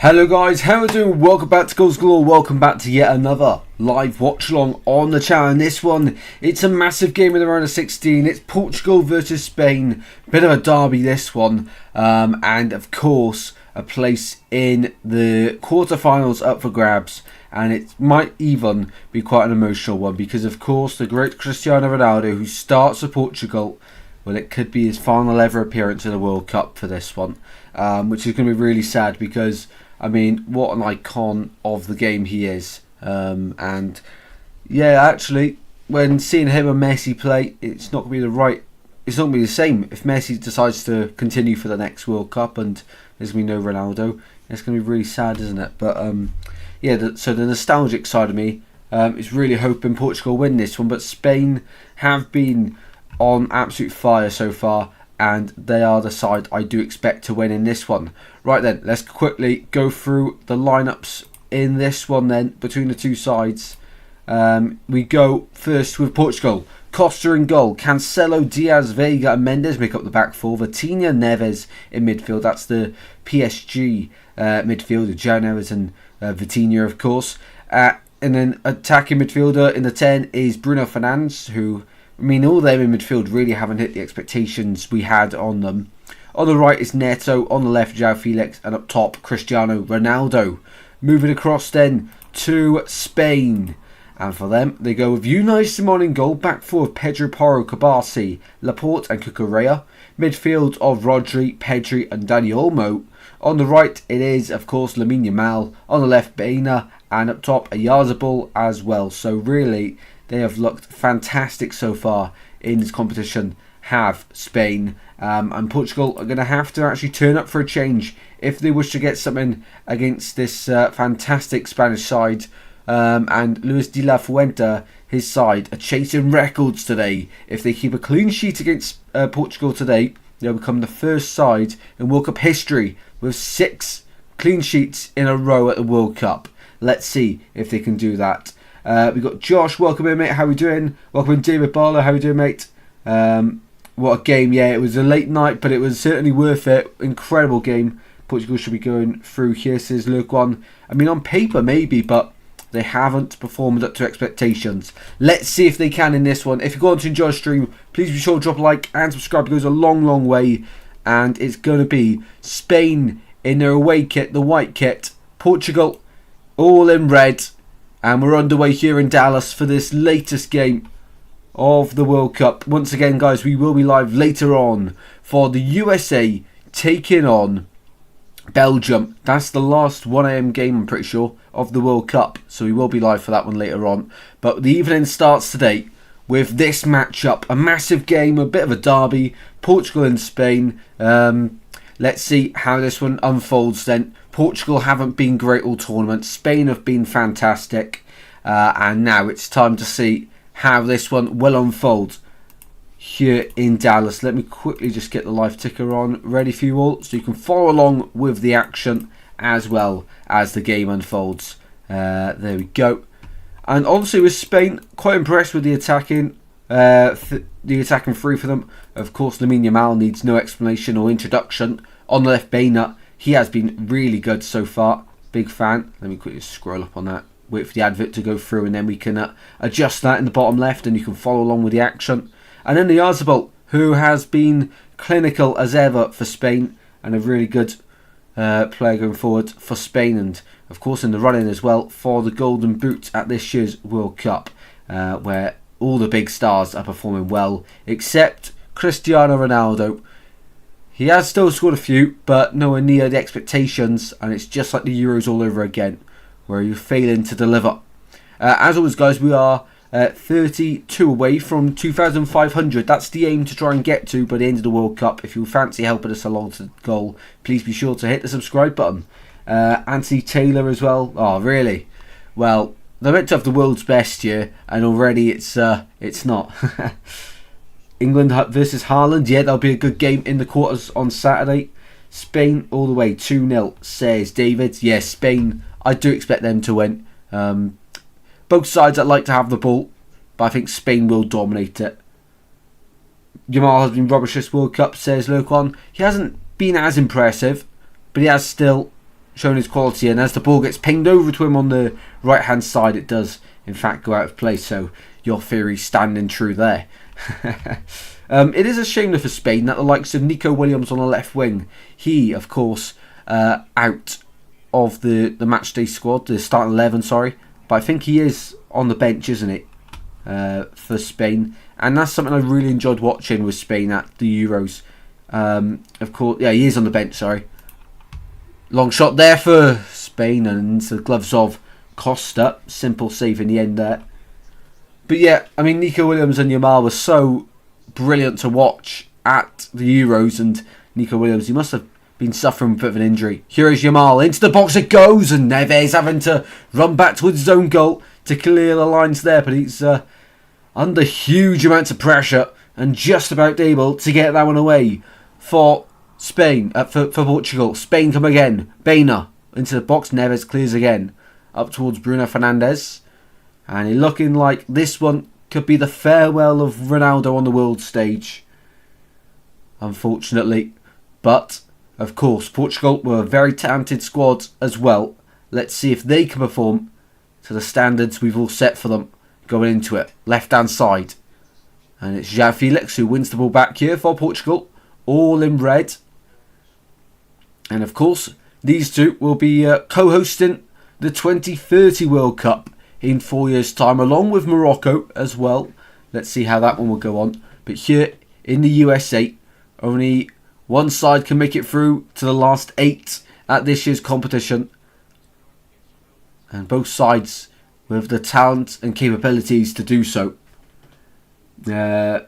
Hello guys, how are you doing? Welcome back to Goals Galore, welcome back to yet another live watch-along on the channel. And this one, it's a massive game in the round of 16. It's Portugal versus Spain, bit of a derby this one, and of course a place in the quarterfinals up for grabs. And it might even be quite an emotional one because of course the great Cristiano Ronaldo, who starts for Portugal, well, it could be his final ever appearance in the World Cup for this one, which is going to be really sad because, I mean, what an icon of the game he is. And yeah, actually, when seeing him and Messi play, it's not going to be it's not going to be the same if Messi decides to continue for the next World Cup and there's going to be no Ronaldo. It's going to be really sad, isn't it? But yeah, so the nostalgic side of me is really hoping Portugal win this one. But Spain have been on absolute fire so far, and they are the side I do expect to win in this one. Right then, let's quickly go through the lineups in this one then between the two sides. We go first with Portugal. Costa in goal. Cancelo, Diaz, Vega and Mendes make up the back four. Vitinha, Neves in midfield. That's the PSG midfielder. João Neves and Vitinha, of course. And then attacking midfielder in the 10 is Bruno Fernandes, who, I mean, all them in midfield really haven't hit the expectations we had on them. On the right is Neto, on the left João Felix, and up top Cristiano Ronaldo. Moving across then to Spain. And for them, they go with Unai Simon in goal, back four of Pedro Porro, Cabasi, Laporte and Cucurella. Midfield of Rodri, Pedri and Dani Olmo. On the right it is, of course, Lamine Yamal. On the left, Baena, and up top Oyarzabal as well. So really, they have looked fantastic so far in this competition, have Spain. And Portugal are going to have to actually turn up for a change if they wish to get something against this fantastic Spanish side. And Luis de la Fuente, his side, are chasing records today. If they keep a clean sheet against Portugal today, they'll become the first side in World Cup history with 6 clean sheets in a row at the World Cup. Let's see if they can do that. We've got Josh, welcome in mate, how are we doing? Welcome in David Barlow, how are we doing mate? What a game, yeah, it was a late night but it was certainly worth it. Incredible game. Portugal should be going through here, says Luke One. I mean, on paper maybe, but they haven't performed up to expectations. Let's see if they can in this one. If you're going to enjoy the stream, please be sure to drop a like and subscribe. It goes a long way. And it's going to be Spain in their away kit, the white kit. Portugal all in red. And we're underway here in Dallas for this latest game of the World Cup. Once again, guys, we will be live later on for the USA taking on Belgium. That's the last 1 AM game, I'm pretty sure, of the World Cup. So we will be live for that one later on. But the evening starts today with this matchup. A massive game, a bit of a derby. Portugal and Spain. Let's see how this one unfolds then. Portugal haven't been great all tournament. Spain have been fantastic. And now it's time to see how this one will unfold here in Dallas. Let me quickly just get the live ticker on ready for you all so you can follow along with the action as well as the game unfolds. There we go. And honestly, with Spain, quite impressed with the attacking three for them. Of course, Lamine Yamal needs no explanation or introduction. On the left, Baena, he has been really good so far. Big fan. Let me quickly scroll up on that. Wait for the advert to go through and then we can adjust that in the bottom left and you can follow along with the action. And then the Oyarzabal, who has been clinical as ever for Spain and a really good player going forward for Spain, and of course in the running as well for the Golden Boot at this year's World Cup, where all the big stars are performing well except Cristiano Ronaldo. He has still scored a few but nowhere near the expectations, and it's just like the Euros all over again where you're failing to deliver. As always guys, we are 32 away from 2,500. That's the aim to try and get to by the end of the World Cup. If you fancy helping us along to the goal, please be sure to hit the subscribe button. Anthony Taylor as well. Oh, really? Well, they're meant to have the world's best year, and already it's not. England versus Haaland. Yeah, that'll be a good game in the quarters on Saturday. Spain all the way 2-0, says David. Yes, Spain, I do expect them to win. Both sides I'd like to have the ball, but I think Spain will dominate it. Yamal has been rubbish this World Cup, says Lurkon. He hasn't been as impressive, but he has still showing his quality, and as the ball gets pinged over to him on the right hand side, it does in fact go out of play, so your theory standing true there. It is a shame for Spain that the likes of Nico Williams on the left wing, he of course out of the matchday squad, the starting 11, sorry, but I think he is on the bench, isn't it, for Spain, and that's something I really enjoyed watching with Spain at the Euros. Of course, yeah, he is on the bench, sorry. Long shot there for Spain and into the gloves of Costa. Simple save in the end there. But yeah, I mean, Nico Williams and Yamal were so brilliant to watch at the Euros, and Nico Williams, he must have been suffering a bit of an injury. Here is Yamal, into the box it goes, and Neves having to run back towards his own goal to clear the lines there, but he's under huge amounts of pressure and just about able to get that one away for Spain, for Portugal. Spain come again. Baena into the box. Neves clears again. Up towards Bruno Fernandes. And he's looking like this one could be the farewell of Ronaldo on the world stage. Unfortunately. But, of course, Portugal were a very talented squad as well. Let's see if they can perform to the standards we've all set for them going into it. Left hand side. And it's João Felix who wins the ball back here for Portugal. All in red. And of course, these two will be co-hosting the 2030 World Cup in 4 years' time, along with Morocco as well. Let's see how that one will go on. But here in the USA, only one side can make it through to the last 8 at this year's competition. And both sides with the talent and capabilities to do so. Yeah,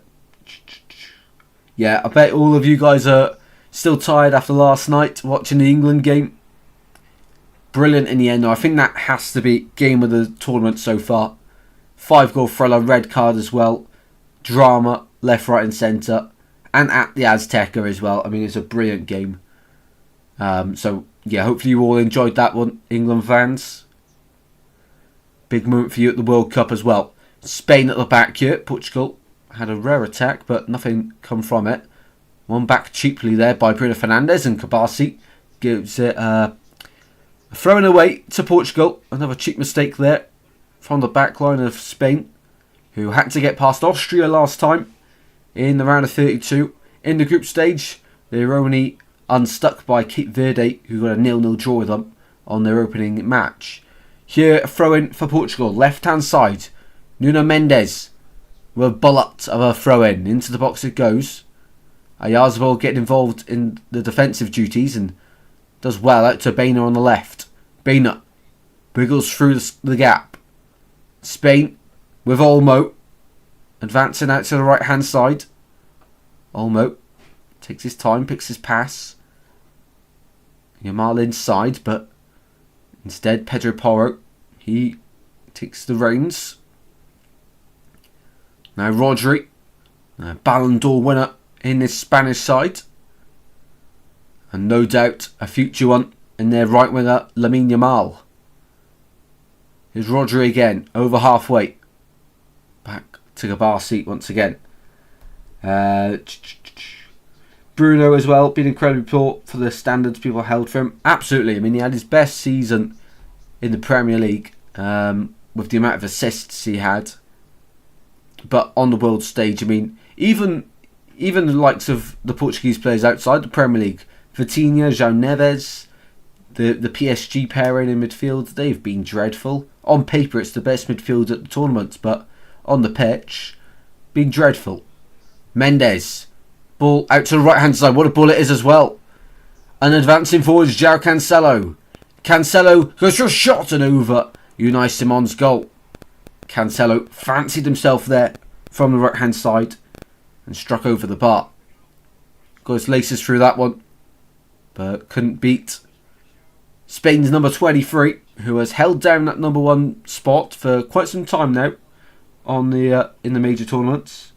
I bet all of you guys are still tired after last night watching the England game. Brilliant in the end. I think that has to be game of the tournament so far. 5-goal thriller, red card as well. Drama, left, right and centre. And at the Azteca as well. I mean, it's a brilliant game. So, yeah, hopefully you all enjoyed that one, England fans. Big moment for you at the World Cup as well. Spain at the back here. Portugal had a rare attack, but nothing come from it. One back cheaply there by Bruno Fernandes, and Kabasi gives it thrown away to Portugal. Another cheap mistake there from the back line of Spain, who had to get past Austria last time in the round of 32. In the group stage, they were only unstuck by Cape Verde, who got a 0-0 draw with them on their opening match. Here, a throw-in for Portugal, left-hand side. Nuno Mendes with a bullet of a throw-in. Into the box it goes. Ayarzabal getting involved in the defensive duties and does well out to Baena on the left. Baena wiggles through the gap. Spain with Olmo advancing out to the right hand side. Olmo takes his time, picks his pass. Yamal inside, but instead Pedro Porro, he takes the reins. Now Rodri, Ballon d'Or winner in this Spanish side, and no doubt a future one in their right winger Lamine Yamal. Here's Rodri again, over halfway. Back to Kabasi once again. Bruno as well, been incredibly poor for the standards people held for him. Absolutely, I mean, he had his best season in the Premier League with the amount of assists he had. But on the world stage, I mean, even the likes of the Portuguese players outside the Premier League, Vitinha, João Neves, the PSG pairing in midfield, they've been dreadful. On paper, it's the best midfield at the tournament, but on the pitch, been dreadful. Mendes, ball out to the right hand side. What a ball it is as well. And advancing forwards, João Cancelo. Cancelo goes for a shot and over Unai Simon's goal. Cancelo fancied himself there from the right hand side and struck over the bar. Got his laces through that one, but couldn't beat Spain's number 23, who has held down that number 1 spot for quite some time now on the in the major tournaments.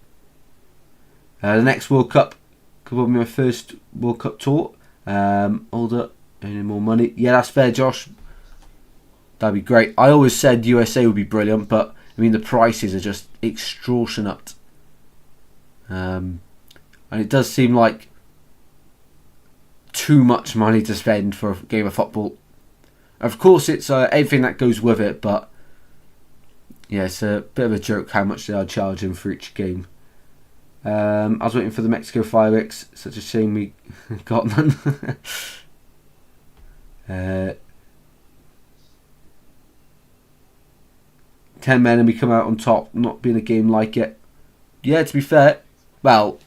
The next World Cup could be my first World Cup tour. Older, earning more money. Yeah, that's fair, Josh. That'd be great. I always said USA would be brilliant, but I mean the prices are just extortionate. And it does seem like too much money to spend for a game of football Of course, it's everything that goes with it, but yeah, it's a bit of a joke how much they are charging for each game. I was waiting for the Mexico fireworks. Such a shame we got none. 10 men and we come out on top, not being a game like it. Yeah, to be fair, well,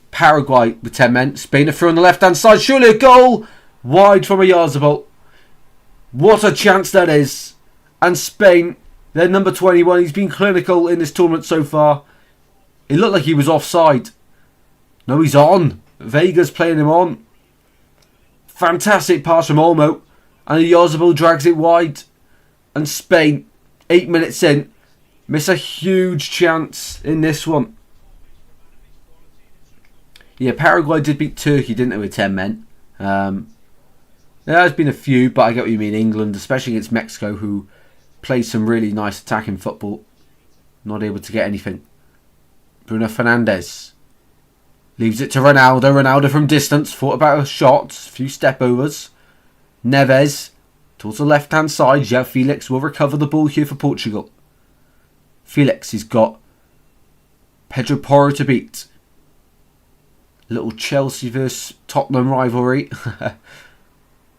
Paraguay with 10 men. Spain are through on the left-hand side. Surely a goal! Wide from a Yarzabal. What a chance that is. And Spain, they're number 21. He's been clinical in this tournament so far. It looked like he was offside. No, he's on. Vega's playing him on. Fantastic pass from Olmo. And Yarzabal drags it wide. And Spain, 8 minutes in, miss a huge chance in this one. Yeah, Paraguay did beat Turkey, didn't they, with 10 men. There has been a few, but I get what you mean. England, especially against Mexico, who plays some really nice attacking football. Not able to get anything. Bruno Fernandes leaves it to Ronaldo. Ronaldo from distance. Thought about a shot. A few step overs. Neves towards the left hand side. João Felix will recover the ball here for Portugal. Felix has got Pedro Porro to beat. Little Chelsea versus Tottenham rivalry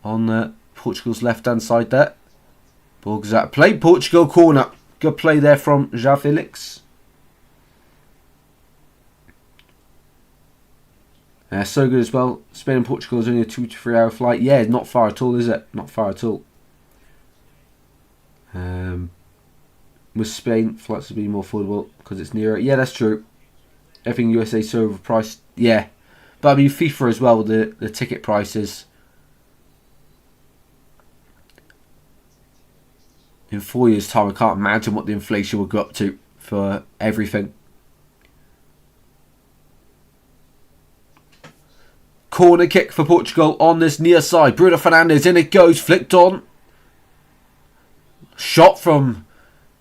on Portugal's left hand side there. Ball goes out of play. Portugal corner. Good play there from João Felix. So good as well. Spain and Portugal is only a 2 to 3 hour flight. Yeah, not far at all, is it? Not far at all. With Spain, flights will be more affordable because it's nearer. Yeah, that's true. Everything USA is so overpriced. Yeah. But I mean, FIFA as well, the ticket prices. In 4 years' time, I can't imagine what the inflation will go up to for everything. Corner kick for Portugal on this near side. Bruno Fernandes, in it goes, flicked on. Shot from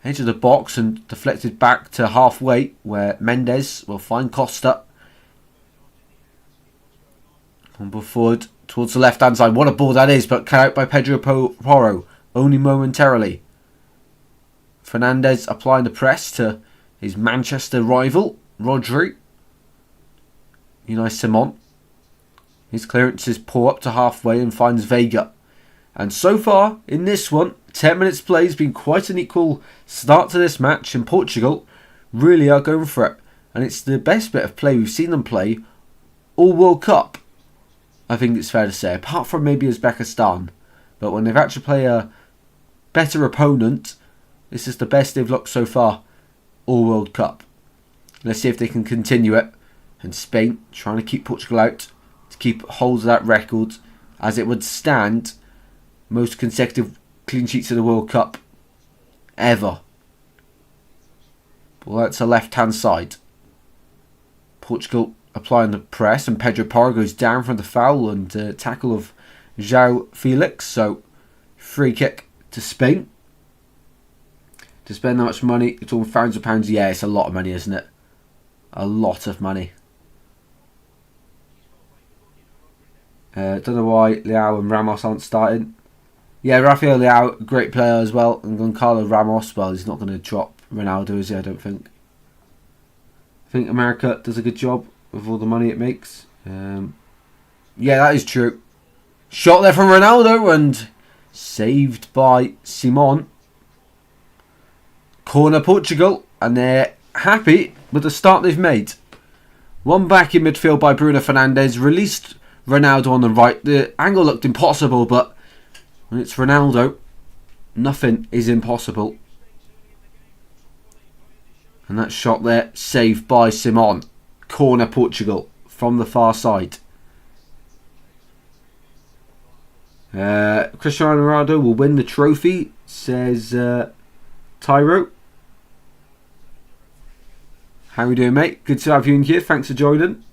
edge of the box and deflected back to halfway where Mendes will find Costa. On forward towards the left hand side. What a ball that is, but cut out by Pedro Porro only momentarily. Fernandes applying the press to his Manchester rival, Rodri. Unai Simon. His clearance is poor up to halfway and finds Vega. And so far, in this one, 10 minutes play has been quite an equal start to this match. And Portugal really are going for it. And it's the best bit of play we've seen them play all World Cup. I think it's fair to say. Apart from maybe Uzbekistan. But when they've actually played a better opponent, this is the best they've looked so far all World Cup. Let's see if they can continue it. And Spain trying to keep Portugal out. To keep hold of that record. As it would stand, most consecutive clean sheets of the World Cup ever. Well, that's the left hand side. Portugal applying the press and Pedro Porro goes down from the foul and tackle of João Felix. So free kick to Spain. To spend that much money, it's all thousands of pounds. Yeah, it's a lot of money, isn't it? A lot of money. Don't know why Leao and Ramos aren't starting. Yeah, Rafael Leao, great player as well. And Goncalo Ramos, well, he's not going to drop Ronaldo, is he? I don't think. I think America does a good job with all the money it makes. Yeah, that is true. Shot there from Ronaldo and saved by Simon. Corner Portugal, and they're happy with the start they've made. One back in midfield by Bruno Fernandes, released Ronaldo on the right. The angle looked impossible, but when it's Ronaldo, nothing is impossible. And that shot there, saved by Simon. Corner Portugal from the far side. Cristiano Ronaldo will win the trophy, says Tyro. How are we doing, mate? Good to have you in here. Thanks for joining.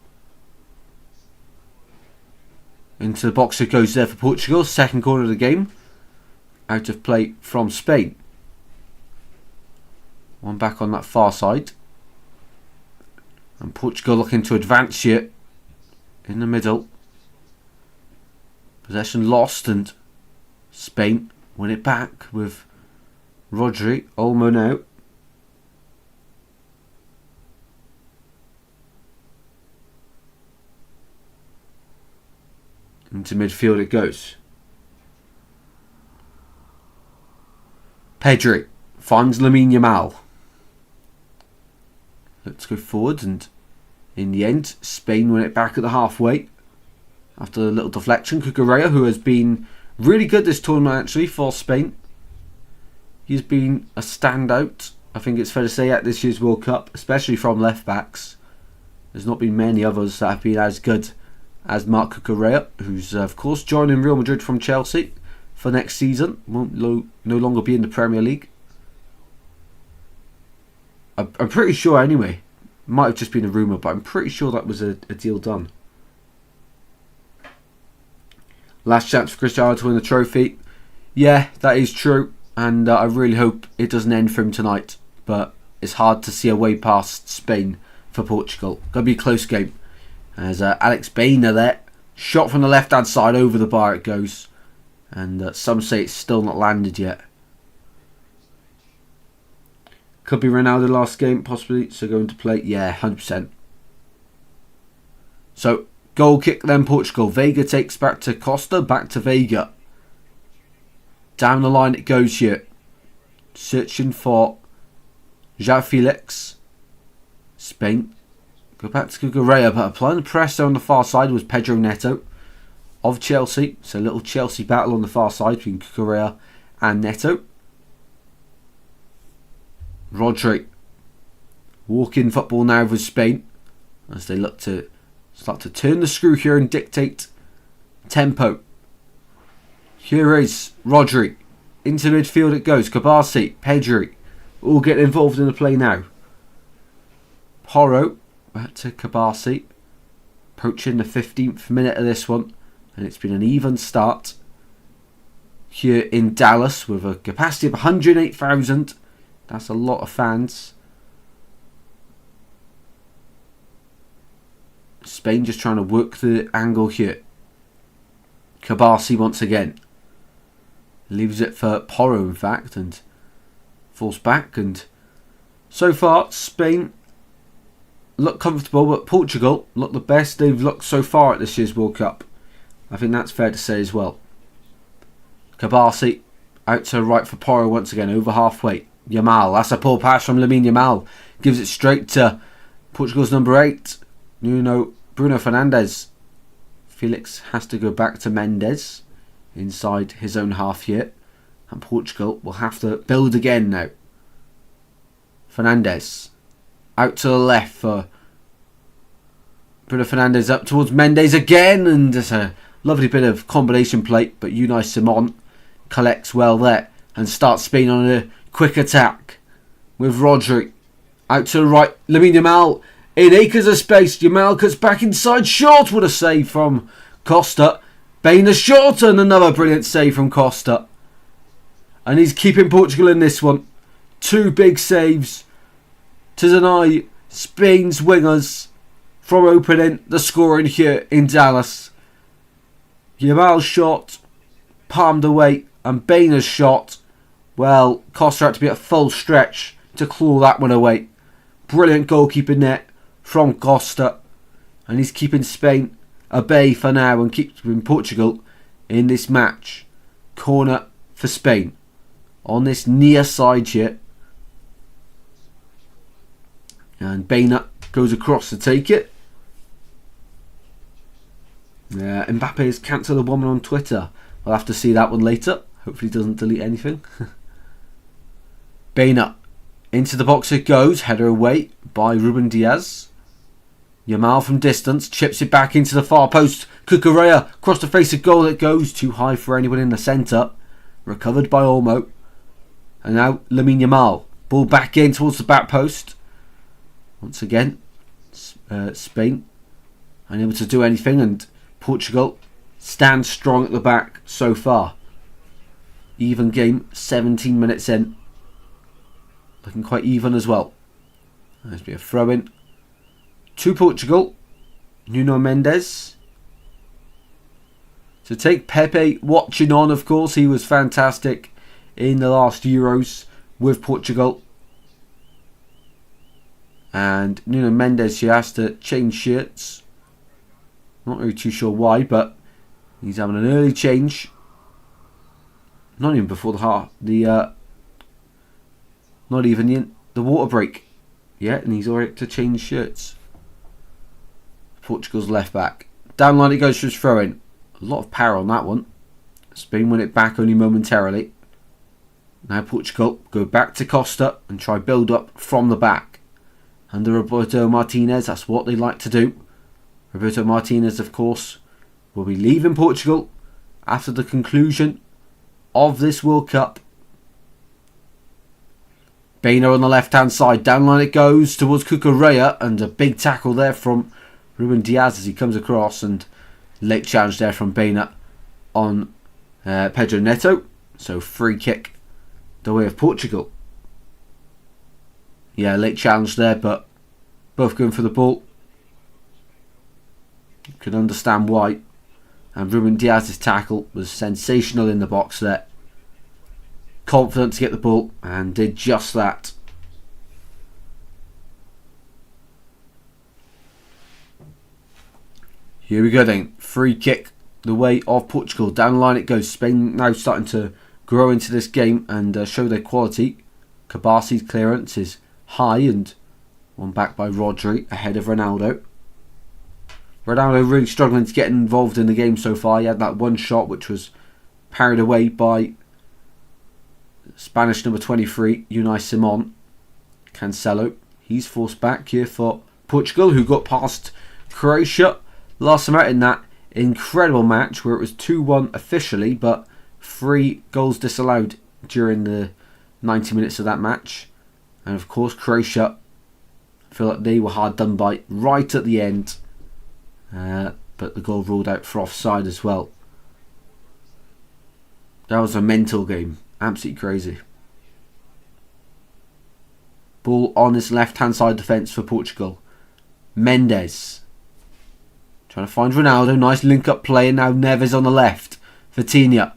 Into the box it goes there for Portugal. Second corner of the game. Out of play from Spain. One back on that far side. And Portugal looking to advance here. In the middle. Possession lost and Spain Win it back with Rodri. Olmo now. Into midfield it goes. Pedri finds Lamine Yamal. Let's go forward, and in the end, Spain win it back at the halfway. After a little deflection, Cucurella, who has been really good this tournament actually for Spain. He's been a standout, I think it's fair to say, at this year's World Cup, especially from left backs. There's not been many others that have been as good as Marc Cucurella, who's of course joining Real Madrid from Chelsea for next season. Won't no longer be in the Premier League. I'm pretty sure anyway. Might have just been a rumour, but I'm pretty sure that was a deal done. Last chance for Cristiano to win the trophy. Yeah, that is true. And I really hope it doesn't end for him tonight. But it's hard to see a way past Spain for Portugal. Gonna be a close game. As Alex Baena there. Shot from the left hand side, over the bar it goes. And some say it's still not landed yet. Could be Ronaldo last game, possibly. So going to play, yeah, 100%. So, goal kick then Portugal. Vega takes back to Costa, back to Vega. Down the line it goes here. Searching for João Felix. Spain. Go back to Cucurella, but applying the pressure on the far side was Pedro Neto of Chelsea. So a little Chelsea battle on the far side between Cucurella and Neto. Rodri. Walk-in football now with Spain as they look to start to turn the screw here and dictate tempo. Here is Rodri. Into midfield it goes. Kabasi, Pedri, all getting involved in the play now. Porro, back to Kabasi. Approaching the 15th minute of this one. And it's been an even start here in Dallas with a capacity of 108,000. That's a lot of fans. Spain just trying to work the angle here. Kabasi once again. Leaves it for Porro in fact, and falls back. And so far Spain look comfortable, but Portugal look the best they've looked so far at this year's World Cup. I think that's fair to say as well. Kabasi out to the right for Porro once again, over halfway. Yamal, that's a poor pass from Lamine Yamal. Gives it straight to Portugal's number 8, Bruno Fernandes. Felix has to go back to Mendes inside his own half here. And Portugal will have to build again now. Fernandes out to the left for Bruno Fernandes, up towards Mendes again. And it's a lovely bit of combination play, but Unai Simon collects well there and starts Spain on a quick attack with Rodri. Out to the right, Lamine Yamal in acres of space. Yamal cuts back inside, short. What a save from Costa. Baena short, and another brilliant save from Costa. And he's keeping Portugal in this one. 2 big saves to deny Spain's wingers from opening the scoring here in Dallas. Yamal's shot palmed away, and Baina's shot, well, Costa had to be at full stretch to claw that one away. Brilliant goalkeeping net from Costa. And he's keeping Spain at bay for now and keeping Portugal in this match. Corner for Spain. On this near side here. And Baina goes across to take it. Mbappe has cancelled a woman on Twitter. I'll have to see that one later. Hopefully he doesn't delete anything. Baina into the box it goes. Header away by Ruben Diaz. Yamal from distance chips it back into the far post. Cucurella across the face of goal it goes. Too high for anyone in the centre. Recovered by Olmo. And now Lamine Yamal. Ball back in towards the back post. Once again Spain unable to do anything, and Portugal stands strong at the back so far. Even game, 17 minutes in. Looking quite even as well. There's been a throw in to Portugal. Nuno Mendes to take. Pepe watching on, of course. He was fantastic in the last Euros with Portugal. And Nuno Mendes, he has to change shirts. Not really too sure why, but he's having an early change. Not even before not even the water break yet, and he's already to change shirts. Portugal's left back. Down line it goes for his throw-in. A lot of power on that one. Spain win it back only momentarily. Now Portugal go back to Costa and try build up from the back. Under Roberto Martinez, that's what they like to do. Roberto Martinez, of course, will be leaving Portugal after the conclusion of this World Cup. Bainer on the left-hand side. Down line it goes towards Cucurella, and a big tackle there from Ruben Diaz as he comes across, and late challenge there from Bainer on Pedro Neto. So free kick the way of Portugal. Yeah, late challenge there, but both going for the ball. You can understand why. And Ruben Diaz's tackle was sensational in the box there. Confident to get the ball, and did just that. Here we go then. Free kick the way of Portugal. Down the line it goes. Spain now starting to grow into this game and show their quality. Kabasi's clearance is high and one back by Rodri ahead of Ronaldo. Ronaldo really struggling to get involved in the game so far. He had that one shot which was parried away by Spanish number 23, Unai Simon. Cancelo, he's forced back here for Portugal, who got past Croatia last time out in that incredible match where it was 2-1 officially, but 3 goals disallowed during the 90 minutes of that match. And of course Croatia, I feel like they were hard done by right at the end, but the goal ruled out for offside as well. That was a mental game, absolutely crazy. Ball on this left hand side defence for Portugal. Mendes trying to find Ronaldo, nice link up play, and now Neves on the left. Vitinha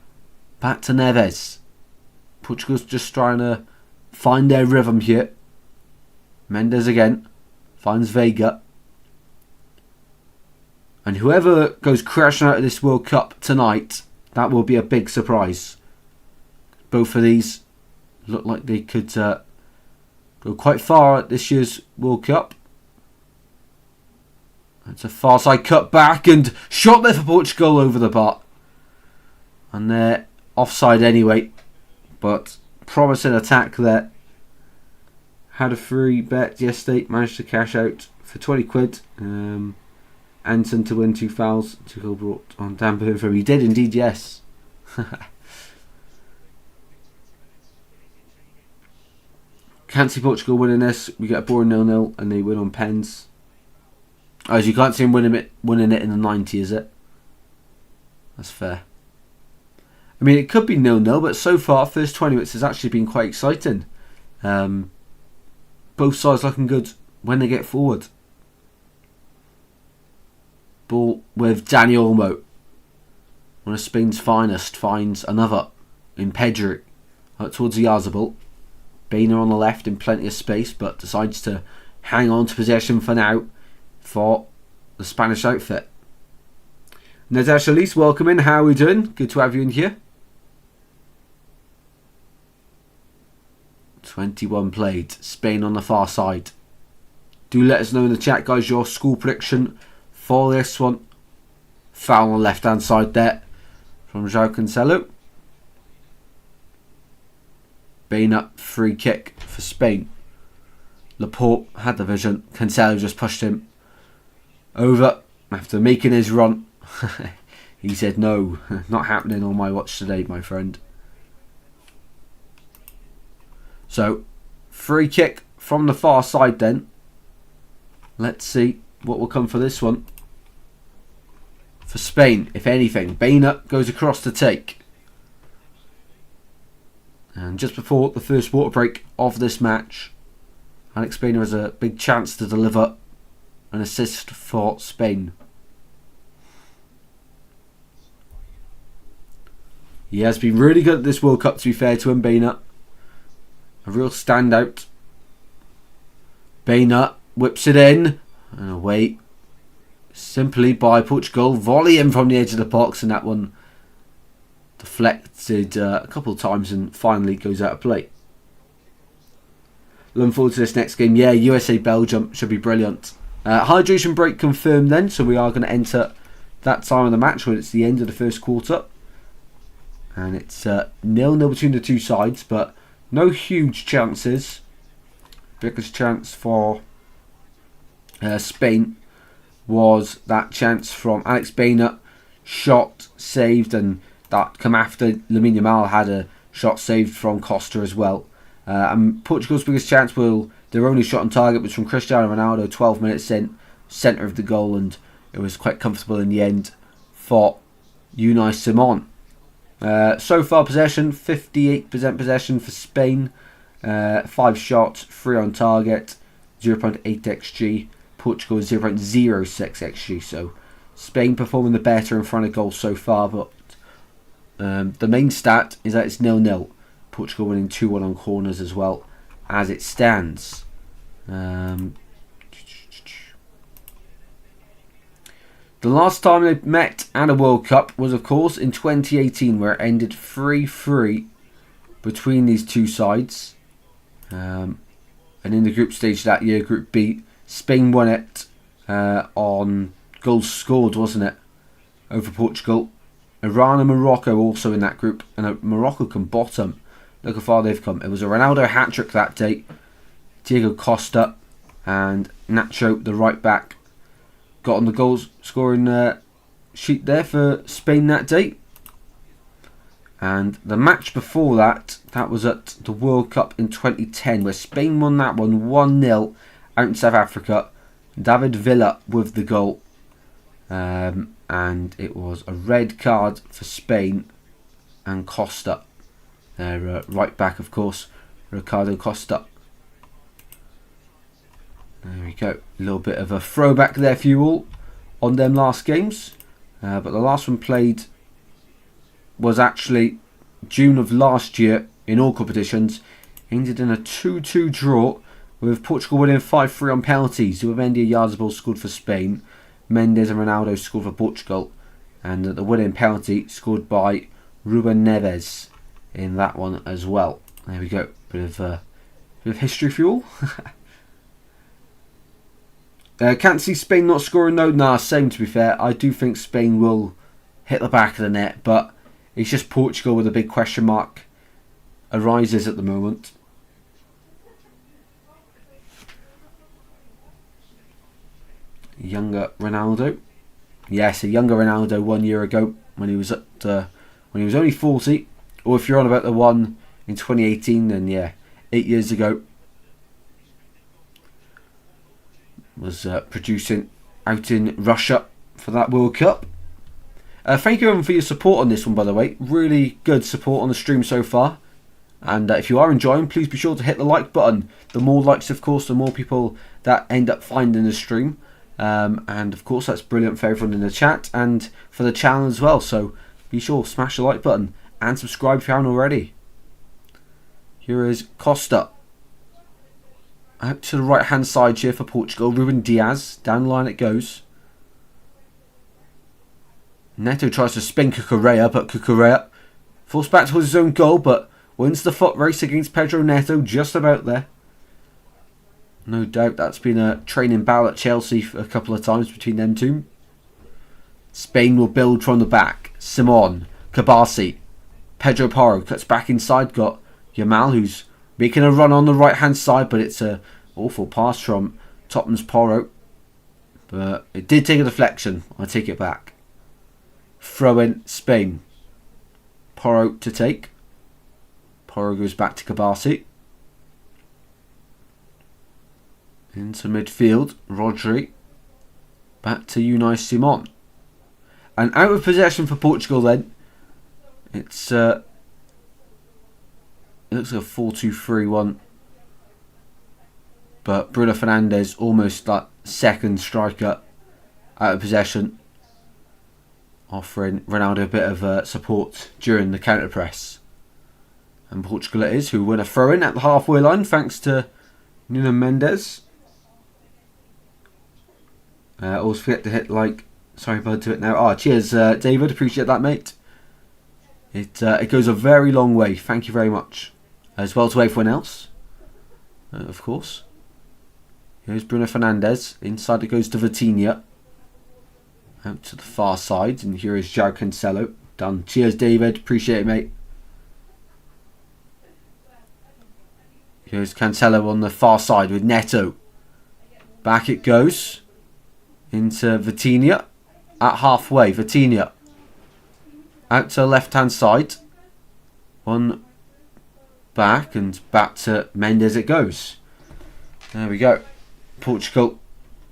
back to Neves. Portugal's just trying to find their rhythm here. Mendes again finds Vega. And whoever goes crashing out of this World Cup tonight, that will be a big surprise. Both of these look like they could go quite far at this year's World Cup. It's a far side cut back and shot there for Portugal over the bar. And they're offside anyway. But promising attack there. Had a free bet yesterday, managed to cash out for 20 quid. Anton to win 2 fouls. 2 goal brought on Dan Burnham. He did indeed, yes. Can't see Portugal winning this. We get a boring 0-0 and they win on pens. Oh, so you can't see him winning it in the 90, is it? That's fair. I mean, it could be 0-0, but so far, first 20 minutes has actually been quite exciting. Both sides looking good when they get forward. Ball with Dani Olmo. One of Spain's finest finds another in Pedro. Out towards the Yazabal. Bainer on the left in plenty of space, but decides to hang on to possession for now for the Spanish outfit. Nadesh Elise, welcome in. How are we doing? Good to have you in here. 21 played. Spain on the far side. Do let us know in the chat, guys, your score prediction for this one. Foul on the left hand side there from João Cancelo. Bainer, free kick for Spain. Laporte had the vision. Cancelo just pushed him over after making his run. He said, no, not happening on my watch today, my friend. So, free kick from the far side then. Let's see what will come for this one. For Spain, if anything, Bainer goes across to take. And just before the first water break of this match, Alex Bainer has a big chance to deliver an assist for Spain. He has been really good at this World Cup, to be fair to him, Bainer. A real standout. Bainer whips it in and away. Simply by Portugal. Volley him from the edge of the box, and that one deflected a couple of times and finally goes out of play. Looking forward to this next game. Yeah, USA-Belgium should be brilliant. Hydration break confirmed then, so we are going to enter that time of the match when it's the end of the first quarter. And it's 0-0 between the two sides, but no huge chances. Biggest chance for Spain was that chance from Alex Bainer, shot saved, and that come after Lamine Yamal had a shot saved from Costa as well. And Portugal's biggest chance, their only shot on target was from Cristiano Ronaldo 12 minutes in, centre of the goal, and it was quite comfortable in the end for Unai Simon. So far possession, 58% possession for Spain, 5 shots, 3 on target, 0.8 xg. Portugal is 0.06 xg, so Spain performing the better in front of goal so far, but the main stat is that it's 0-0. Portugal winning 2-1 on corners as well as it stands. The last time they met at a World Cup was, of course, in 2018, where it ended 3-3 between these two sides. And in the group stage that year, Group B, Spain won it on goals scored, wasn't it, over Portugal. Iran and Morocco also in that group, and Morocco can bottom. Look how far they've come. It was a Ronaldo hat-trick that day. Diego Costa and Nacho, the right back, got on the goals scoring sheet there for Spain that day. And the match before that, that was at the World Cup in 2010, where Spain won that one 1-0 out in South Africa. David Villa with the goal. And it was a red card for Spain and Costa. Their right back, of course, Ricardo Costa. There we go. A little bit of a throwback there for you all on them last games. But the last one played was actually June of last year in all competitions. Ended in a 2-2 draw with Portugal winning 5-3 on penalties. Zubimendi Yarzabal scored for Spain. Mendes and Ronaldo scored for Portugal. And the winning penalty scored by Ruben Neves in that one as well. There we go. Bit of history for you all. Can't see Spain not scoring though. Nah, same to be fair. I do think Spain will hit the back of the net, but it's just Portugal with a big question mark arises at the moment. Younger Ronaldo. Yes, a younger Ronaldo 1 year ago when he was only 40. Or if you're on about the one in 2018, then yeah, 8 years ago. Was producing out in Russia for that World Cup. Thank you everyone for your support on this one, by the way. Really good support on the stream so far. And if you are enjoying, please be sure to hit the like button. The more likes, of course, the more people that end up finding the stream. And of course, that's brilliant for everyone in the chat and for the channel as well. So be sure to smash the like button and subscribe if you haven't already. Here is Costa. Out to the right hand side here for Portugal. Ruben Diaz. Down the line it goes. Neto tries to spin Cucurella, but Cucurella falls back towards his own goal, but wins the foot race against Pedro Neto, just about there. No doubt that's been a training battle at Chelsea a couple of times between them two. Spain will build from the back. Simon, Kabasi, Pedro Porro cuts back inside. Got Yamal, who's making a run on the right hand side, but it's a awful pass from Tottenham's Porro. But it did take a deflection. I take it back. Throw in Spain. Porro to take. Porro goes back to Kabasi. Into midfield, Rodri. Back to Unai Simon. And out of possession for Portugal then. It's it looks like a 4-2-3-1. But Bruno Fernandes almost like second striker out of possession offering Ronaldo a bit of support during the counter press. And Portugal it is, who win a throw-in at the halfway line thanks to Nuno Mendes. Always forget to hit like. Sorry, bud, to it now. Cheers, David. Appreciate that, mate. It goes a very long way. Thank you very much. As well to everyone else, of course. Here's Bruno Fernandes. Inside it goes to Vitinha. Out to the far side. And here is João Cancelo. Done. Cheers, David. Appreciate it, mate. Here's Cancelo on the far side with Neto. Back it goes. Into Vitinha. At halfway. Vitinha. Out to the left-hand side. One back and back to Mendes it goes. There we go. Portugal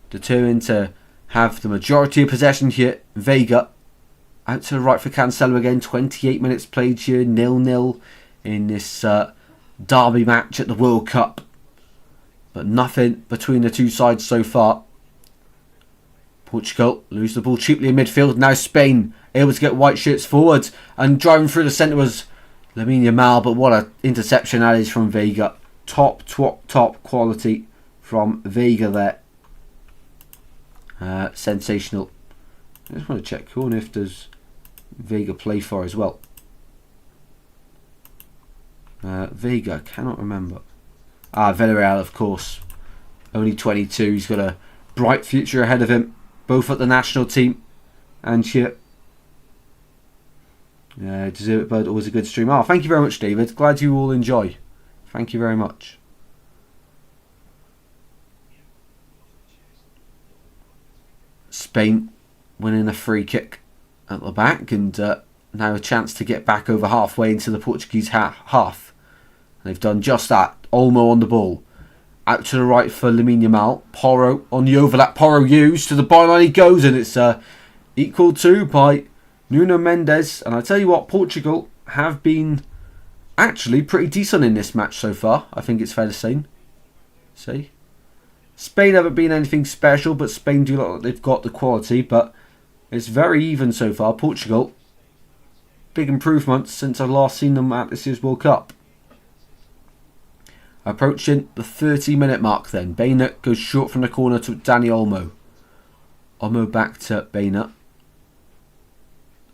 determined to have the majority of possession here. Veiga out to the right for Cancelo again. 28 minutes played here. 0-0 in this derby match at the World Cup. But nothing between the two sides so far. Portugal lose the ball cheaply in midfield. Now Spain able to get white shirts forward. And driving through the centre was Lamine Yamal. But what an interception that is from Veiga. Top quality from Veiga there. Sensational. I just want to check who on earth does Veiga play for as well. Veiga, cannot remember. Villarreal, of course. Only 22. He's got a bright future ahead of him. Both at the national team and here. Deserve it, bud. Always a good stream. Thank you very much, David. Glad you all enjoy. Thank you very much. Spain winning a free kick at the back and now a chance to get back over halfway into the Portuguese half. They've done just that. Olmo on the ball. Out to the right for Lamine Yamal. Porro on the overlap. Porro used to the byline he goes, and it's equal to by Nuno Mendes. And I tell you what, Portugal have been actually pretty decent in this match so far. I think it's fair to say. Spain haven't been anything special, but Spain do look like they've got the quality. But it's very even so far. Portugal, big improvements since I've last seen them at this year's World Cup. Approaching the 30-minute mark then. Baina goes short from the corner to Dani Olmo. Olmo back to Baina.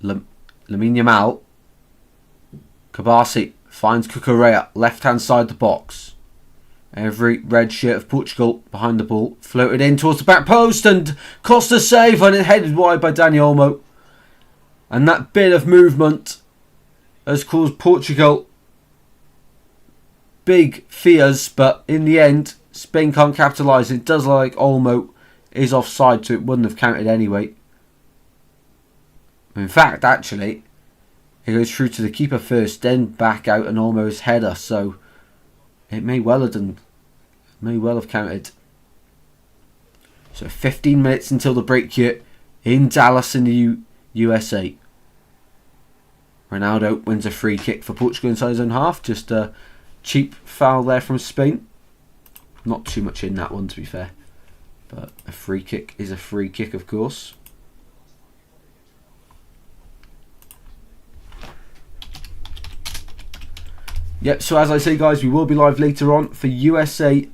Lamine Yamal. Kabasi finds Cucurella. Left-hand side the box. Every red shirt of Portugal behind the ball. Floated in towards the back post and Costa save and it headed wide by Dani Olmo. And that bit of movement has caused Portugal big fears, but in the end, Spain can't capitalise. It does look like Olmo is offside, so it wouldn't have counted anyway. In fact, actually, it goes through to the keeper first, then back out and Olmo's header, so it may well have counted. So 15 minutes until the break here in Dallas in the USA. Ronaldo wins a free kick for Portugal inside his own half, just a cheap foul there from Spain. Not too much in that one, to be fair. But a free kick is a free kick, of course. Yep, so as I say, guys, we will be live later on for USA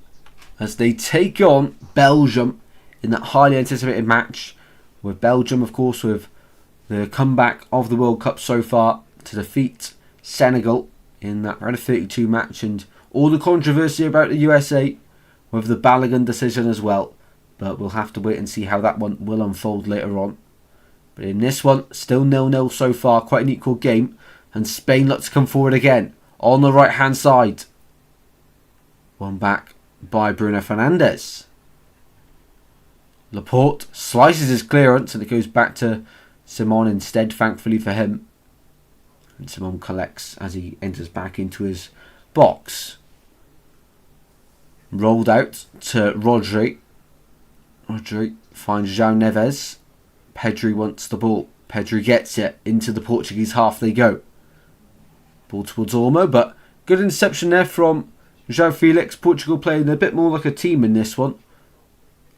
as they take on Belgium in that highly anticipated match. With Belgium, of course, with the comeback of the World Cup so far to defeat Senegal in that round of 32 match, and all the controversy about the USA with the Balogun decision as well. But we'll have to wait and see how that one will unfold later on. But in this one, still 0-0 so far, quite an equal game. And Spain looks to come forward again on the right hand side. One back by Bruno Fernandes. Laporte slices his clearance and it goes back to Simon instead, thankfully for him. And Simon collects as he enters back into his box. Rolled out to Rodri. Rodri finds João Neves. Pedri wants the ball. Pedri gets it. Into the Portuguese half they go. Ball towards Olmo, but good interception there from João Felix. Portugal playing a bit more like a team in this one.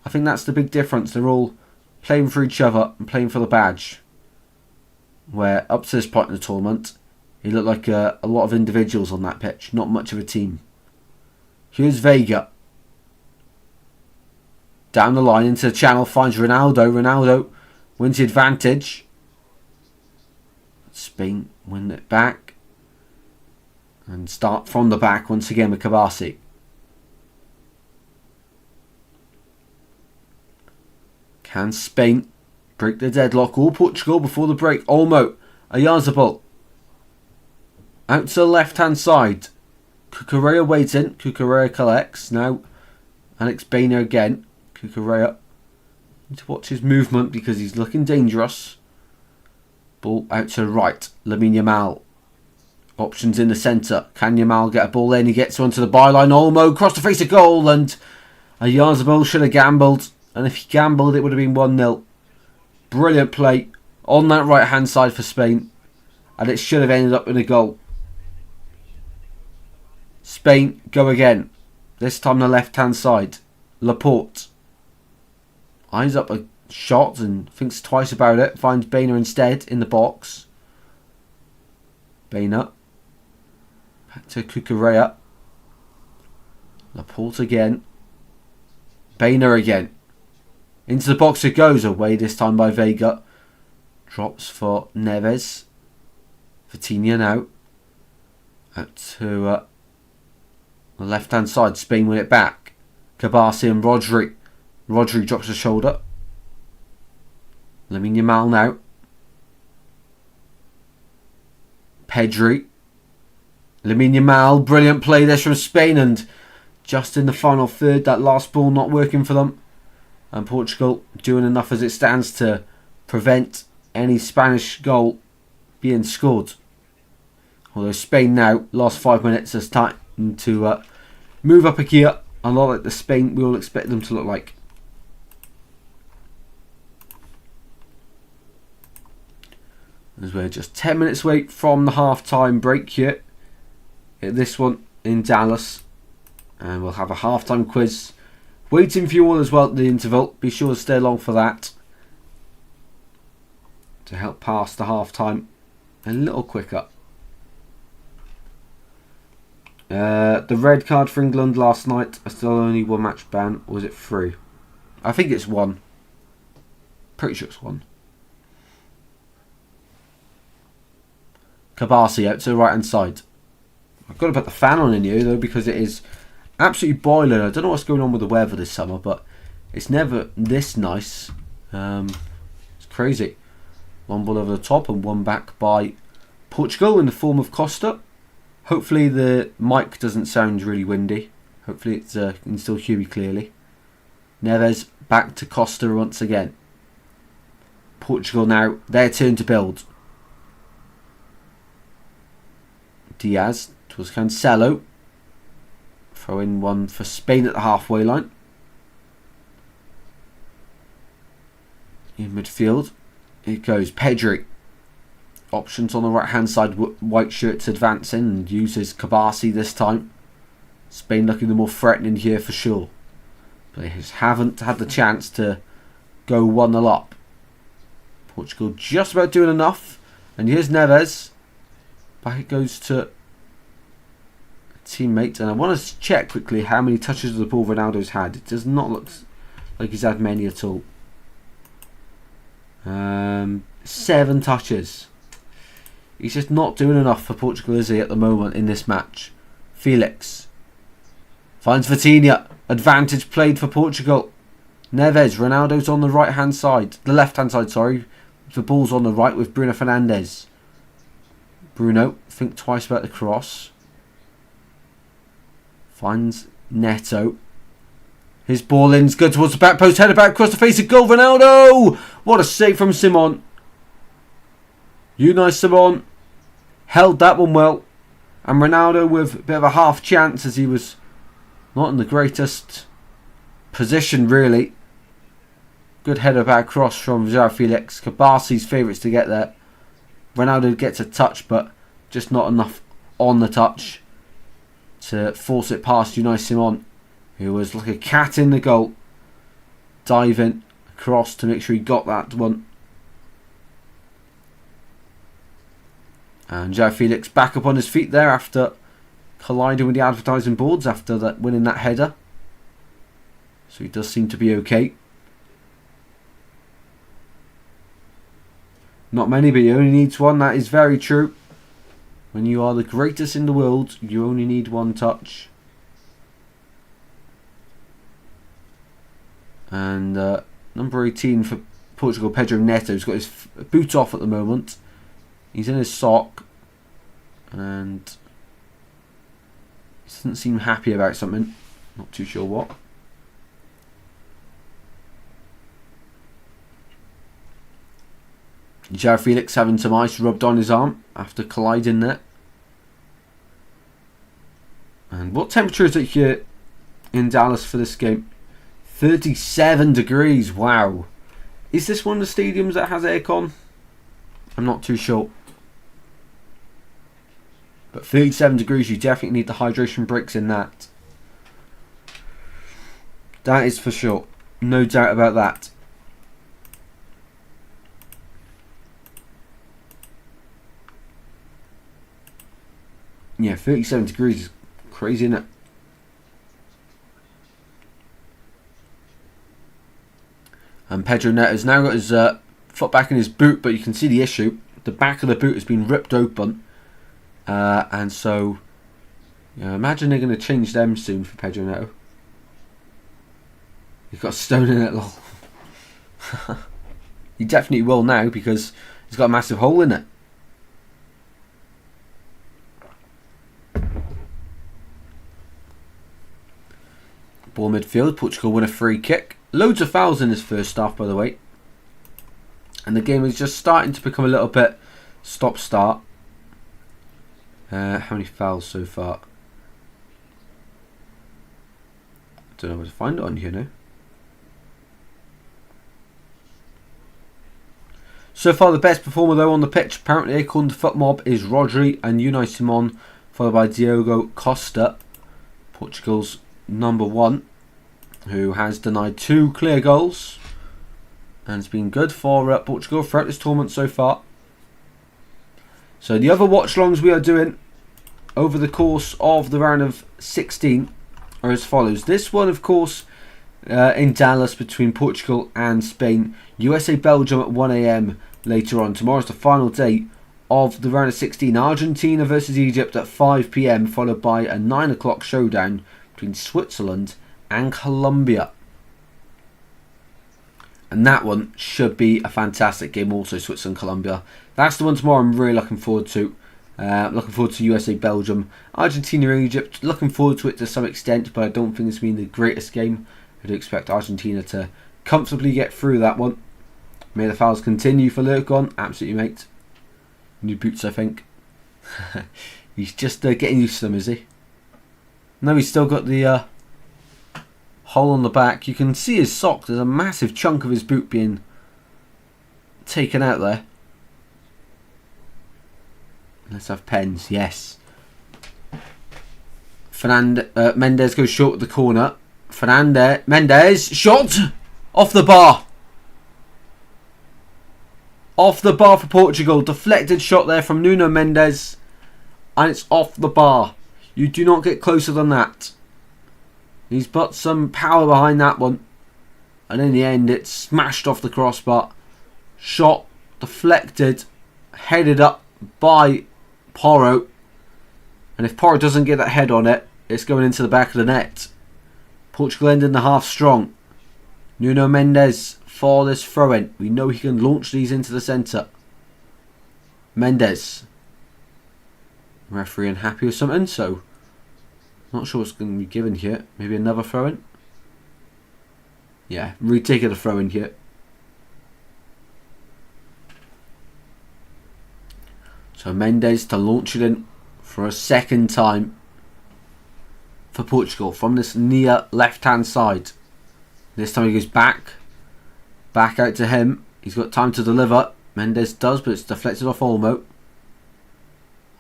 I think that's the big difference. They're all playing for each other and playing for the badge. where up to this point in the tournament, he looked like a lot of individuals on that pitch, not much of a team. Here's Vega. Down the line into the channel, finds Ronaldo. Ronaldo wins the advantage. Spain win it back. And start from the back once again with Kabasi. Can Spain break the deadlock? All Portugal before the break. Olmo. Ayazabal. Out to the left hand side. Cucurella waiting. Cucurella collects. Now Alex Bainer again. Cucurella. Need to watch his movement because he's looking dangerous. Ball out to the right. Lamine Yamal. Options in the centre. Can Yamal get a ball in? He gets onto the byline. Olmo across the face of goal. And Ayazabal should have gambled. And if he gambled, it would have been 1-0. Brilliant play on that right hand side for Spain. And it should have ended up in a goal. Spain go again. This time the left hand side. Laporte. Eyes up a shot and thinks twice about it. Finds Bainer instead in the box. Bainer. Back to Cucurella. Laporte again. Bainer again. Into the box it goes. Away this time by Vega. Drops for Neves. Vitinha now. Out to the left hand side. Spain win it back. Kabasi and Rodri. Rodri drops the shoulder. Lamine Yamal now. Pedri. Lamine Yamal. Brilliant play there from Spain. And just in the final third, that last ball not working for them. And Portugal doing enough as it stands to prevent any Spanish goal being scored. Although Spain now, last 5 minutes, has time to move up a gear. A lot like the Spain we all expect them to look like. As we're just 10 minutes away from the half-time break here. At this one in Dallas. And we'll have a half-time quiz waiting for you all as well at the interval. Be sure to stay along for that. To help pass the half-time a little quicker. The red card for England last night. Still only 1 match ban. Or was it 3? I think it's 1. Pretty sure it's 1. Kabasi out to the right hand side. I've got to put the fan on in here though because it is absolutely boiling. I don't know what's going on with the weather this summer, but it's never this nice. It's crazy. 1 ball over the top and 1 back by Portugal in the form of Costa. Hopefully the mic doesn't sound really windy. Hopefully it can still hear me clearly. Neves back to Costa once again. Portugal now, their turn to build. Diaz towards Cancelo. Throw in one for Spain at the halfway line. In midfield, it goes Pedri. Options on the right hand side. White shirts advancing and uses Kabasi this time. Spain looking the more threatening here for sure. Players haven't had the chance to go 1-0 up. Portugal just about doing enough. And here's Neves. Back it goes to teammate. And I want to check quickly how many touches of the ball Ronaldo's had. It does not look like he's had many at all. 7 touches. He's just not doing enough for Portugal, is he, at the moment in this match? Felix finds Vitinha. Advantage played for Portugal. Neves. Ronaldo's on the right hand side. The left hand side, sorry. The ball's on the right with Bruno Fernandes. Bruno, think twice about the cross. Finds Neto. His ball in's good towards the back post. Header back across the face of goal. Ronaldo! What a save from Simon. Unai Simon held that one well. And Ronaldo with a bit of a half chance as he was not in the greatest position really. Good header back cross from João Felix. Kabasi's favourites to get there. Ronaldo gets a touch but just not enough on the touch to force it past Unai Simon, who was like a cat in the goal, diving across to make sure he got that one. And João Felix back up on his feet there after colliding with the advertising boards after winning that header. So he does seem to be okay. Not many, but he only needs one. That is very true. When you are the greatest in the world, you only need one touch. And number 18 for Portugal, Pedro Neto's got his boot off at the moment. He's in his sock. And he doesn't seem happy about something. Not too sure what. João Felix having some ice rubbed on his arm after colliding there. And what temperature is it here in Dallas for this game? 37 degrees, wow. Is this one of the stadiums that has aircon? I'm not too sure. But 37 degrees, you definitely need the hydration breaks in that. That is for sure. No doubt about that. Yeah, 37 degrees is crazy, isn't it? And Pedro Neto's now got his foot back in his boot, but you can see the issue. The back of the boot has been ripped open. And so, imagine they're going to change them soon for Pedro Neto. He's got a stone in it, lol. He definitely will now because he's got a massive hole in it. Ball midfield, Portugal win a free kick. Loads of fouls in this first half, by the way. And the game is just starting to become a little bit stop-start. How many fouls so far? I don't know where to find it on here now. So far the best performer though on the pitch, apparently according to FootMob, is Rodri and Unai Simon, followed by Diogo Costa, Portugal's number 1, who has denied 2 clear goals and it's been good for Portugal throughout this tournament so far. So the other watch-alongs we are doing over the course of the round of 16 are as follows. This one, of course, in Dallas between Portugal and Spain. USA-Belgium at 1 AM later on. Tomorrow's the final day of the round of 16. Argentina versus Egypt at 5 PM, followed by a 9 o'clock showdown between Switzerland and Colombia. And that one should be a fantastic game also, Switzerland-Colombia. That's the one tomorrow I'm really looking forward to. Looking forward to USA-Belgium. Argentina-Egypt, looking forward to it to some extent, but I don't think it's been the greatest game. I do expect Argentina to comfortably get through that one. May the fouls continue for Lurkon. Absolutely, mate. New boots, I think. He's just getting used to them, is he? No, he's still got the hole on the back. You can see his sock. There's a massive chunk of his boot being taken out there. Let's have pens. Yes. Mendes goes short at the corner. Mendes shot off the bar. Off the bar for Portugal. Deflected shot there from Nuno Mendes, and it's off the bar. You do not get closer than that. He's put some power behind that one, and in the end it's smashed off the crossbar. Shot deflected, headed up by Porro, and if Porro doesn't get that head on it, it's going into the back of the net. Portugal ending the half strong. Nuno Mendes for this throw-in. We know he can launch these into the centre. Mendes. Referee unhappy with something, so not sure what's going to be given here. Maybe another throw-in. Yeah, retaking the throw-in here. So Mendes to launch it in for a second time for Portugal from this near left-hand side. This time he goes back out to him. He's got time to deliver. Mendes does, but it's deflected off Olmo.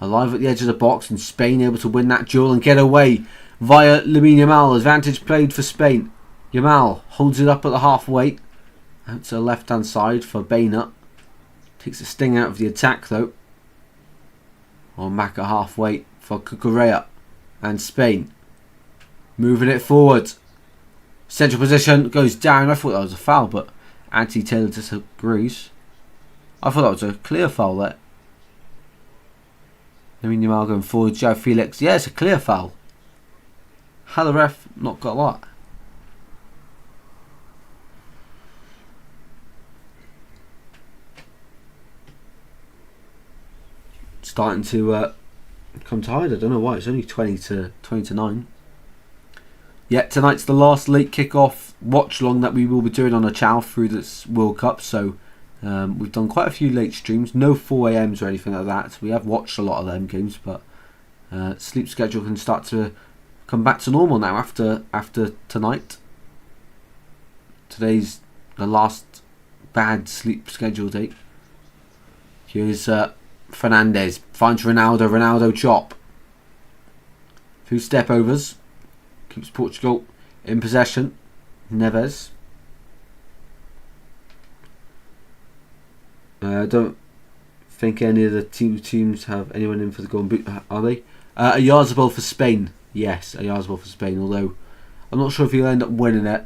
Alive at the edge of the box, and Spain able to win that duel and get away via Lamine Yamal. Advantage played for Spain. Yamal holds it up at the halfway. Out to the left-hand side for Bainer. Takes the sting out of the attack though. On back at half weight for Cucurella and Spain. Moving it forward. Central position goes down. I thought that was a foul, but Anthony Taylor disagrees. I thought that was a clear foul there. Lamine Yamal going forward. João Felix. Yeah, it's a clear foul. How the ref not got that? Starting to come tired. I don't know why. It's only 20 to 9. Yeah, tonight's the last late kick-off watch-along that we will be doing on a channel through this World Cup. So we've done quite a few late streams. No 4 a.m.s or anything like that. We have watched a lot of them games, but sleep schedule can start to come back to normal now after tonight. Today's the last bad sleep schedule date. Here's Fernandes finds Ronaldo. Ronaldo chop. 2 step overs. Keeps Portugal in possession. Neves. I don't think any of the teams have anyone in for the golden boot, are they? Oyarzabal for Spain. Yes, Oyarzabal for Spain. Although I'm not sure if he'll end up winning it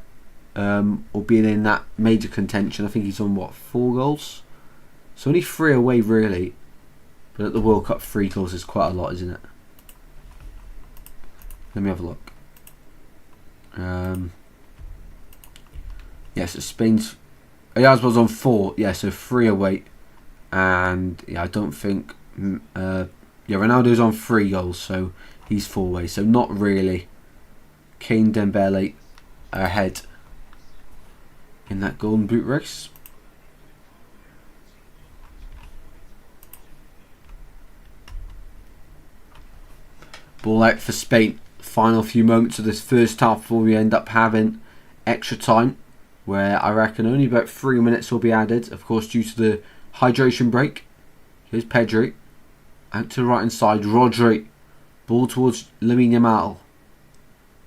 or being in that major contention. I think he's on 4 goals. So only 3 away really. But at the World Cup, 3 goals is quite a lot, isn't it? Let me have a look. Yeah, so Spain's Oyarzabal's on 4. Yeah, so 3 away. And yeah, I don't think Ronaldo's on 3 goals, so he's 4 away. So not really. Kane, Dembele ahead in that golden boot race. Ball out for Spain. Final few moments of this first half before we end up having extra time, where I reckon only about 3 minutes will be added, of course due to the hydration break. Here's Pedri. Out to the right hand side. Rodri. Ball towards Lamine Yamal.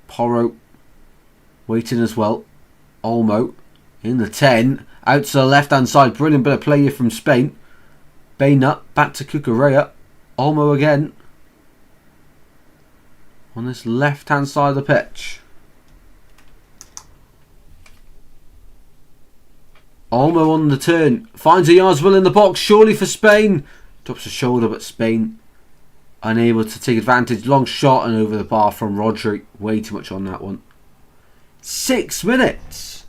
Porro waiting as well. Olmo in the 10. Out to the left hand side. Brilliant bit of play here from Spain. Baynut back to Cucurella. Olmo again. On this left hand side of the pitch. Olmo on the turn. Finds Oyarzabal in the box. Surely for Spain. Drops a shoulder, but Spain unable to take advantage. Long shot and over the bar from Rodri. Way too much on that one. 6 minutes.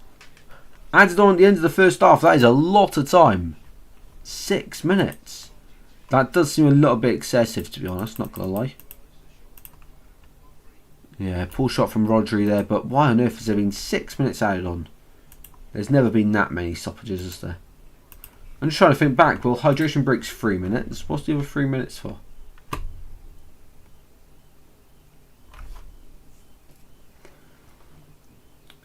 Added on at the end of the first half. That is a lot of time. 6 minutes. That does seem a little bit excessive, to be honest. Not going to lie. Yeah, poor shot from Rodri there, but why on earth has there been 6 minutes added on? There's never been that many stoppages, is there? I'm just trying to think back. Well, hydration breaks 3 minutes. What's the other 3 minutes for?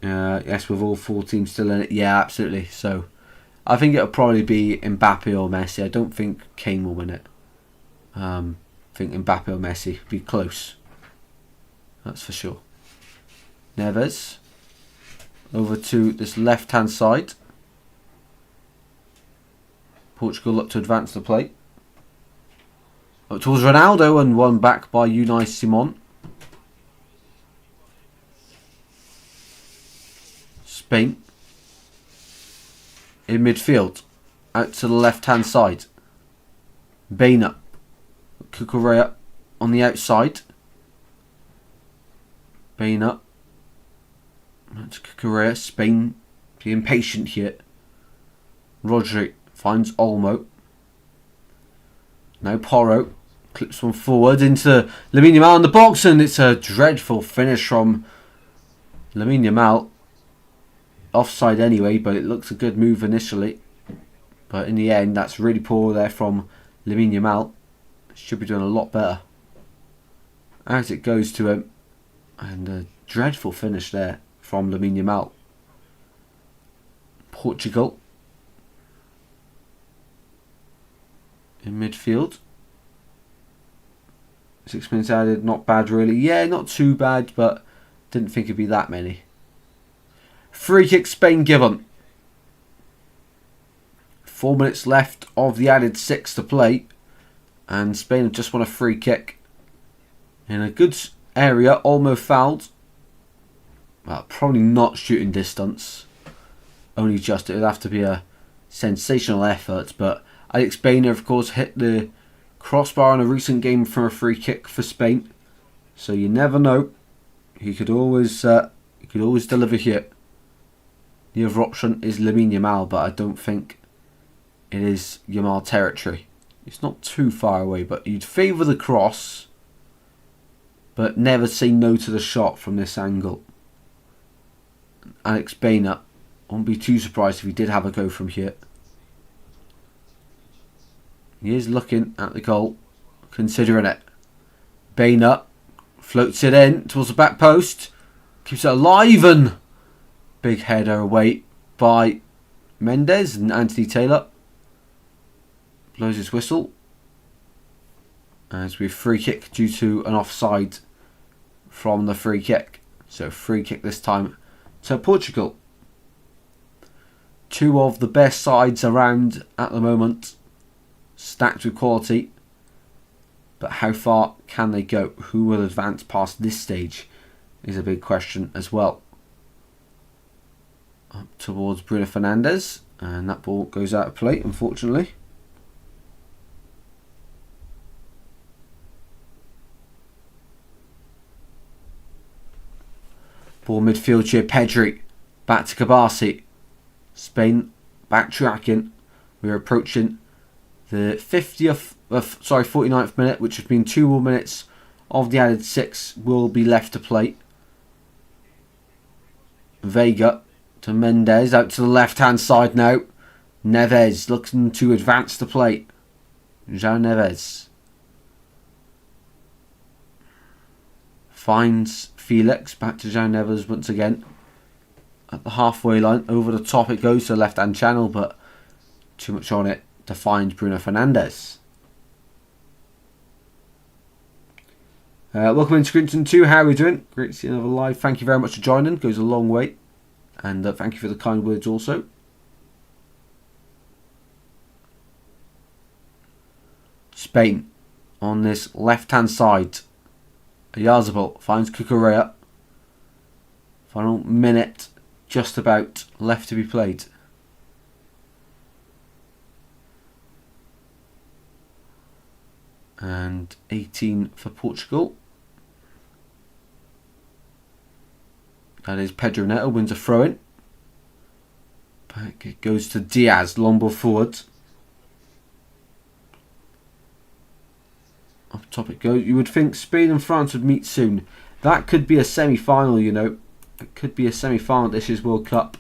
Yes, with all 4 teams still in it. Yeah, absolutely. So, I think it'll probably be Mbappe or Messi. I don't think Kane will win it. I think Mbappe or Messi will be close. That's for sure. Neves. Over to this left hand side. Portugal look to advance the play. Up towards Ronaldo and won back by Unai Simon. Spain. In midfield. Out to the left hand side. Baynut. Cucurella on the outside. Baynut. That's Cucurella. Spain being patient here. Rodri finds Olmo. Now Porro clips one forward into Lamine Yamal in the box, and it's a dreadful finish from Lamine Yamal. Offside anyway, but it looks a good move initially. But in the end, that's really poor there from Lamine Yamal. Should be doing a lot better. As it goes to him. And a dreadful finish there from Lamine Yamal. Portugal. In midfield. 6 minutes added, not bad really. Yeah, not too bad, but didn't think it'd be that many. Free kick Spain given. 4 minutes left of the added 6 to play. And Spain have just won a free kick in a good area, almost fouled. Well, probably not shooting distance. Only just. It would have to be a sensational effort. But Alex Bainer, of course, hit the crossbar in a recent game from a free kick for Spain. So you never know. He could always deliver here. The other option is Lamine Yamal, but I don't think it is Yamal territory. It's not too far away, but you'd favour the cross, but never say no to the shot from this angle. Alex Bainer, I won't be too surprised if he did have a go from here. He is looking at the goal, considering it. Bainer floats it in towards the back post, keeps it alive, and big header away by Mendes, and Anthony Taylor blows his whistle as we free kick due to an offside from the free kick. So free kick this time to Portugal. Two of the best sides around at the moment, stacked with quality. But how far can they go? Who will advance past this stage is a big question as well. Up towards Bruno Fernandes, and that ball goes out of play, unfortunately. Ball midfield here, Pedri, back to Kabasi. Spain backtracking. We're approaching the 49th minute, which has been 2 more minutes of the added 6 will be left to play. Vega to Mendes, out to the left hand side now. Neves looking to advance the play. João Neves finds Felix, back to João Neves once again. At the halfway line, over the top it goes to the left hand channel, but too much on it to find Bruno Fernandes. Welcome into Scrinton 2, how are we doing? Great to see another live. Thank you very much for joining, goes a long way. And thank you for the kind words also. Spain on this left hand side. Yazabal finds Cucurella. Final minute just about left to be played. And 18 for Portugal. That is Pedro Neto wins a throw-in. Back it goes to Diaz, long ball forward. Up top it goes. You would think Spain and France would meet soon. That could be a semi-final, you know. It could be a semi-final this year's World Cup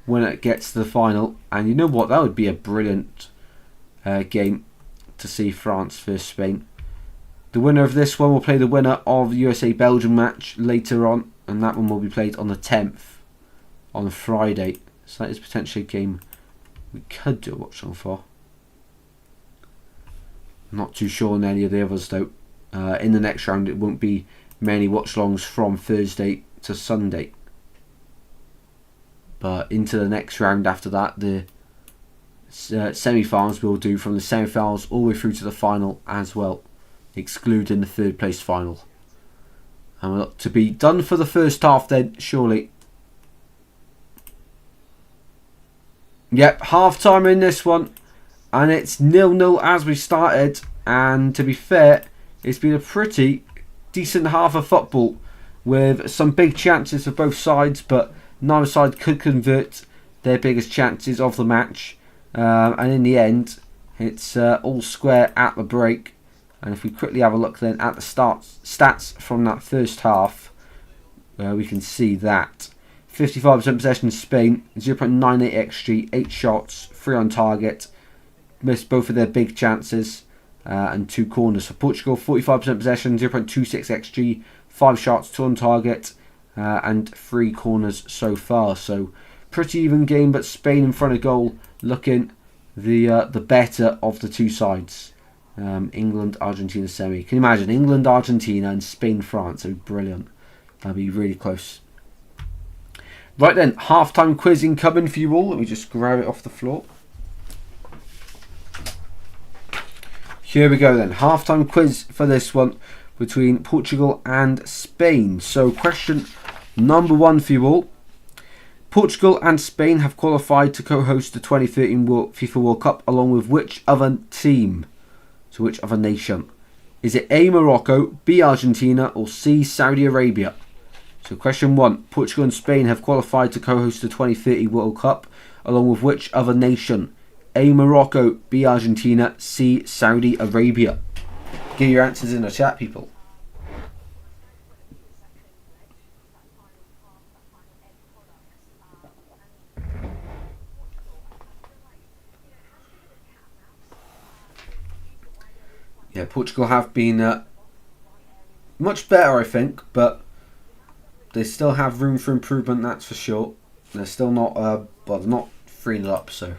when it gets to the final. And you know what? That would be a brilliant game to see France versus Spain. The winner of this one will play the winner of the USA-Belgium match later on. And that one will be played on the 10th, on Friday. So that is potentially a game we could do a watch on for. Not too sure on any of the others though. In the next round it won't be many watch-alongs from Thursday to Sunday. But into the next round after that, the semi-finals we'll do from the semi-finals all the way through to the final as well, excluding the third place final. And we'll look to be done for the first half then, surely. Yep, half-time in this one. And it's 0-0 as we started. And to be fair, it's been a pretty decent half of football with some big chances for both sides, but neither side could convert their biggest chances of the match. And in the end, it's all square at the break. And if we quickly have a look then at the stats from that first half, we can see that 55% possession Spain, 0.98 XG, 8 shots, 3 on target, missed both of their big chances, and 2 corners. For Portugal, 45% possession, 0.26 XG, 5 shots, 2 on target, and 3 corners so far. So pretty even game, but Spain in front of goal looking the better of the two sides. England, Argentina semi. Can you imagine England, Argentina and Spain, France? That'd be brilliant. That'd be really close. Right then, half-time quizzing coming for you all. Let me just grab it off the floor. Here we go then. Halftime quiz for this one between Portugal and Spain. So question number 1 for you all. Portugal and Spain have qualified to co-host the 2013 FIFA World Cup along with which other team? So which other nation? Is it A, Morocco, B, Argentina, or C, Saudi Arabia? So question 1. Portugal and Spain have qualified to co-host the 2030 World Cup along with which other nation? A, Morocco, B, Argentina, C, Saudi Arabia. Get your answers in the chat, people. Yeah, Portugal have been much better, I think, but they still have room for improvement, that's for sure. They're still not, well, they're not 3-0 up, so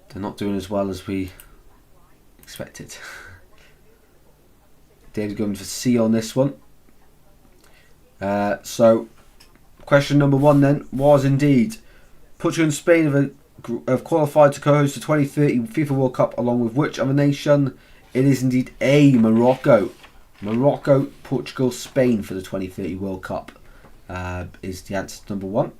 they're not doing as well as we expected. Dave's going for C on this one. So, question number 1 then was indeed Portugal and Spain have qualified to co-host the 2030 FIFA World Cup along with which other nation? It is indeed A, Morocco. Morocco, Portugal, Spain for the 2030 World Cup is the answer to number 1.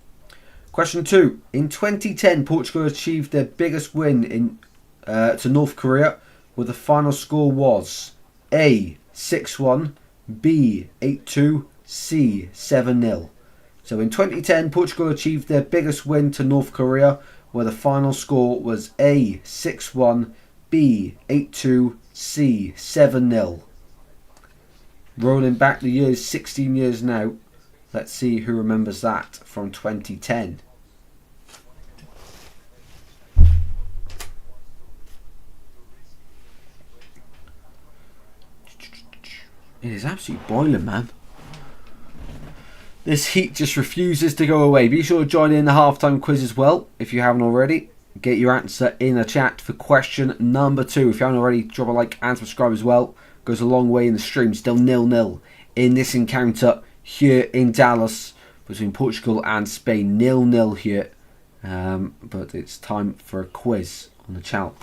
Question 2. In 2010, Portugal achieved their biggest win to North Korea, where the final score was A, 6-1, B, 8-2, C, 7-0. So in 2010, Portugal achieved their biggest win to North Korea, where the final score was A, 6-1, B, 8-2, C, 7-0. Rolling back the years, 16 years now. Let's see who remembers that from 2010. It is absolutely boiling, man. This heat just refuses to go away. Be sure to join in the halftime quiz as well if you haven't already. Get your answer in the chat for question number 2. If you haven't already, drop a like and subscribe as well. Goes a long way in the stream. Still 0-0 in this encounter here in Dallas between Portugal and Spain. 0-0 here. But it's time for a quiz on the channel.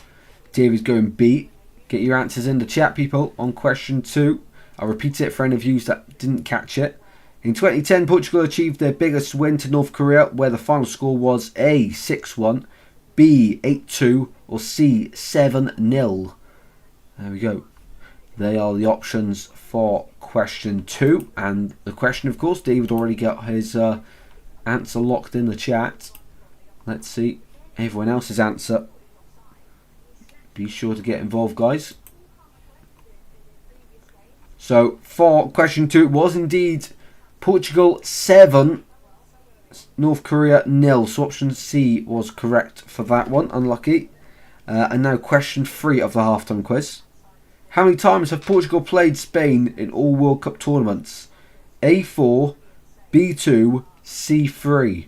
David's going B. Get your answers in the chat, people, on question 2. I'll repeat it for any of you that didn't catch it. In 2010, Portugal achieved their biggest win to North Korea, where the final score was A, 6-1, B, 8-2, or C, 7-0. There we go. They are the options for question 2. And the question, of course, David already got his answer locked in the chat. Let's see everyone else's answer. Be sure to get involved, guys. So, for question 2, it was indeed Portugal 7, North Korea 0. So option C was correct for that one. Unlucky. And now question 3 of the halftime quiz. How many times have Portugal played Spain in all World Cup tournaments? A4, B2, C3.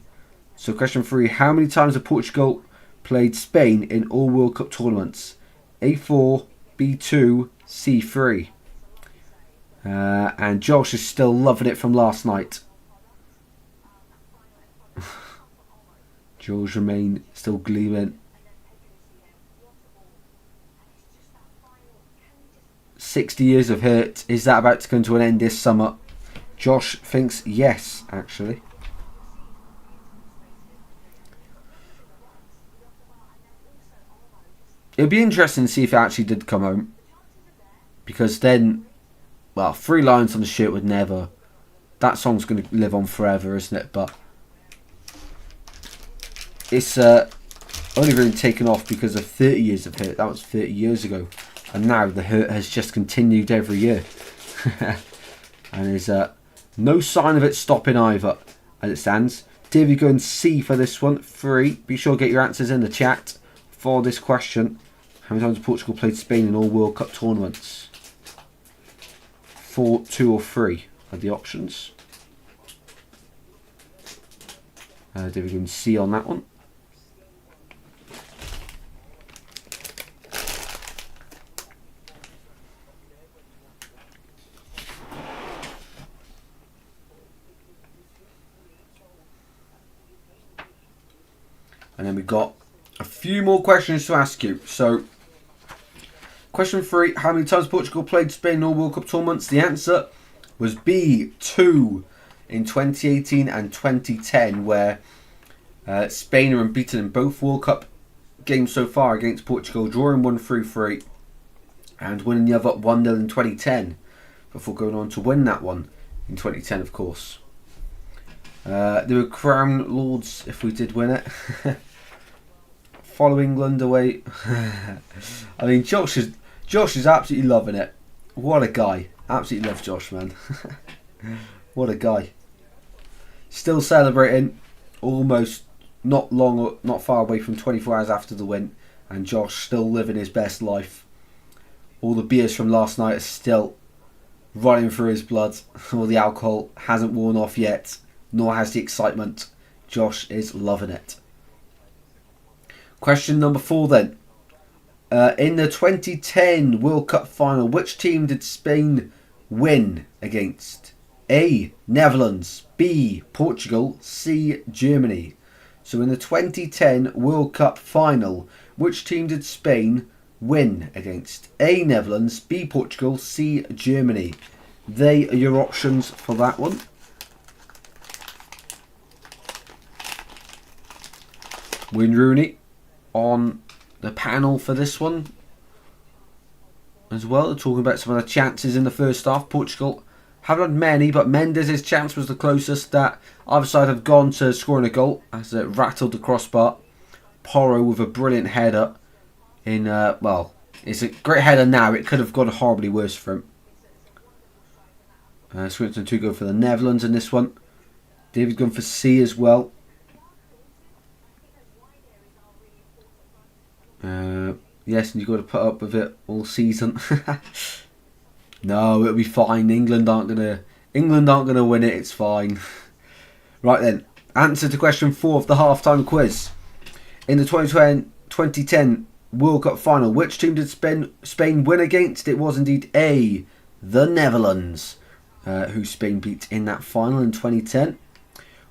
So question 3. How many times have Portugal played Spain in all World Cup tournaments? A4, B2, C3. And Josh is still loving it from last night. George remain still gleaming. 60 years of hurt. Is that about to come to an end this summer? Josh thinks yes, actually. It'll be interesting to see if it actually did come home. Because then, well, 3 lines on the shirt would never. That song's going to live on forever, isn't it? But it's only really taken off because of 30 years of hurt. That was 30 years ago. And now the hurt has just continued every year. And there's no sign of it stopping either, as it stands. Davey going C for this one. 3. Be sure to get your answers in the chat for this question. How many times has Portugal played Spain in all World Cup tournaments? 4, 2 or 3 are the options. David going C on that one. And then we've got a few more questions to ask you. So Question 3. How many times Portugal played Spain in all World Cup tournaments? The answer was B, 2 in 2018 and 2010, where Spain are unbeaten in both World Cup games so far against Portugal, drawing 1 3 and winning the other 1-0 in 2010 before going on to win that one in 2010, of course. They were crowned lords if we did win it. Follow England away. I mean, Josh is absolutely loving it. What a guy. Absolutely love Josh, man. What a guy. Still celebrating. Almost not far away from 24 hours after the win. And Josh still living his best life. All the beers from last night are still running through his blood. All the alcohol hasn't worn off yet. Nor has the excitement. Josh is loving it. Question number 4 then. In the 2010 World Cup final, which team did Spain win against? A, Netherlands. B, Portugal. C, Germany. So in the 2010 World Cup final, which team did Spain win against? A, Netherlands. B, Portugal. C, Germany. They are your options for that one. Wayne Rooney on the panel for this one as well. They're talking about some of the chances in the first half. Portugal haven't had many, but Mendes' chance was the closest that either side have gone to scoring a goal as it rattled the crossbar. Porro with a brilliant header in, well, it's a great header now. It could have gone horribly worse for him. Swinton 2 go for the Netherlands in this one. David going for C as well. Yes, and you've got to put up with it all season. No, it'll be fine. England aren't gonna win it. It's fine. Right then, answer to question 4 of the halftime quiz. In the 2010 World Cup final, which team did Spain win against? It was indeed A, the Netherlands, who Spain beat in that final in 2010.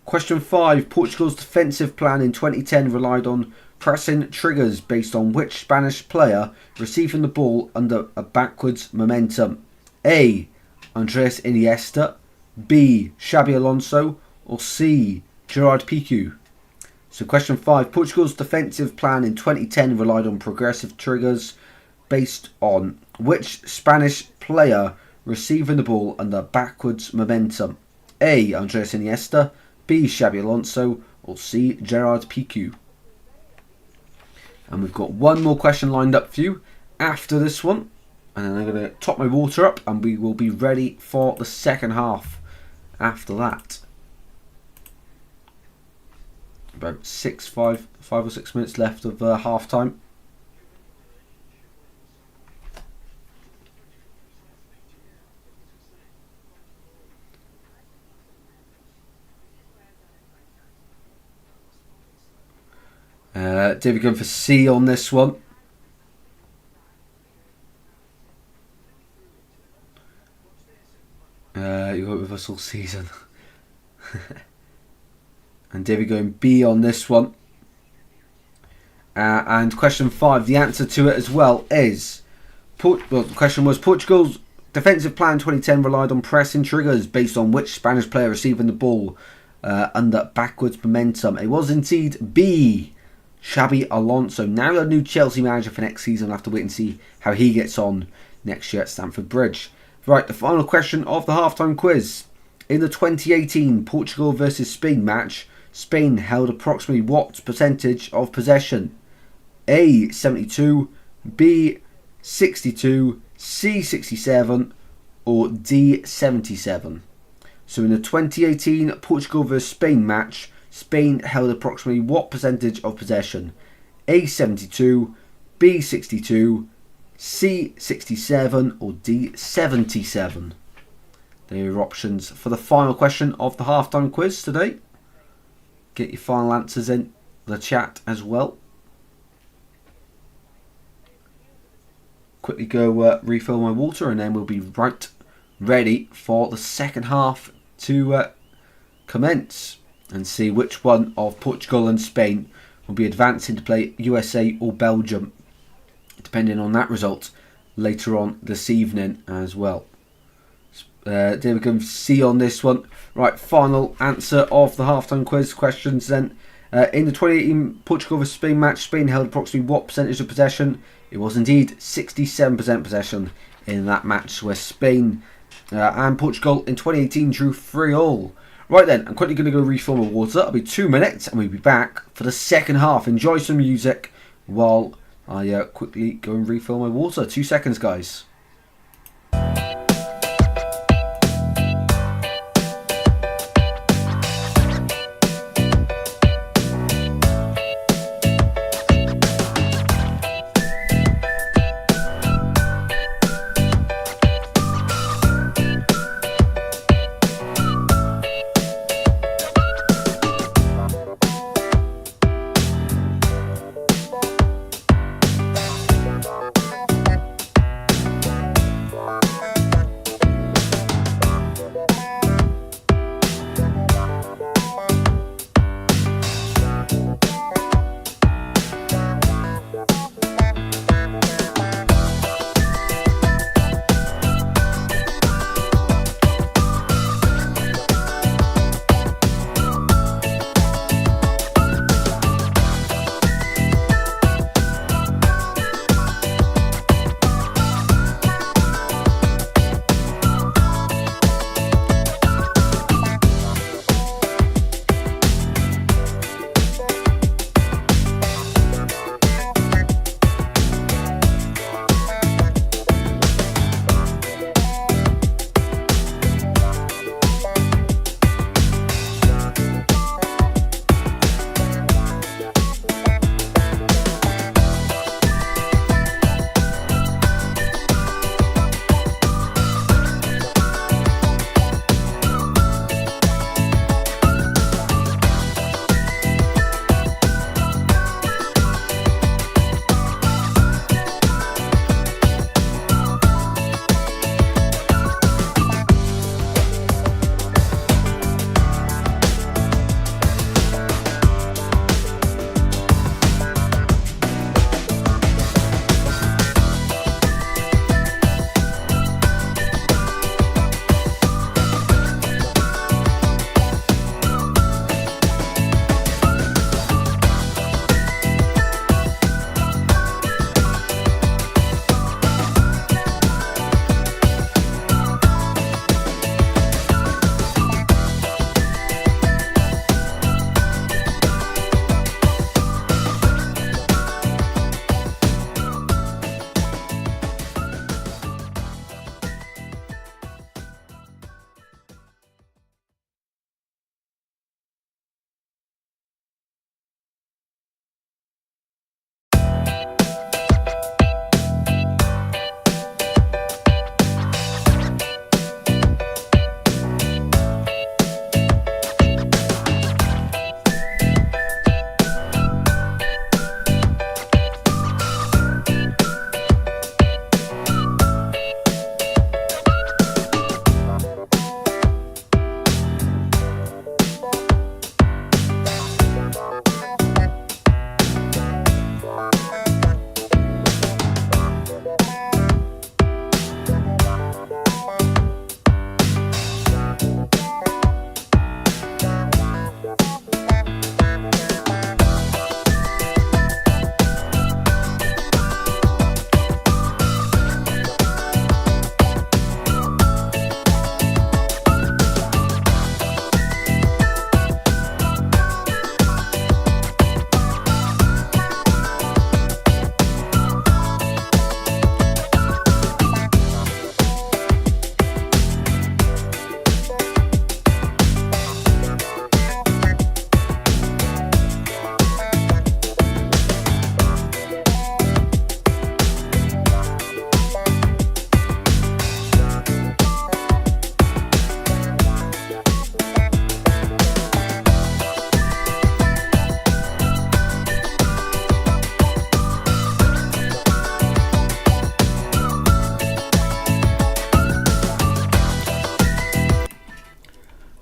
Question 5. Portugal's defensive plan in 2010 relied on pressing triggers based on which Spanish player receiving the ball under a backwards momentum? A, Andres Iniesta. B, Xabi Alonso. Or C, Gerard Piqué? So question 5. Portugal's defensive plan in 2010 relied on progressive triggers based on which Spanish player receiving the ball under backwards momentum? A, Andres Iniesta. B, Xabi Alonso. Or C, Gerard Piqué? And we've got one more question lined up for you after this one. And then I'm going to top my water up and we will be ready for the second half after that. About 5 or 6 minutes left of half time. David going for C on this one. You got with us all season. And David going B on this one. And question 5, the answer to it as well is... the question was, Portugal's defensive plan 2010 relied on pressing triggers based on which Spanish player receiving the ball under backwards momentum. It was indeed B, Xabi Alonso. Now the new Chelsea manager for next season. I'll have to wait and see how he gets on next year at Stamford Bridge. Right, the final question of the halftime quiz. In the 2018 Portugal versus Spain match, Spain held approximately what percentage of possession? A, 72, B, 62, C, 67, or D, 77? So in the 2018 Portugal versus Spain match, Spain held approximately what percentage of possession? A, 72, B, 62, C, 67, or D, 77? There are your options for the final question of the halftime quiz today. Get your final answers in the chat as well. Quickly go refill my water and then we'll be right ready for the second half to commence and see which one of Portugal and Spain will be advancing to play USA or Belgium, depending on that result later on this evening as well. There we go, C on this one. Right, final answer of the halftime quiz questions then. In the 2018 Portugal vs Spain match, Spain held approximately what percentage of possession? It was indeed 67% possession in that match, where Spain and Portugal in 2018 drew 3-3. Right then, I'm quickly going to go refill my water. It'll be 2 minutes and we'll be back for the second half. Enjoy some music while I quickly go and refill my water. 2 seconds, guys.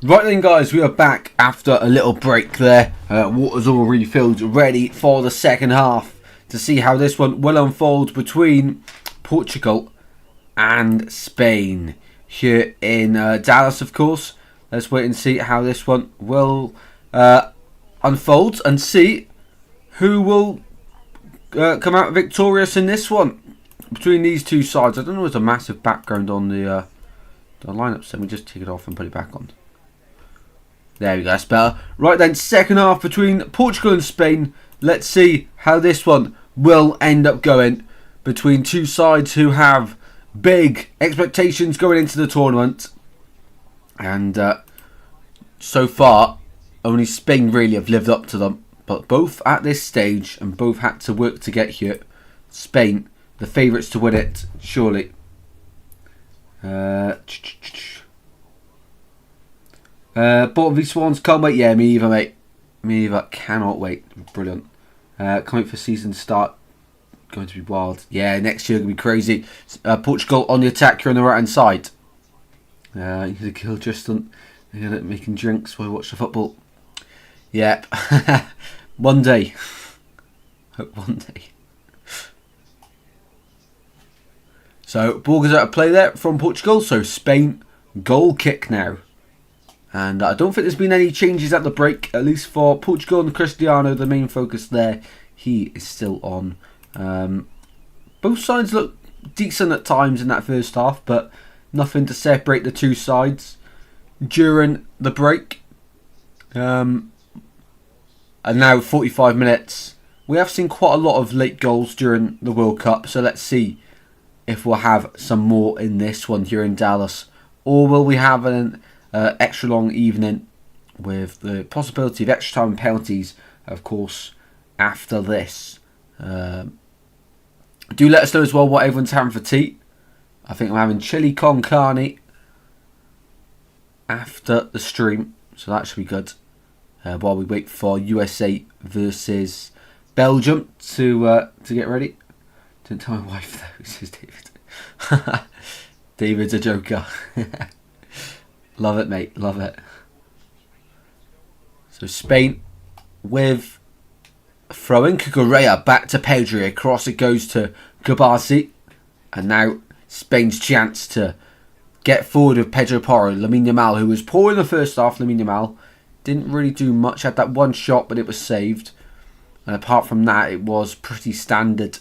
Right then guys, we are back after a little break there. Water's all refilled, ready for the second half to see how this one will unfold between Portugal and Spain here in Dallas, of course. Let's wait and see how this one will unfold and see who will come out victorious in this one between these two sides. I don't know if there's a massive background on the lineup, so we just take it off and put it back on. There we go, that's better. Right then, second half between Portugal and Spain. Let's see how this one will end up going between two sides who have big expectations going into the tournament. And so far, only Spain really have lived up to them. But both at this stage and both had to work to get here. Spain, the favourites to win it, surely. Bottom V Swans, can't wait. Yeah, me either, mate. Me either. Cannot wait. Brilliant. Can't wait for season start. Going to be wild. Yeah, next year going to be crazy. Portugal on the attack here on the right hand side. You could kill Justin. They're making drinks while I watch the football. Yep. One day. Hope one day. So, ball goes out of play there from Portugal. So, Spain goal kick now. And I don't think there's been any changes at the break. At least for Portugal and Cristiano, the main focus there. He is still on. Both sides look decent at times in that first half. But nothing to separate the two sides during the break. And now 45 minutes. We have seen quite a lot of late goals during the World Cup. So let's see if we'll have some more in this one here in Dallas. Or will we have an extra long evening with the possibility of extra time and penalties, of course, after this. Do let us know as well what everyone's having for tea. I think I'm having chili con carne after the stream. So that should be good. While we wait for USA versus Belgium to get ready. Don't tell my wife though, says David. David's a joker. Love it, mate. Love it. So Spain with throwing Cucurella back to Pedri. Across it goes to Gabasi. And now Spain's chance to get forward with Pedro Porro. Lamine Yamal, who was poor in the first half. Lamine Yamal didn't really do much. Had that one shot, but it was saved. And apart from that, it was pretty standard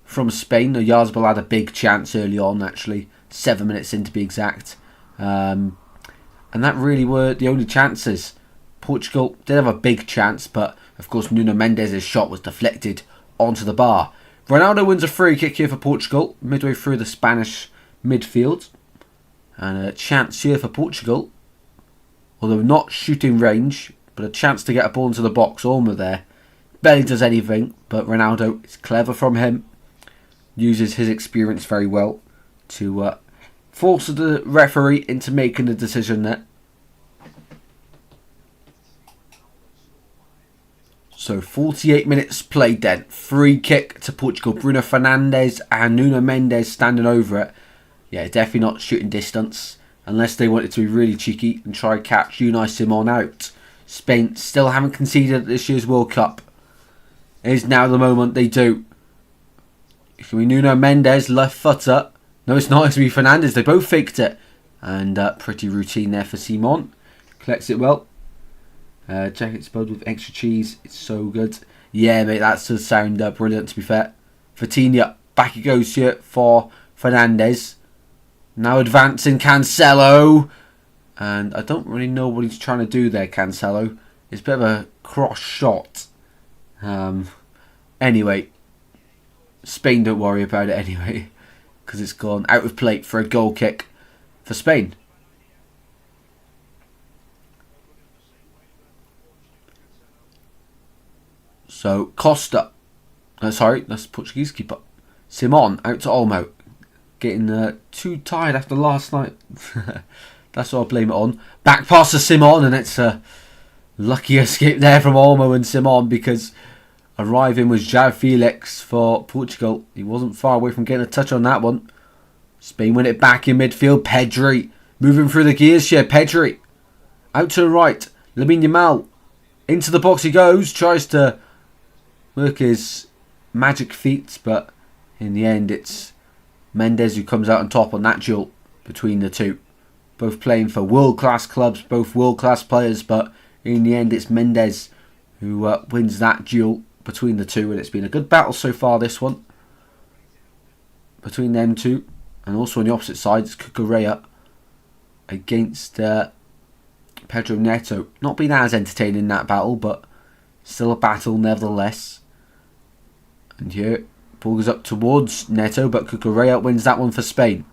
from Spain. Oyarzabal had a big chance early on, actually. 7 minutes in to be exact. And that really were the only chances. Portugal did have a big chance, but of course Nuno Mendes' shot was deflected onto the bar. Ronaldo wins a free kick here for Portugal, midway through the Spanish midfield. And a chance here for Portugal. Although not shooting range, but a chance to get a ball into the box. Olmo there. Barely does anything, but Ronaldo is clever from him. Uses his experience very well to force the referee into making the decision there. So 48 minutes played then. Free kick to Portugal. Bruno Fernandes and Nuno Mendes standing over it. Yeah, definitely not shooting distance. Unless they wanted to be really cheeky and try to catch Unai Simon out. Spain still haven't conceded at this year's World Cup. It is now the moment they do. It can be Nuno Mendes, left footer. No, it's not. It's going to be Fernandes. They both faked it. And pretty routine there for Simon. Collects it well. Jacket spelled with extra cheese. It's so good. Yeah, mate, that's the sound brilliant, to be fair. Vitinha, back it goes here for Fernandes. Now advancing Cancelo. And I don't really know what he's trying to do there, Cancelo. It's a bit of a cross shot. Anyway, Spain don't worry about it anyway. Because it's gone out of play for a goal kick for Spain. So Costa, sorry, that's Portuguese keeper. Simon out to Olmo, getting too tired after last night. That's what I'll blame it on. Back pass to Simon, and it's a lucky escape there from Olmo and Simon, because arriving was João Felix for Portugal. He wasn't far away from getting a touch on that one. Spain win it back in midfield. Pedri moving through the gears here. Pedri out to the right. Lamine Yamal into the box he goes. Tries to work his magic feats, but in the end it's Mendes, who comes out on top on that duel between the two. Both playing for world-class clubs, both world-class players, but in the end it's Mendes who wins that duel between the two, and it's been a good battle so far, this one, between them two. And also on the opposite side, it's Cucurella against Pedro Neto. Not been as entertaining in that battle, but still a battle nevertheless. And here, ball goes up towards Neto, but Cucurella wins that one for Spain.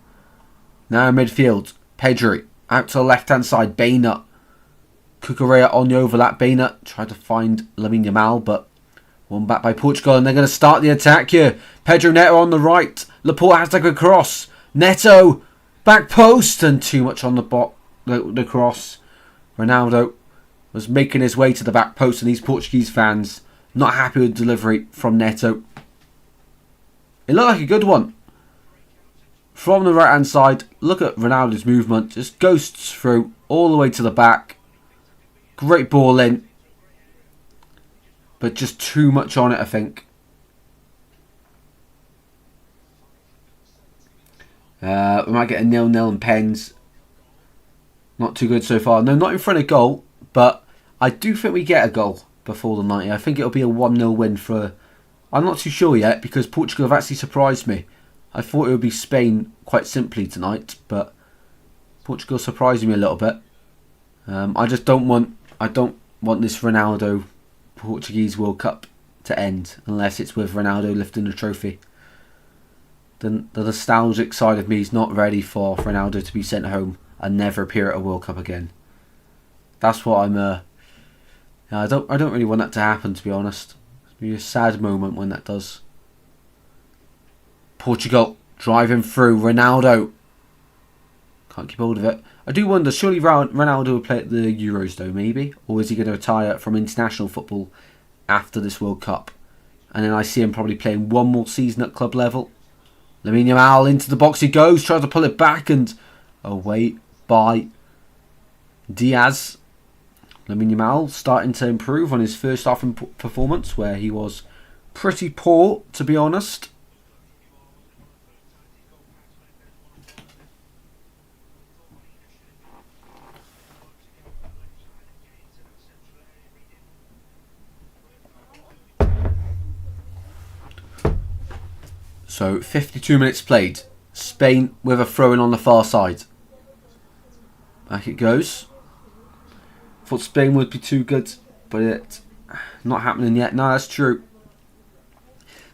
Now in midfield, Pedri out to the left-hand side, Baina. Cucurella on the overlap, Baina tried to find Lamine Yamal, but won back by Portugal, and they're going to start the attack here. Pedro Neto on the right, Laporte has to go cross. Neto, back post, and too much on the cross. Ronaldo was making his way to the back post, and these Portuguese fans not happy with delivery from Neto. It looked like a good one. From the right hand side, look at Ronaldo's movement, just ghosts through all the way to the back. Great ball in, but just too much on it, I think. We might get a 0-0 and pens. Not too good so far. No, not in front of goal, but I do think we get a goal before the 90. I think it'll be a 1-0 win for... I'm not too sure yet, because Portugal have actually surprised me. I thought it would be Spain quite simply tonight, but Portugal surprising me a little bit. I don't want this Ronaldo Portuguese World Cup to end unless it's with Ronaldo lifting the trophy. The nostalgic side of me is not ready for Ronaldo to be sent home and never appear at a World Cup again. That's what I'm. I don't really want that to happen, to be honest. It'll be a sad moment when that does. Portugal driving through. Ronaldo can't keep hold of it. I do wonder, surely Ronaldo will play at the Euros though, maybe? Or is he going to retire from international football after this World Cup? And then I see him probably playing one more season at club level. Lamine Yamal into the box he goes, tries to pull it back, and away by Diaz. Lamine Yamal starting to improve on his first half performance, where he was pretty poor, to be honest. So 52 minutes played. Spain with a throw-in on the far side. Back it goes. Thought Spain would be too good, but it's not happening yet. No, that's true.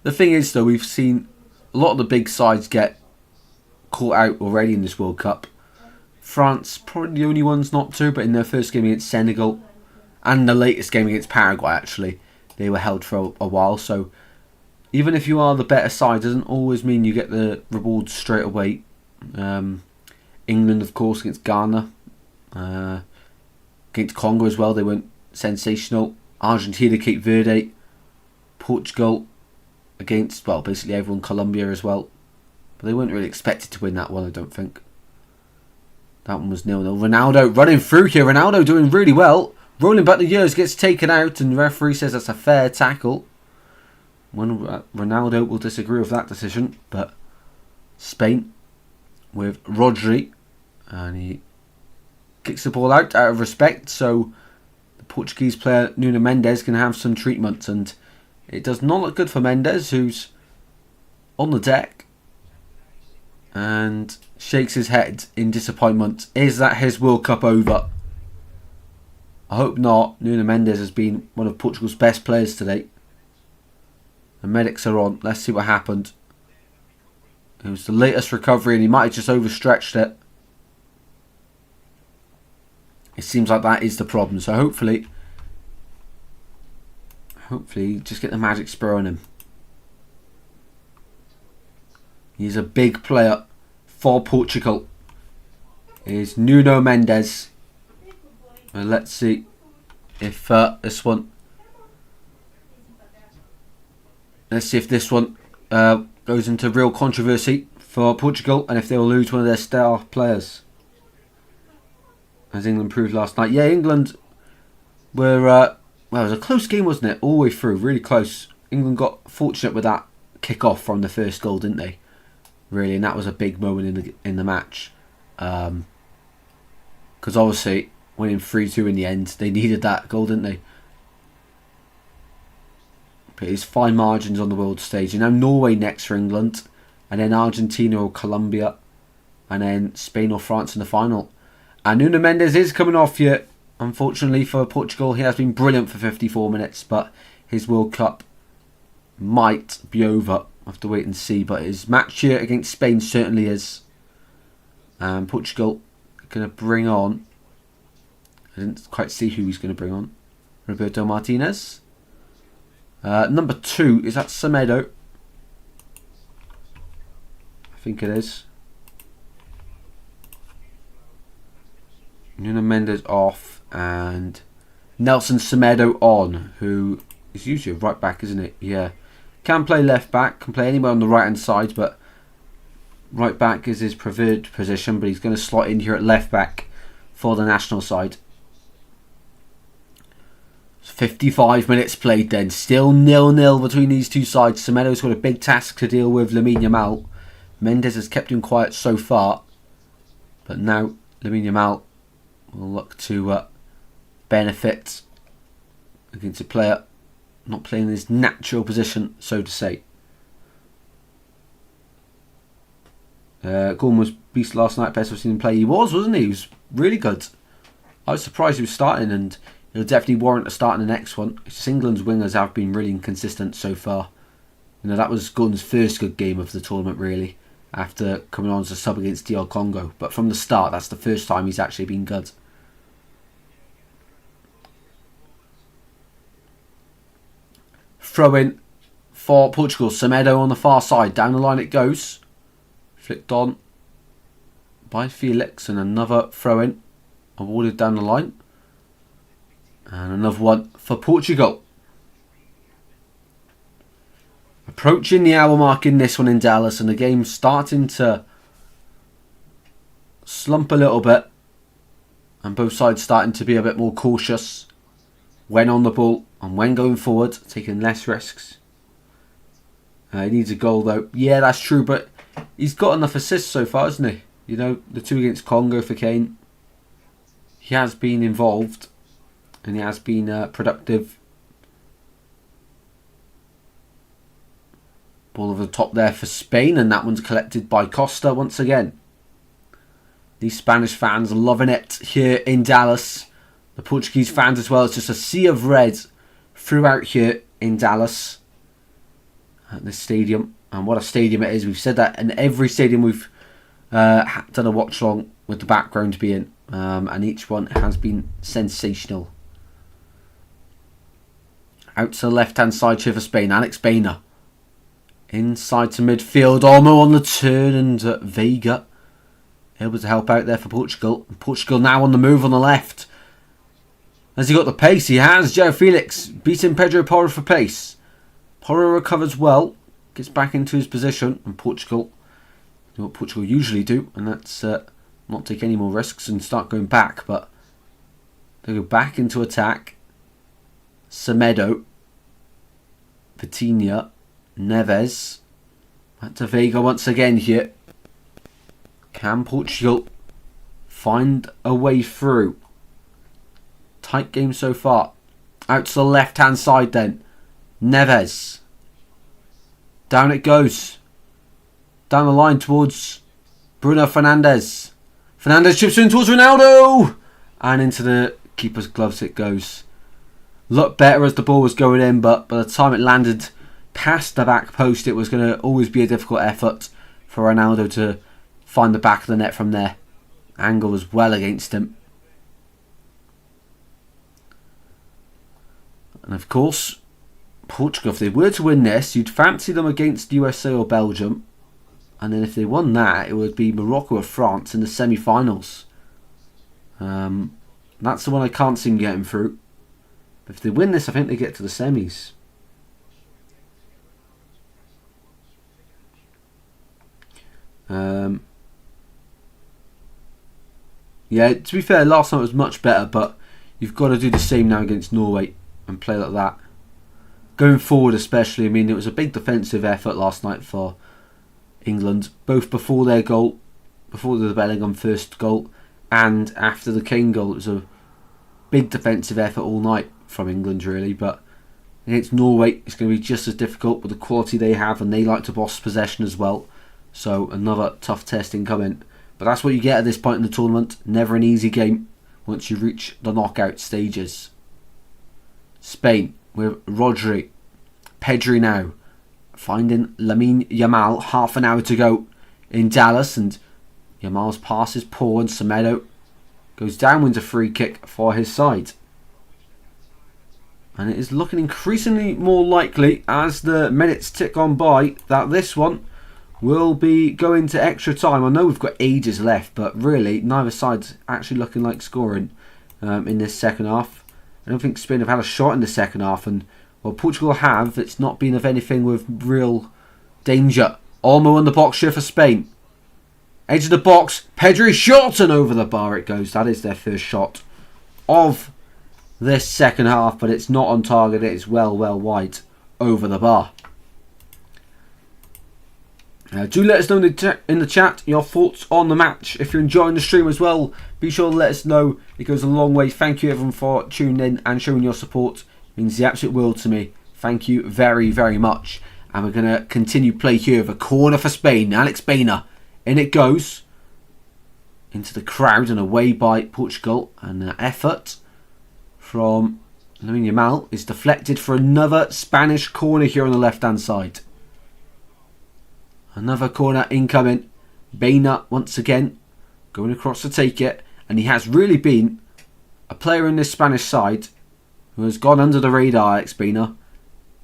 The thing is, though, we've seen a lot of the big sides get caught out already in this World Cup. France, probably the only ones not to, but in their first game against Senegal and the latest game against Paraguay, actually, they were held for a while. So even if you are the better side, doesn't always mean you get the reward straight away. England, of course, against Ghana. Against Congo as well, they went sensational. Argentina, Cape Verde. Portugal against, well, basically everyone, Colombia as well. But they weren't really expected to win that one, I don't think. That one was 0-0. Ronaldo running through here. Ronaldo doing really well. Rolling back the years, gets taken out, and the referee says that's a fair tackle. Ronaldo will disagree with that decision, but Spain with Rodri, and he kicks the ball out of respect, so the Portuguese player Nuno Mendes can have some treatment, and it does not look good for Mendes, who's on the deck and shakes his head in disappointment. Is that his World Cup over? I hope not. Nuno Mendes has been one of Portugal's best players today. The medics are on. Let's see what happened. It was the latest recovery, and he might have just overstretched it. It seems like that is the problem. So hopefully just get the magic spur on him. He's a big player for Portugal. Is Nuno Mendes. And let's see if this one. Let's see if this one goes into real controversy for Portugal, and if they will lose one of their star players, as England proved last night. Yeah, England were well, it was a close game, wasn't it? All the way through, really close. England got fortunate with that kick off from the first goal, didn't they? really, and that was a big moment in the match. Because obviously, winning 3-2 in the end, they needed that goal, didn't they? But it's fine margins on the world stage. And now Norway next for England, and then Argentina or Colombia, and then Spain or France in the final. And Nuno Mendes is coming off here. Unfortunately for Portugal, he has been brilliant for 54 minutes, but his World Cup might be over. I'll have to wait and see, but his match here against Spain certainly is. And Portugal going to bring on, I didn't quite see who he's going to bring on. Roberto Martinez. Number 2, is that Semedo? I think it is. Nuno Mendes off and Nelson Semedo on, who is usually a right back, isn't it? Yeah. Can play left back, can play anywhere on the right hand side, but right back is his preferred position, but he's going to slot in here at left back for the national side. 55 minutes played then, still 0-0 between these two sides. Semedo's got a big task to deal with Lamine Yamal. Mendes has kept him quiet so far, but now Lamine Yamal will look to benefit against a player not playing in his natural position, so to say. Gordon was beast last night, best I've seen him play. He was, wasn't he? He was really good. I was surprised he was starting, and he'll definitely warrant a start in the next one. It's just England's wingers have been really inconsistent so far. You know, that was Gordon's first good game of the tournament, really, after coming on as a sub against DR Congo. But from the start, that's the first time he's actually been good. Throw in for Portugal. Semedo on the far side. Down the line it goes. Flicked on by Felix, and another throw in awarded down the line. And another one for Portugal. Approaching the hour mark in this one in Dallas, and the game's starting to slump a little bit. And both sides starting to be a bit more cautious when on the ball and when going forward, taking less risks. He needs a goal though. Yeah, that's true, but he's got enough assists so far, hasn't he? You know, the 2 against Congo for Kane. He has been involved and he has been productive. Ball over the top there for Spain, and that one's collected by Costa once again. These Spanish fans are loving it here in Dallas. The Portuguese fans as well. It's just a sea of red throughout here in Dallas at this stadium. And what a stadium it is. We've said that in every stadium we've done a watch along with the background being. And each one has been sensational. Out to the left-hand side here for Spain. Alex Baena. Inside to midfield. Olmo on the turn, and Vega able to help out there for Portugal. Portugal now on the move on the left. Has he got the pace? He has. João Felix beating Pedro Porro for pace. Porro recovers well. Gets back into his position. And Portugal do what Portugal usually do. And that's not take any more risks and start going back. But they go back into attack. Semedo. Vitinha. Neves. Back to Vega once again here. Can Portugal find a way through? Tight game so far. Out to the left-hand side then. Neves. Down it goes. Down the line towards Bruno Fernandes. Fernandes chips in towards Ronaldo. And into the keeper's gloves it goes. Looked better as the ball was going in, but by the time it landed past the back post, it was going to always be a difficult effort for Ronaldo to find the back of the net from there. Angle was well against him. And of course, Portugal, if they were to win this, you'd fancy them against USA or Belgium. And then if they won that, it would be Morocco or France in the semi-finals. That's the one I can't see them getting through. But if they win this, I think they get to the semis. Yeah, to be fair, last time it was much better, but you've got to do the same now against Norway and play like that. Going forward especially, I mean, it was a big defensive effort last night for England, both before their goal, before the Bellingham first goal, and after the Kane goal. It was a big defensive effort all night from England, really. But against Norway, it's going to be just as difficult with the quality they have, and they like to boss possession as well. So another tough test incoming. But that's what you get at this point in the tournament. Never an easy game once you reach the knockout stages. Spain with Rodri. Pedri now finding Lamine Yamal. Half an hour to go in Dallas, and Yamal's pass is poor, and Semedo goes down, wins a free kick for his side. And it is looking increasingly more likely as the minutes tick on by that this one will be going to extra time. I know we've got ages left, but really neither side's actually looking like scoring in this second half. I don't think Spain have had a shot in the second half, and well, Portugal have. It's not been of anything with real danger. Olmo on the box here for Spain. Edge of the box, Pedri shot, and over the bar it goes. That is their first shot of this second half, but it's not on target. It is well wide over the bar. Do let us know in the chat your thoughts on the match. If you're enjoying the stream as well, be sure to let us know. It goes a long way. Thank you everyone for tuning in and showing your support. It means the absolute world to me. Thank you very much. And we're going to continue play here with a corner for Spain. Alex Baena. In it goes. Into the crowd and away by Portugal. And an effort from Lamine Yamal is deflected for another Spanish corner here on the left hand side. Another corner incoming. Baena once again going across to take it. And he has really been a player in this Spanish side who has gone under the radar, Alex Baena.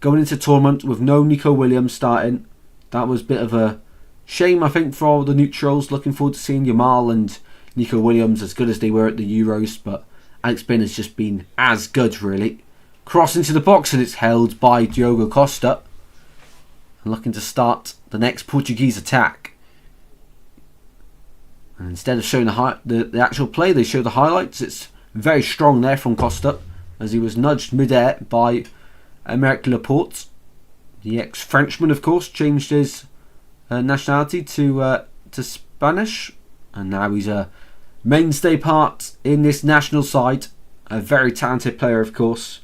Going into tournament with no Nico Williams starting. That was a bit of a shame, I think, for all the neutrals. Looking forward to seeing Yamal and Nico Williams as good as they were at the Euros. But Alex Baena has just been as good, really. Cross into the box, and it's held by Diogo Costa. And looking to start the next Portuguese attack. And instead of showing the actual play, they show the highlights. It's very strong there from Costa, as he was nudged mid-air by Aymeric Laporte. The ex-Frenchman, of course, changed his nationality to Spanish, and now he's a mainstay part in this national side. A very talented player, of course.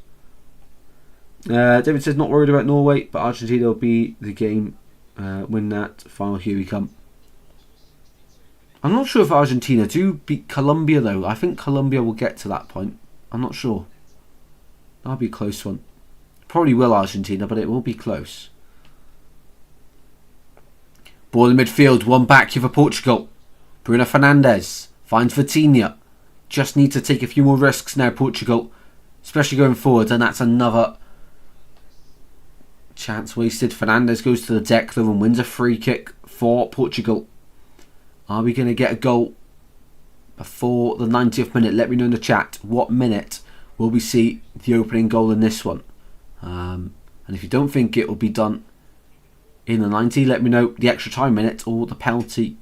David says not worried about Norway, but Argentina will be the game. Win that final. Here we come. I'm not sure if Argentina do beat Colombia though. I think Colombia will get to that point. I'm not sure. That'll be a close one. Probably will Argentina, but it will be close. Ball in midfield, one back here for Portugal. Bruno Fernandes finds Vitinha. Just need to take a few more risks now, Portugal, especially going forward, and that's another chance wasted. Fernandes goes to the deck though and wins a free kick for Portugal. Are we going to get a goal before the 90th minute? Let me know in the chat what minute will we see the opening goal in this one. And if you don't think it will be done in the 90, let me know the extra time minute or the penalty.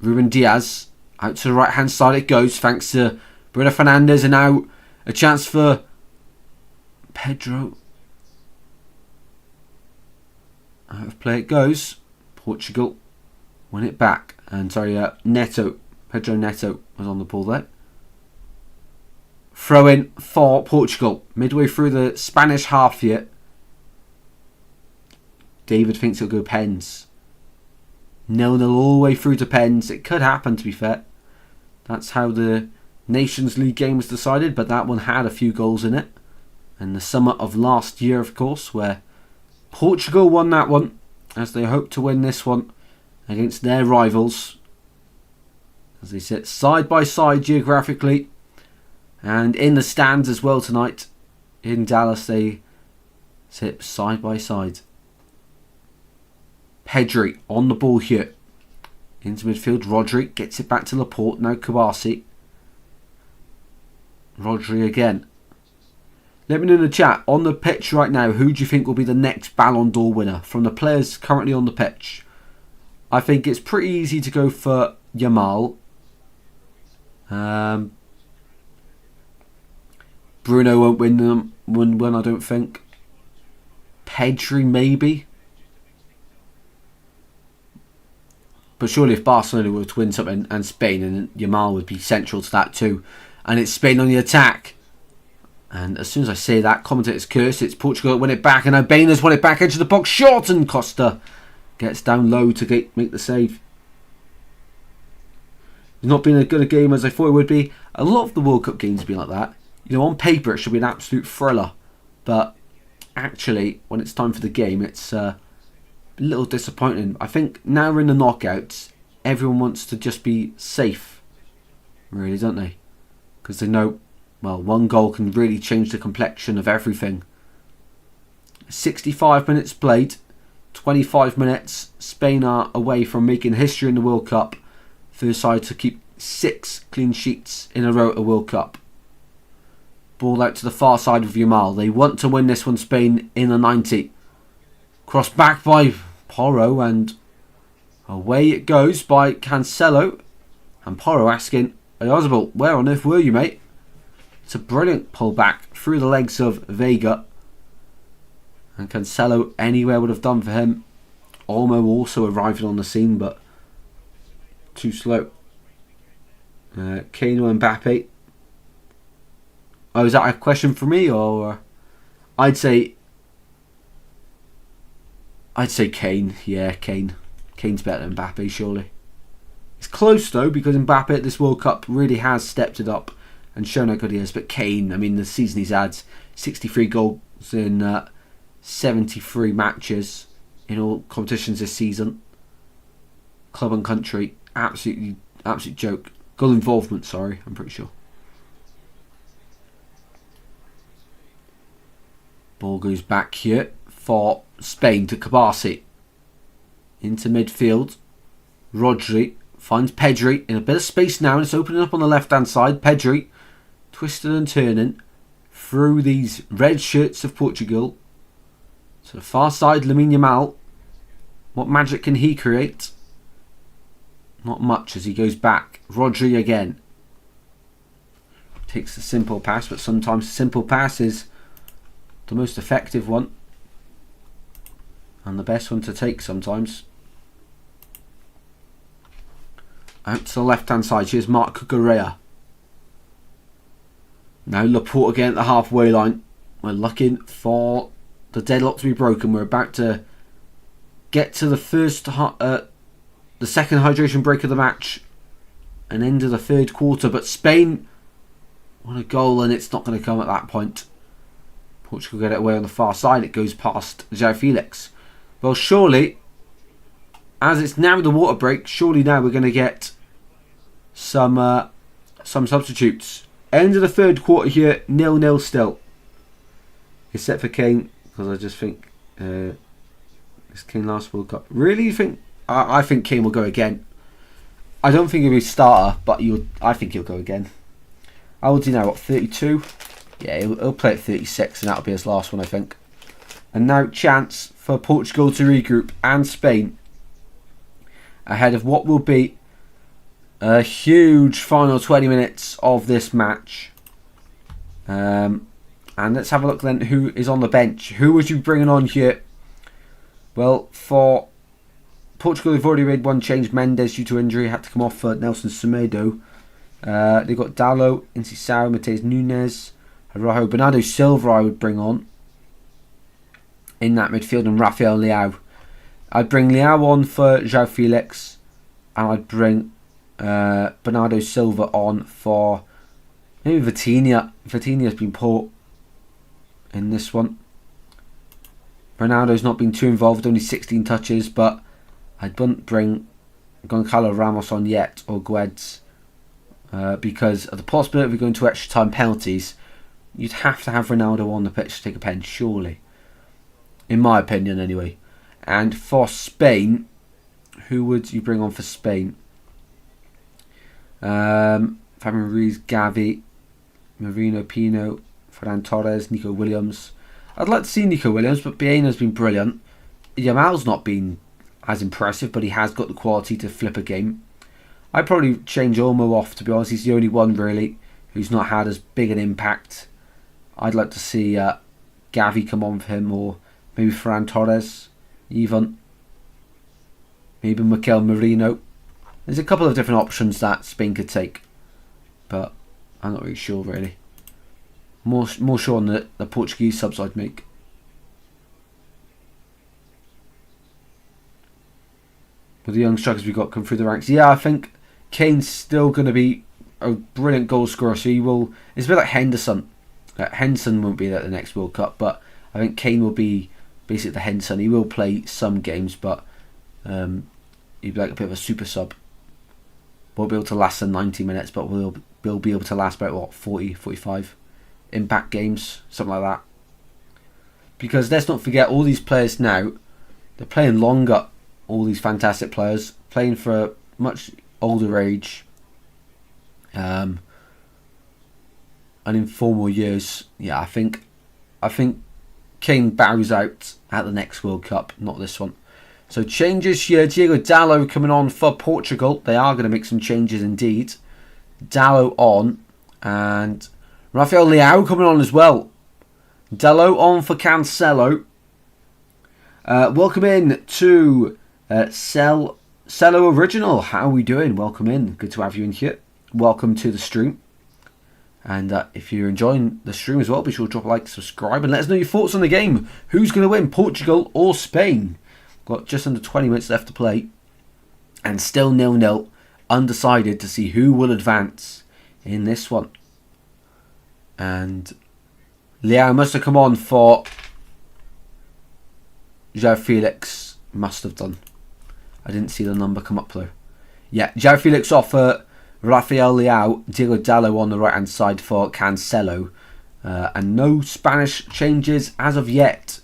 Ruben Diaz out to the right hand side it goes, thanks to Bruno Fernandes, and now a chance for Pedro. Out of play it goes. Portugal win it back, and Pedro Neto was on the ball there. Throw in for Portugal midway through the Spanish half here. David thinks it'll go pens. 0-0 all the way through to pens. It could happen, to be fair. That's how the Nations League game was decided, but that one had a few goals in it. And the summer of last year, of course, where Portugal won that one, as they hope to win this one against their rivals, as they sit side by side geographically and in the stands as well tonight. In Dallas they sit side by side. Pedri on the ball here. Into midfield, Rodri gets it back to Laporte, now Kouassi. Rodri again. Let me know in the chat, on the pitch right now, who do you think will be the next Ballon d'Or winner from the players currently on the pitch? I think it's pretty easy to go for Yamal. Bruno won't win one, I don't think. Pedri maybe. But surely if Barcelona were to win something and Spain, and Yamal would be central to that too. And it's Spain on the attack. And as soon as I say that, commentator's curse, it's Portugal that win it back. And Albania's won it back into the box. Short, and Costa gets down low to make the save. It's not been as good a game as I thought it would be. A lot of the World Cup games have been like that. You know, on paper it should be an absolute thriller. But actually, when it's time for the game, it's a little disappointing. I think now we're in the knockouts, everyone wants to just be safe. Really, don't they? Because they know, well, one goal can really change the complexion of everything. 65 minutes played. 25 minutes. Spain are away from making history in the World Cup. First side to keep 6 clean sheets in a row at a World Cup. Ball out to the far side of Yamal. They want to win this one, Spain, in the 90. Cross back by Porro, and away it goes by Cancelo. And Porro asking, Oyazabal, where on earth were you, mate? It's a brilliant pull back through the legs of Vega. And Cancelo anywhere would have done for him. Olmo also arriving on the scene, but too slow. Kane or Mbappe? Oh, is that a question for me, or I'd say Kane. Yeah, Kane. Kane's better than Mbappe, surely. It's close though, because Mbappe at this World Cup really has stepped it up and shown how good he is. But Kane, I mean, the season he's had, 63 goals in 73 matches in all competitions this season. Club and country, absolute joke. Goal involvement, sorry, I'm pretty sure. Ball goes back here for Spain to Kabasi. Into midfield. Rodri finds Pedri in a bit of space now, and it's opening up on the left hand side. Pedri twisting and turning through these red shirts of Portugal. To the far side, Lamine Yamal. What magic can he create? Not much as he goes back. Rodri again. Takes a simple pass, but sometimes a simple pass is the most effective one. And the best one to take sometimes. Out to the left hand side. Here's Marc Cucurella. Now Laporte again at the halfway line. We're looking for the deadlock to be broken. We're about to get to the second hydration break of the match and end of the third quarter. But Spain want a goal, and it's not going to come at that point. Portugal get it away on the far side. It goes past João Felix. Well, surely, as it's now the water break, surely now we're going to get some substitutes. End of the third quarter here, 0-0 still. Except for Kane, because I just think it's Kane last World Cup. Really, you think? I think Kane will go again. I don't think he'll be starter, but I think he'll go again. How old is he now? What, 32? Yeah, he'll play at 36, and that'll be his last one, I think. And now, chance for Portugal to regroup, and Spain ahead of what will be a huge final 20 minutes of this match. And let's have a look then who is on the bench. Who was you bringing on here? Well, for Portugal, they've already made one change. Mendes, due to injury, had to come off for Nelson Semedo. They've got Dallo, Incisao, Mateus Nunes, Araujo, Bernardo Silva I would bring on in that midfield, and Rafael Leao. I'd bring Leao on for João Felix, and I'd bring Bernardo Silva on for maybe Vitinha. Vitinha's been poor in this one. Ronaldo's not been too involved, only 16 touches, but I wouldn't bring Goncalo Ramos on yet, or Guedes, because of the possibility of going to extra time penalties. You'd have to have Ronaldo on the pitch to take a pen, surely. In my opinion, anyway. And for Spain, who would you bring on for Spain? Fabian Ruiz, Gavi, Marino, Pino, Ferran Torres, Nico Williams. I'd like to see Nico Williams, but Biena's been brilliant. Yamal's not been as impressive, but he has got the quality to flip a game. I'd probably change Olmo off, to be honest. He's the only one, really, who's not had as big an impact. I'd like to see Gavi come on for him, or maybe Ferran Torres, even. Maybe Mikel Merino. There's a couple of different options that Spain could take, but I'm not really sure really. More sure on the Portuguese subs I'd make. With the young strikers we got come through the ranks, yeah, I think Kane's still going to be a brilliant goal scorer. So he will. It's a bit like Henderson. Henderson won't be there at the next World Cup, but I think Kane will be basically the Henderson. He will play some games, but he'll be like a bit of a super sub. Won't be able to last the 90 minutes, but we'll be able to last about what 40, 45 impact games, something like that. Because let's not forget, all these players now, they're playing longer. All these fantastic players playing for a much older age, and in 4 more years. Yeah, I think Kane bows out at the next World Cup, not this one. So changes here. Diego Dallo coming on for Portugal. They are going to make some changes indeed. Dallo on, and Rafael Leao coming on as well. Dallo on for Cancelo. Welcome in to Cello Original. How are we doing? Welcome in. Good to have you in here. Welcome to the stream. And if you're enjoying the stream as well, be sure to drop a like, subscribe, and let us know your thoughts on the game. Who's going to win, Portugal or Spain? Got just under 20 minutes left to play, and still 0-0. Undecided to see who will advance in this one. And Leao must have come on for João Felix. Must have done. I didn't see the number come up though. Yeah, João Felix off for Rafael Leao. Diego Dallo on the right hand side for Cancelo. And no Spanish changes as of yet.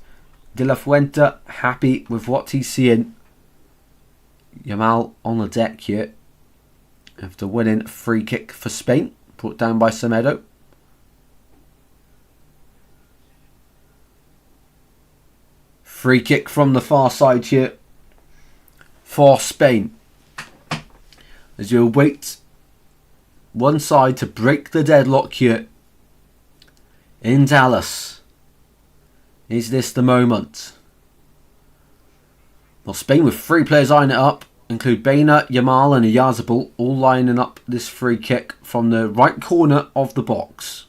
De La Fuente happy with what he's seeing. Yamal on the deck here. After winning a free kick for Spain. Brought down by Semedo. Free kick from the far side here for Spain. As you await one side to break the deadlock here in Dallas. Is this the moment? Well, Spain with 3 players eyeing it up. Include Baina, Yamal and Oyarzabal all lining up this free kick from the right corner of the box.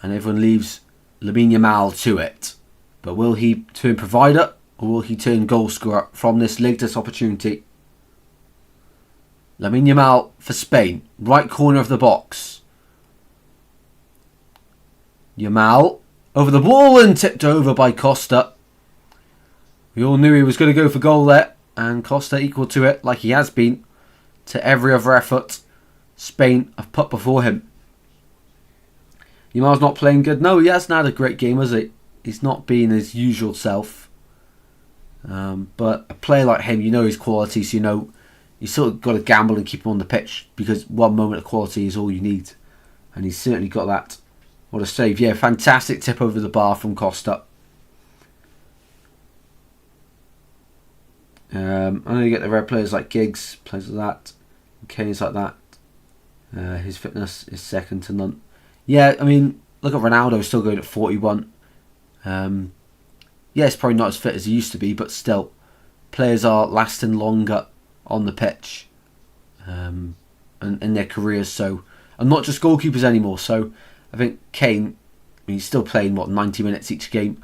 And everyone leaves Lamine Yamal to it. But will he turn provider or will he turn goal scorer from this latest opportunity? Lamine Yamal for Spain, right corner of the box. Yamal over the ball and tipped over by Costa. We all knew he was going to go for goal there, and Costa equal to it like he has been to every other effort Spain have put before him. Yamal's not playing good. No, he hasn't had a great game, has he? He's not been his usual self. But a player like him, you know his quality, so you know you sort of got to gamble and keep him on the pitch because one moment of quality is all you need. And he's certainly got that. What a save. Yeah, fantastic tip over the bar from Costa. I know you get the rare players like Giggs, players like that. Kane's like that. His fitness is second to none. Yeah, I mean, look at Ronaldo still going at 41. Yeah, it's probably not as fit as he used to be, but still, players are lasting longer on the pitch and in their careers. So, and not just goalkeepers anymore. So, I think Kane, I mean, he's still playing 90 minutes each game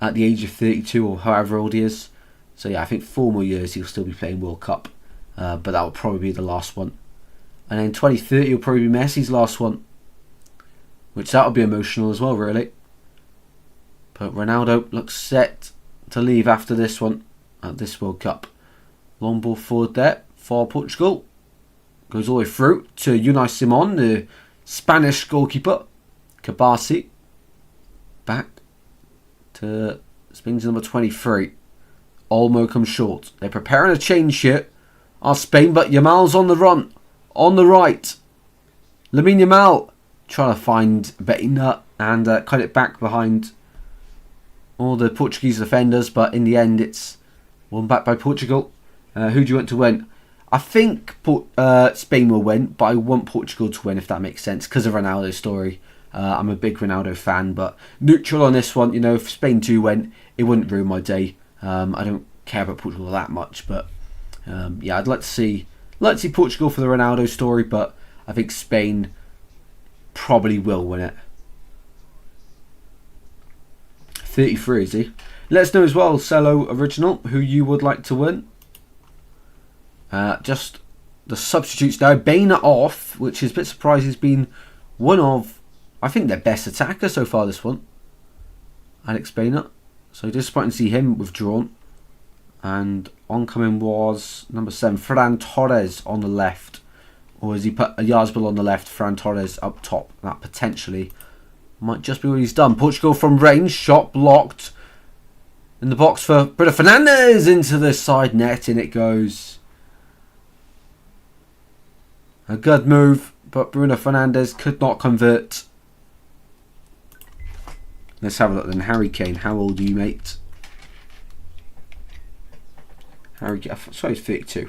at the age of 32 or however old he is. So yeah, I think 4 more years he'll still be playing World Cup, but that will probably be the last one. And then 2030 will probably be Messi's last one, which that'll be emotional as well, really. But Ronaldo looks set to leave after this one, at this World Cup. Long ball forward there for Portugal. Goes all the way through to Unai Simon, the Spanish goalkeeper. Kabasi. Back to Spain's number 23. Olmo comes short. They're preparing a change here. Are Spain, but Yamal's on the run. On the right. Lamine Yamal trying to find Baina and cut it back behind all the Portuguese defenders, but in the end it's won back by Portugal. Who do you want to win? I think Spain will win, but I want Portugal to win, if that makes sense, because of Ronaldo's story. I'm a big Ronaldo fan, but neutral on this one. You know, if Spain do win, it wouldn't ruin my day. I don't care about Portugal that much, but yeah, I'd like to see Like to see Portugal for the Ronaldo story, but I think Spain probably will win it. 33, is he? Let us know as well, Cello Original, who you would like to win. Just the substitutes now. Bainer off, which is a bit surprised. He's been one of, I think, their best attacker so far this one. Alex Bainer. So disappointing to see him withdrawn. And oncoming was number 7, Ferran Torres on the left. Or has he put a Yazbel on the left, Ferran Torres up top? That potentially might just be what he's done. Portugal from range, shot blocked. In the box for Bruno Fernandes, into the side net, and it goes. A good move, but Bruno Fernandes could not convert. Let's have a look then. Harry Kane, how old are you, mate? Harry Kane, sorry, he's 32.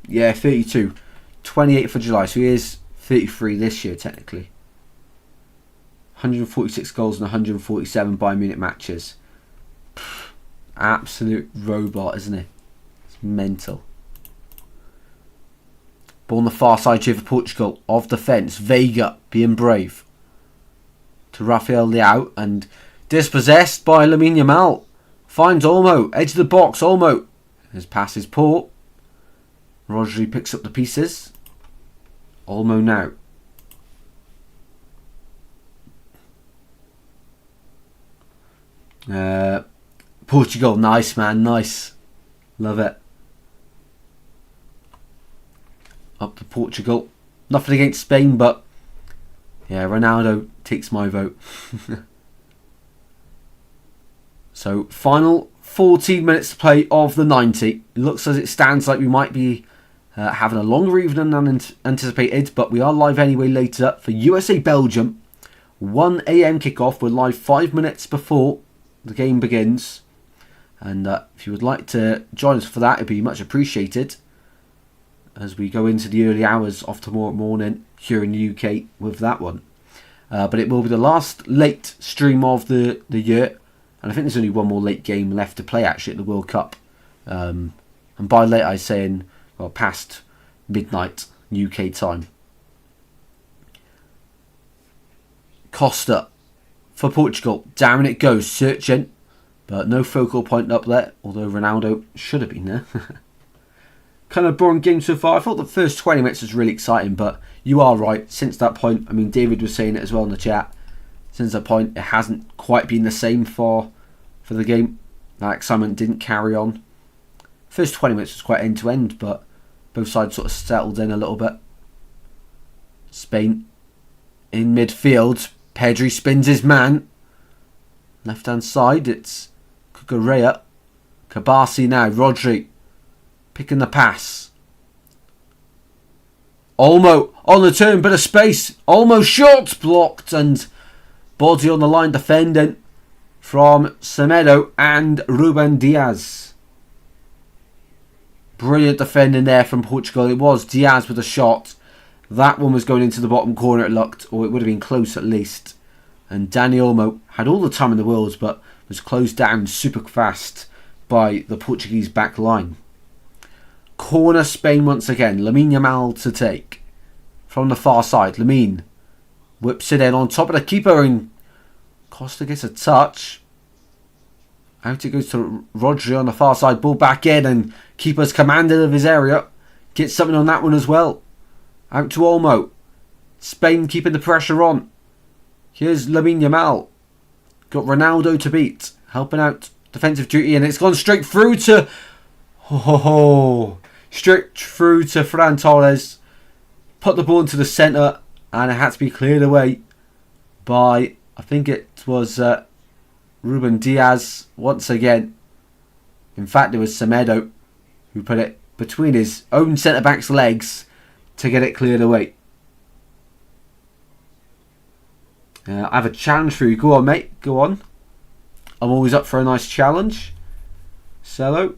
Yeah, 32. 28th of July, so he is 33 this year, technically. 146 goals and 147 Bayern Munich matches. Absolute robot, isn't he? It's mental. Ball on the far side here for Portugal. Of defence, Vega being brave. To Rafael Leao, and dispossessed by Lamine Yamal. Finds Olmo, edge of the box, Olmo. His pass is poor. Rodri picks up the pieces. Olmo now. Portugal, nice man, nice. Love it. Up to Portugal. Nothing against Spain, but yeah, Ronaldo takes my vote. So, final 14 minutes to play of the 90. It looks as it stands like we might be having a longer evening than anticipated, but we are live anyway later for USA-Belgium. 1 AM kickoff. We're live 5 minutes before the game begins. And if you would like to join us for that, it'd be much appreciated as we go into the early hours of tomorrow morning here in the UK with that one. But it will be the last late stream of the year, and I think there's only one more late game left to play actually at the World Cup. And by late I'm saying, well, past midnight UK time. Costa for Portugal, down it goes, searching. But no focal point up there, although Ronaldo should have been there. Kind of boring game so far. I thought the first 20 minutes was really exciting, but you are right. Since that point, I mean, David was saying it as well in the chat. Since that point, it hasn't quite been the same for the game. That excitement didn't carry on. First 20 minutes was quite end-to-end, but both sides sort of settled in a little bit. Spain in midfield. Pedri spins his man. Left-hand side, it's Cucurella. Kabasi now, Rodri picking the pass. Olmo on the turn, bit of space. Olmo short, blocked, and body on the line defending from Semedo and Ruben Diaz. Brilliant defending there from Portugal. It was Diaz with a shot. That one was going into the bottom corner, it looked, or it would have been close at least. And Dani Olmo had all the time in the world, but was closed down super fast by the Portuguese back line. Corner Spain once again. Lamine Yamal to take. From the far side, Lamine whips it in on top of the keeper, and Costa gets a touch. Out it goes to Rodri on the far side. Ball back in, and keeper's commanded of his area. Gets something on that one as well. Out to Olmo. Spain keeping the pressure on. Here's Lamine Yamal. Got Ronaldo to beat. Helping out defensive duty. And it's gone straight through to... straight through to Ferran Torres. Put the ball into the centre. And it had to be cleared away by... I think it was Ruben Diaz once again. In fact, it was Semedo who put it between his own centre-back's legs to get it cleared away. I have a challenge for you. Go on, mate. Go on. I'm always up for a nice challenge. Cello.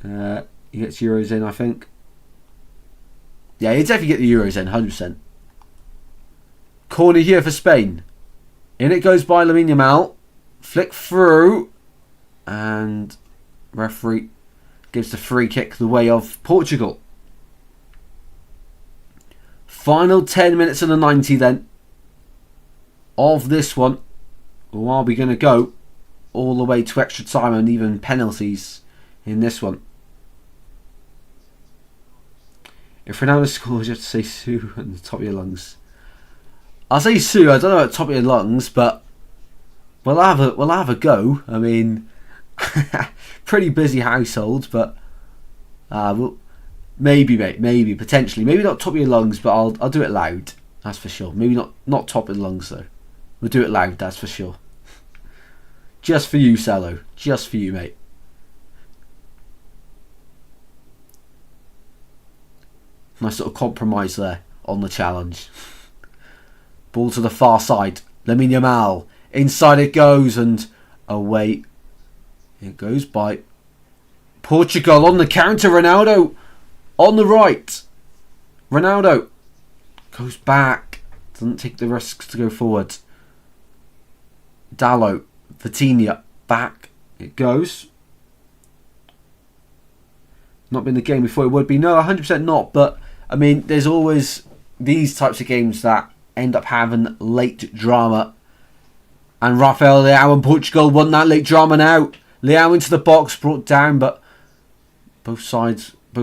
He gets Euros in, I think. Yeah, he'll definitely get the Euros in, 100%. Corner here for Spain. In it goes by Lamine Yamal. Flick through. And referee gives the free kick the way of Portugal. Final 10 minutes of the 90 then of this one. Or are we going to go all the way to extra time and even penalties in this one? If Ronaldo scores, you have to say Sue at the top of your lungs. I'll say Sue. I don't know at the top of your lungs, but we'll have a go. I mean, pretty busy household, but maybe, mate. Maybe potentially, maybe not top of your lungs, but I'll do it loud. That's for sure. Maybe not top of the lungs though. We'll do it loud. That's for sure. Just for you, Salo. Just for you, mate. Nice little compromise there on the challenge. Ball to the far side. Lamine Yamal. Inside it goes and away it goes by Portugal on the counter. Ronaldo on the right. Ronaldo goes back. Doesn't take the risks to go forward. Dallo. Vitinha. Back it goes. Not been the game we thought it would be. No, 100% not. But I mean, there's always these types of games that end up having late drama. And Rafael Leao and Portugal won that late drama now. Leao into the box, brought down, but both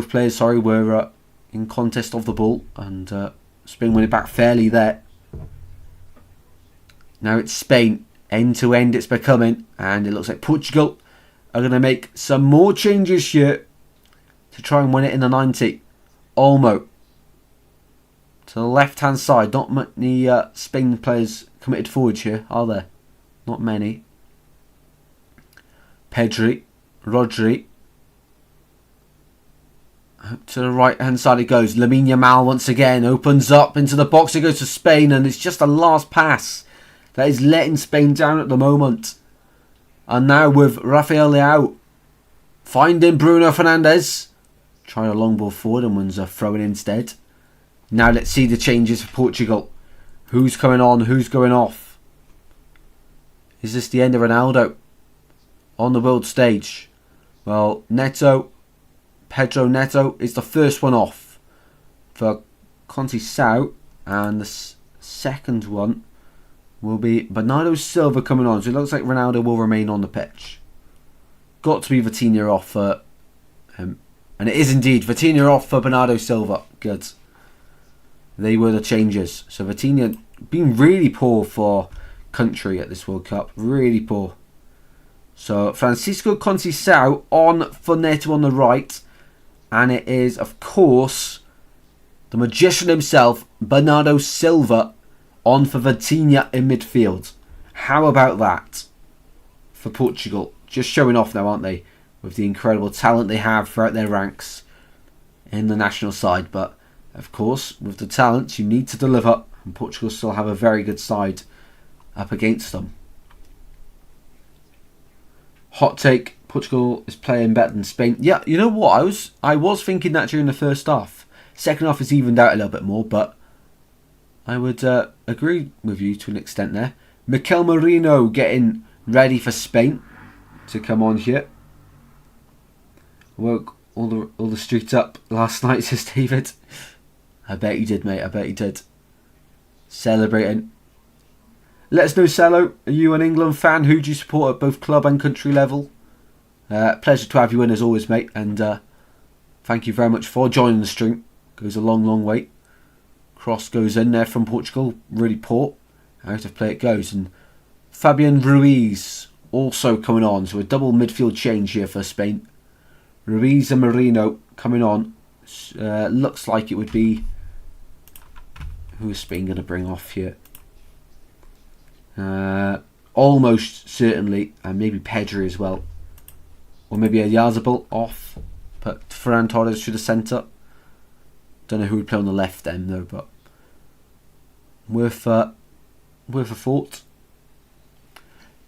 players, were in contest of the ball. And Spain win it back fairly there. Now it's Spain. End to end it's becoming. And it looks like Portugal are going to make some more changes here to try and win it in the 90. Olmo to the left hand side. Not many Spain players committed forward here, are there? Not many. Pedri, Rodri. Up to the right hand side it goes. Lamine Yamal once again opens up into the box. It goes to Spain, and it's just a last pass that is letting Spain down at the moment. And now with Rafael Leao finding Bruno Fernandes. Trying a long ball forward and wins a throw in instead. Now let's see the changes for Portugal. Who's coming on? Who's going off? Is this the end of Ronaldo on the world stage? Well, Pedro Neto is the first one off for Conceição, and the second one will be Bernardo Silva coming on. So it looks like Ronaldo will remain on the pitch. Got to be Vitinha off for him. And it is indeed Vitinha off for Bernardo Silva. Good. They were the changes. So Vitinha been really poor for country at this World Cup. Really poor. So Francisco Conceição on for Neto on the right. And it is, of course, the magician himself, Bernardo Silva, on for Vitinha in midfield. How about that for Portugal? Just showing off now, aren't they? With the incredible talent they have throughout their ranks in the national side. But, of course, with the talent, you need to deliver. And Portugal still have a very good side up against them. Hot take, Portugal is playing better than Spain. Yeah, you know what? I was thinking that during the first half. Second half is evened out a little bit more, but I would agree with you to an extent there. Mikel Merino getting ready for Spain to come on here. Woke all the streets up last night, says David. I bet you did, mate. I bet you did. Celebrating. Let us know, Cello. Are you an England fan? Who do you support at both club and country level? Pleasure to have you in as always, mate. And thank you very much for joining the stream. Goes a long, long way. Cross goes in there from Portugal. Really poor. Out of play it goes. And Fabian Ruiz also coming on. So a double midfield change here for Spain. Ruiz and Merino coming on. Looks like it would be... Who is Spain going to bring off here? Almost certainly. And maybe Pedri as well. Or maybe a Yazabal off. Put Ferran Torres through the centre. Don't know who would play on the left then though. But worth a thought.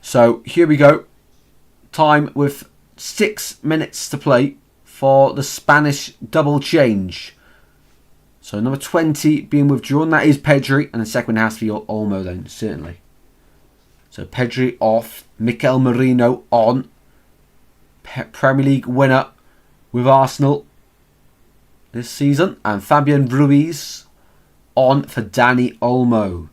So here we go. Time with 6 minutes to play for the Spanish double change. So number 20 being withdrawn. That is Pedri. And the second one has to be Olmo then, certainly. So Pedri off. Mikel Merino on. Premier League winner with Arsenal this season. And Fabian Ruiz on for Dani Olmo.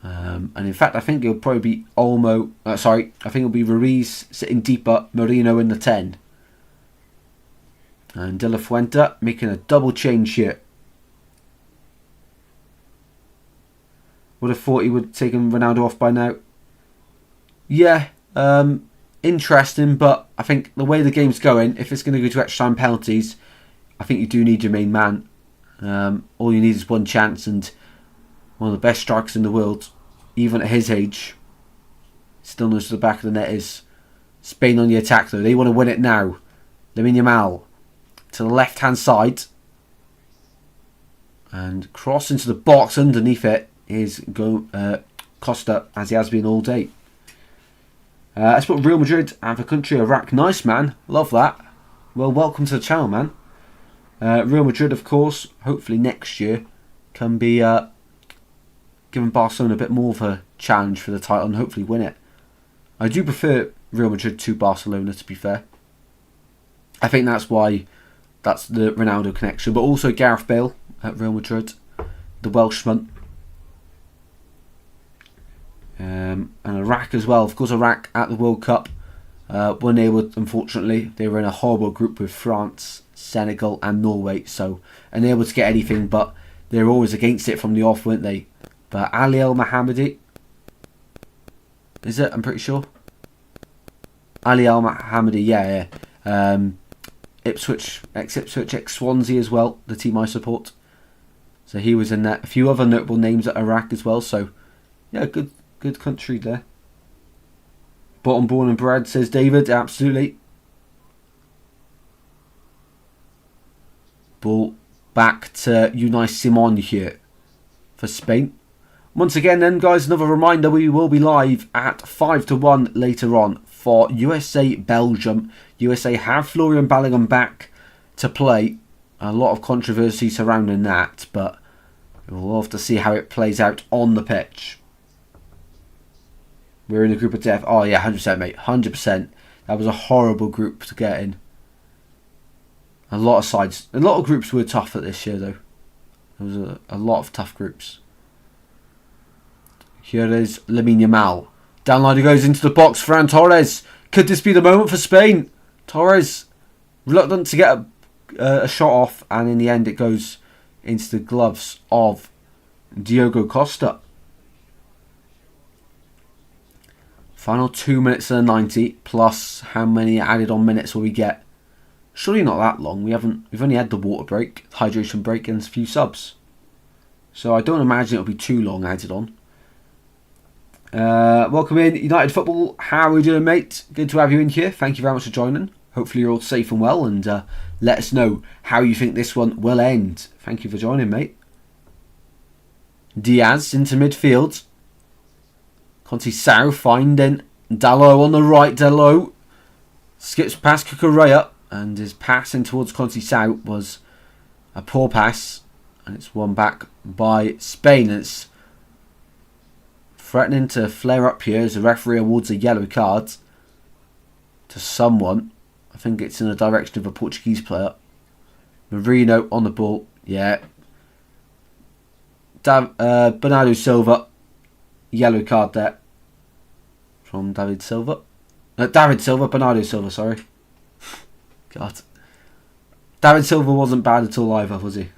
And in fact, I think it'll probably be Olmo. I think it'll be Ruiz sitting deeper, Merino in the 10. And De La Fuente making a double change here. Would have thought he would have taken Ronaldo off by now. Yeah, interesting, but I think the way the game's going, if it's going to go to extra time penalties, I think you do need your main man. All you need is one chance, and one of the best strikers in the world, even at his age, still knows where the back of the net is. Spain on the attack though, they want to win it now. Lamine Yamal to the left hand side, and cross into the box. Underneath it is Costa, as he has been all day. Let's put Real Madrid and the country Iraq. Nice, man, love that. Well, welcome to the channel, man. Real Madrid, of course, hopefully next year can be giving Barcelona a bit more of a challenge for the title and hopefully win it. I do prefer Real Madrid to Barcelona, to be fair. I think that's why that's the Ronaldo connection, but also Gareth Bale at Real Madrid, the Welshman. And Iraq as well. Of course, Iraq at the World Cup were unable, unfortunately. They were in a horrible group with France, Senegal and Norway, so unable to get anything, but they were always against it from the off, weren't they? But Ali El Mohammadi, is it? I'm pretty sure. Ali El Mohammadi, yeah. Ipswich, ex-Swansea as well, the team I support. So he was in there. A few other notable names at Iraq as well, so yeah, good country there. Bottom born and bred, says David, absolutely. Ball back to Unai Simon here for Spain. Once again then, guys, another reminder, we will be live at 5-1 later on for USA-Belgium. USA have Florian Balogun back to play. A lot of controversy surrounding that, but we'll have to see how it plays out on the pitch. We're in a group of death. Oh yeah, 100%, mate, 100%. That was a horrible group to get in. A lot of sides, a lot of groups were tough at this year though. There was a lot of tough groups. Here is Lamine Yamal. Downline goes into the box. Ferran Torres. Could this be the moment for Spain? Torres reluctant to get a shot off, and in the end it goes into the gloves of Diogo Costa. Final 2 minutes and 90 plus how many added on minutes will we get? Surely not that long. We've only had the water break, hydration break, and a few subs. So I don't imagine it'll be too long added on. Welcome in, United Football. How are we doing, mate? Good to have you in here. Thank you very much for joining. Hopefully you're all safe and well, and let us know how you think this one will end. Thank you for joining, mate. Diaz into midfield. Conceição finding Dalot on the right. Dalot skips past Cucurella, and his passing towards Conceição was a poor pass, and it's won back by Spain. It's threatening to flare up here as the referee awards a yellow card to someone. I think it's in the direction of a Portuguese player. Merino on the ball. Yeah. Bernardo Silva. Yellow card there from David Silva. Bernardo Silva, sorry. God. David Silva wasn't bad at all either, was he?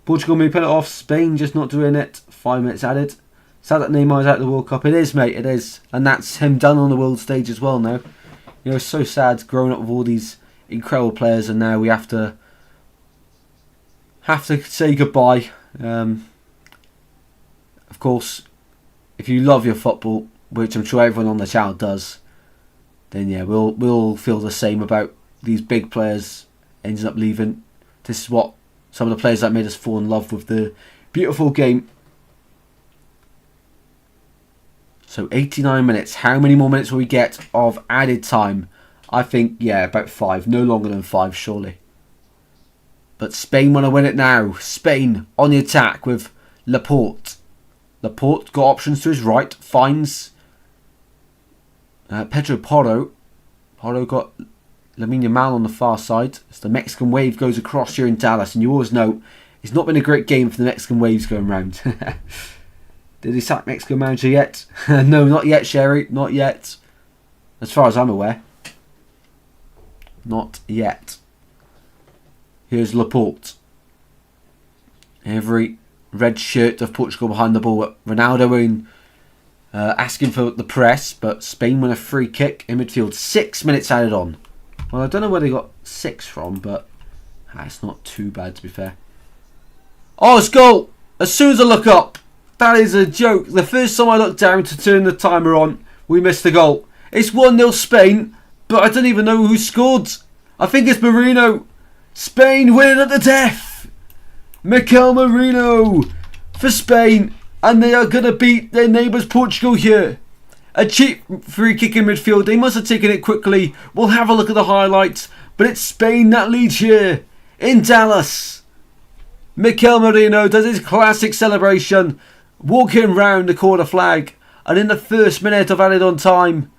Portugal may put it off. Spain just not doing it. 5 minutes added. Sad that Neymar's out of the World Cup. It is, mate, it is. And that's him done on the world stage as well now. You know, it's so sad growing up with all these incredible players, and now we have to say goodbye. Of course, if you love your football, which I'm sure everyone on the channel does, then yeah, we'll feel the same about these big players ending up leaving. This is what some of the players that made us fall in love with the beautiful game. So 89 minutes. How many more minutes will we get of added time? I think, yeah, about 5. No longer than 5, surely. But Spain want to win it now. Spain on the attack with Laporte. Laporte got options to his right. Finds Pedro Porro. Porro got Lamine Yamal on the far side. As the Mexican wave goes across here in Dallas. And you always know It's not been a great game for the Mexican waves going round. Did he sack Mexico manager yet? No, not yet, Sherry. Not yet. As far as I'm aware. Not yet. Here's Laporte. Every red shirt of Portugal behind the ball. Ronaldo asking for the press, but Spain win a free kick in midfield. 6 minutes added on. Well, I don't know where they got 6 from, but it's not too bad, to be fair. Oh, it's goal! As soon as I look up, that is a joke. The first time I looked down to turn the timer on, we missed the goal. It's 1-0 Spain, but I don't even know who scored. I think it's Merino. Spain win at the death. Mikel Merino for Spain, and they are going to beat their neighbours Portugal here. A cheap free kick in midfield. They must have taken it quickly. We'll have a look at the highlights, but it's Spain that leads here in Dallas. Mikel Merino does his classic celebration, walking round the corner flag, and in the first minute of added on time.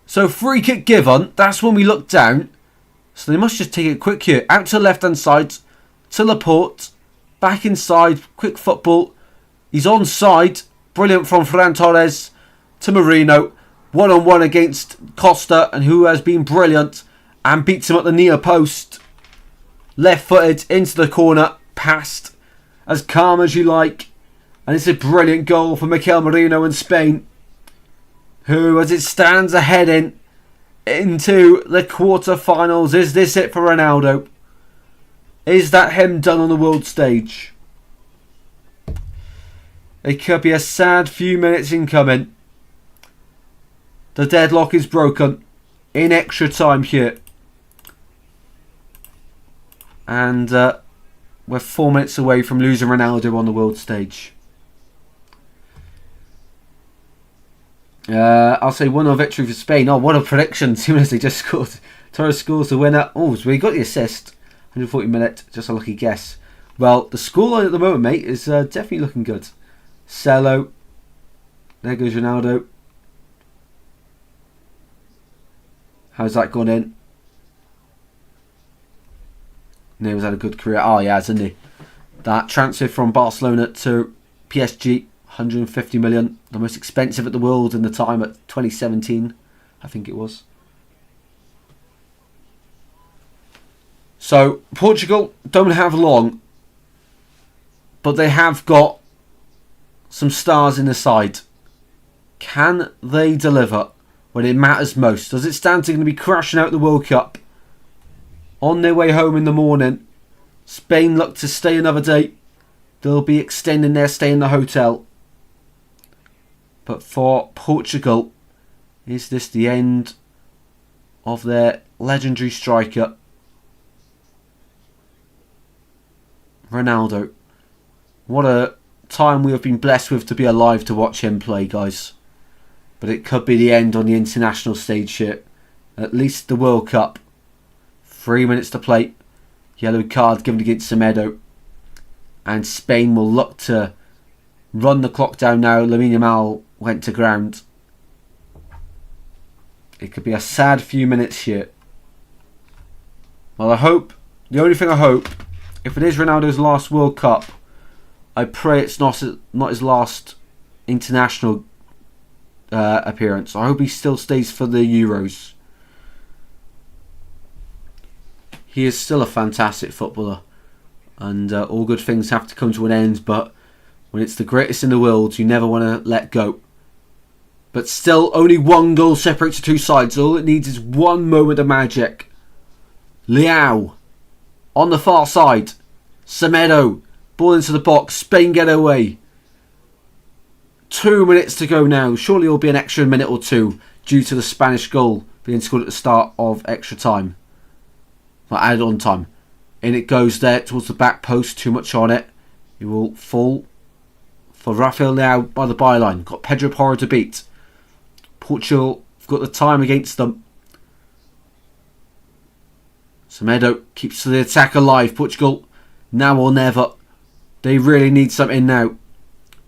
So free kick given, that's when we look down. So they must just take it quick here. Out to the left hand side, to Laporte, back inside, quick football. He's onside, brilliant from Ferran Torres to Merino. 1-on-1 against Costa, and who has been brilliant, and beats him at the near post. Left footed into the corner, passed as calm as you like. And it's a brilliant goal for Mikel Merino and Spain, who, as it stands ahead into the quarter-finals. Is this it for Ronaldo? Is that him done on the world stage? It could be a sad few minutes incoming. The deadlock is broken in extra time here. And we're 4 minutes away from losing Ronaldo on the world stage. I'll say 1-0 victory for Spain. Oh, what a prediction. As soon as they just scored. Torres scores the winner. Oh, so he got the assist. 140 minutes. Just a lucky guess. Well, the scoreline at the moment, mate, is definitely looking good. Cello. There goes Ronaldo. How's that gone in? Neil's had a good career. Oh, yeah, hasn't he? That transfer from Barcelona to PSG. 150 million, the most expensive at the world in the time at 2017, I think it was. So Portugal don't have long, but they have got some stars in the side. Can they deliver when it matters most? Does it stand to going to be crashing out the World Cup on their way home in the morning? Spain look to stay another day. They'll be extending their stay in the hotel. But for Portugal, is this the end of their legendary striker, Ronaldo? What a time we have been blessed with to be alive to watch him play, guys. But it could be the end on the international stage here. At least the World Cup. 3 minutes to play. Yellow card given against Semedo. And Spain will look to run the clock down now. Lamine Yamal went to ground. It could be a sad few minutes here. Well, the only thing I hope, if it is Ronaldo's last World Cup, I pray it's not his last international appearance. I hope he still stays for the Euros. He is still a fantastic footballer, and all good things have to come to an end, but when it's the greatest in the world, you never want to let go. But still, only one goal separates the two sides. All it needs is one moment of magic. Leao on the far side. Semedo, ball into the box. Spain get away. 2 minutes to go now. Surely it'll be an extra minute or two due to the Spanish goal being scored at the start of extra time. Well, added on time. In it goes there towards the back post. Too much on it. It will fall for Rafael Leao by the byline. Got Pedro Porro to beat. Portugal have got the time against them. Semedo keeps the attack alive. Portugal, now or never. They really need something now.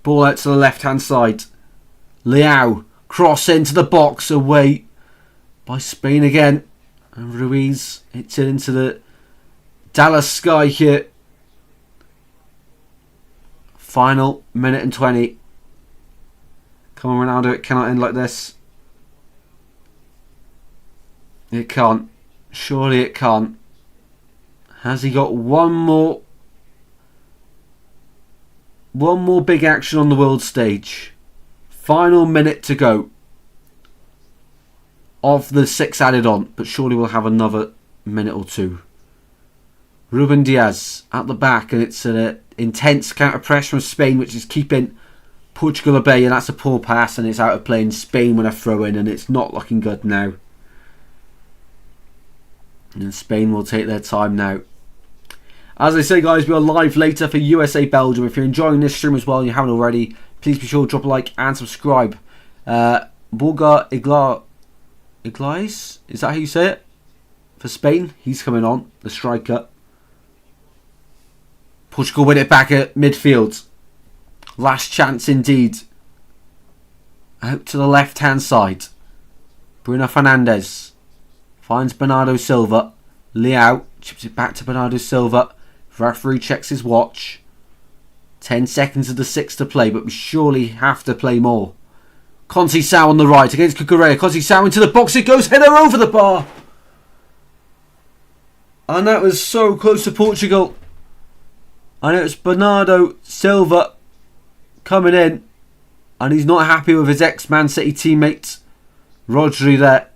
Ball out to the left hand side. Leao, cross into the box, away by Spain again. And Ruiz hits it into the Dallas sky here. Final minute and 20. Come on, Ronaldo. It cannot end like this. It can't. Surely it can't. Has he got one more big action on the world stage? Final minute to go. Of the 6 added on. But surely we'll have another minute or two. Ruben Diaz at the back. And it's an intense counter press from Spain, which is keeping Portugal at bay. And that's a poor pass. And it's out of play in Spain when I throw in. And it's not looking good now. And Spain will take their time now. As I say, guys, we are live later for USA Belgium. If you're enjoying this stream as well and you haven't already, please be sure to drop a like and subscribe. Borja Iglesias, is that how you say it? For Spain, he's coming on, the striker. Portugal win it back at midfield. Last chance indeed. Out to the left-hand side. Bruno Fernandes finds Bernardo Silva. Leao chips it back to Bernardo Silva. Referee checks his watch. 10 seconds of the 6 to play, but we surely have to play more. Conceição on the right against Cucurella. Conceição into the box. It goes, header over the bar. And that was so close to Portugal. And it was Bernardo Silva coming in. And he's not happy with his ex-Man City teammate, Rodri there.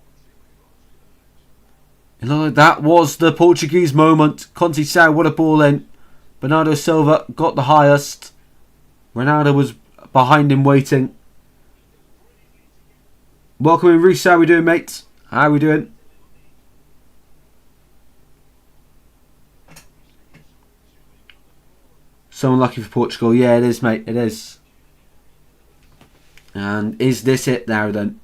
You know, that was the Portuguese moment. Conceição, what a ball in. Bernardo Silva got the highest. Ronaldo was behind him waiting. Welcome in, Reece. How we doing, mate? How we doing? So unlucky for Portugal. Yeah, it is, mate. It is. And is this it now then?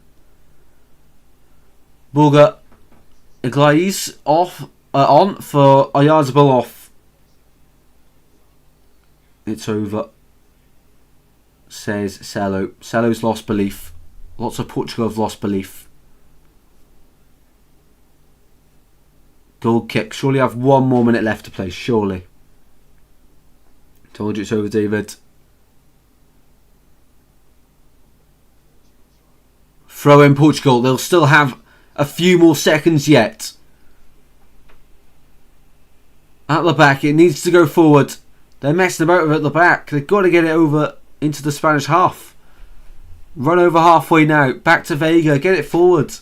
Borja Iglesias off, on for Oyarzabal off. It's over, says Celo. Celo's lost belief. Lots of Portugal have lost belief. Goal kick. Surely have 1 more minute left to play. Surely. Told you it's over, David. Throw in Portugal. They'll still have a few more seconds yet. At the back, it needs to go forward. They're messing about with it at the back. They've got to get it over into the Spanish half. Run over halfway now. Back to Vega. Get it forward.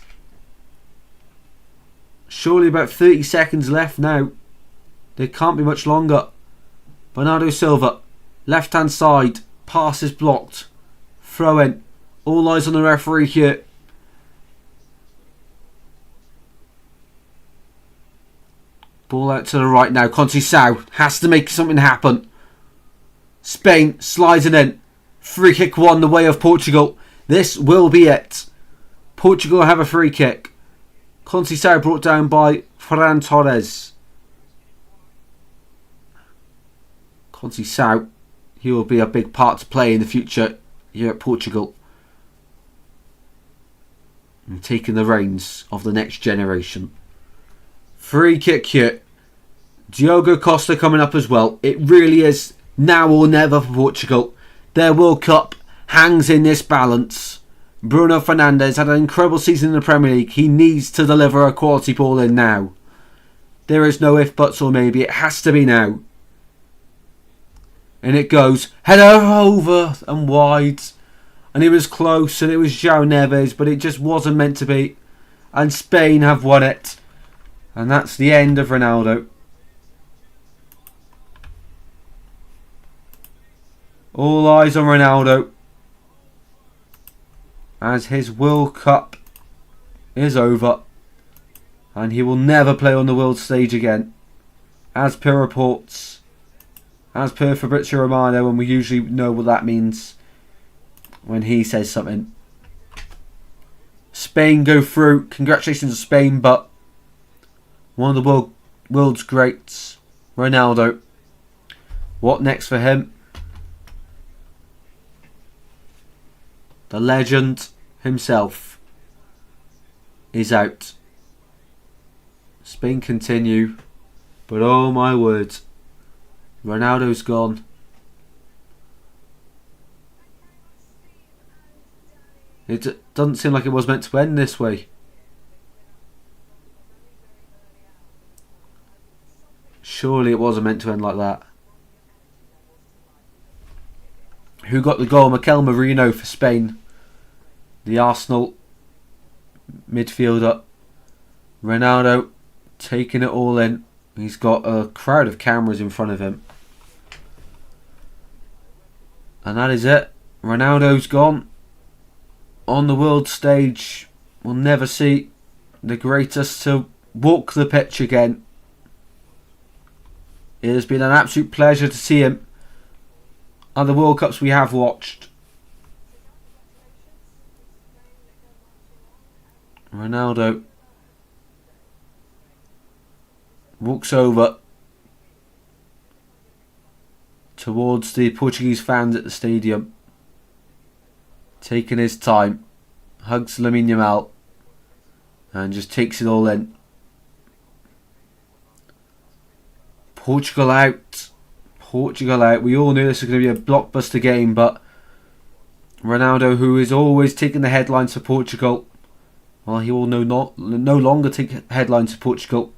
Surely about 30 seconds left now. There can't be much longer. Bernardo Silva. Left hand side. Pass is blocked. Throw in. All eyes on the referee here. Ball out to the right now. Conceição has to make something happen. Spain slides it in. Free kick won the way of Portugal. This will be it. Portugal have a free kick. Conceição brought down by Ferran Torres. Conceição, he will be a big part to play in the future here at Portugal. And taking the reins of the next generation. Free kick here. Diogo Costa coming up as well. It really is now or never for Portugal. Their World Cup hangs in this balance. Bruno Fernandes had an incredible season in the Premier League. He needs to deliver a quality ball in now. There is no if, buts or maybe. It has to be now. And it goes header over and wide. And it was close and it was João Neves, but it just wasn't meant to be. And Spain have won it. And that's the end of Ronaldo. All eyes on Ronaldo. As his World Cup is over. And he will never play on the world stage again. As per reports. As per Fabrizio Romano. And we usually know what that means when he says something. Spain go through. Congratulations to Spain, but one of the world's greats, Ronaldo. What next for him? The legend himself is out. Spain continue, but oh my word, Ronaldo's gone. It doesn't seem like it was meant to end this way. Surely it wasn't meant to end like that. Who got the goal? Mikel Merino for Spain. The Arsenal midfielder. Ronaldo taking it all in. He's got a crowd of cameras in front of him. And that is it. Ronaldo's gone. On the world stage, we'll never see the greatest to walk the pitch again. It has been an absolute pleasure to see him at the World Cups we have watched. Ronaldo walks over towards the Portuguese fans at the stadium, taking his time, hugs Lamine Yamal and just takes it all in. Portugal out. Portugal out. We all knew this was going to be a blockbuster game, but Ronaldo, who is always taking the headlines for Portugal, well, he will no longer take headlines for Portugal.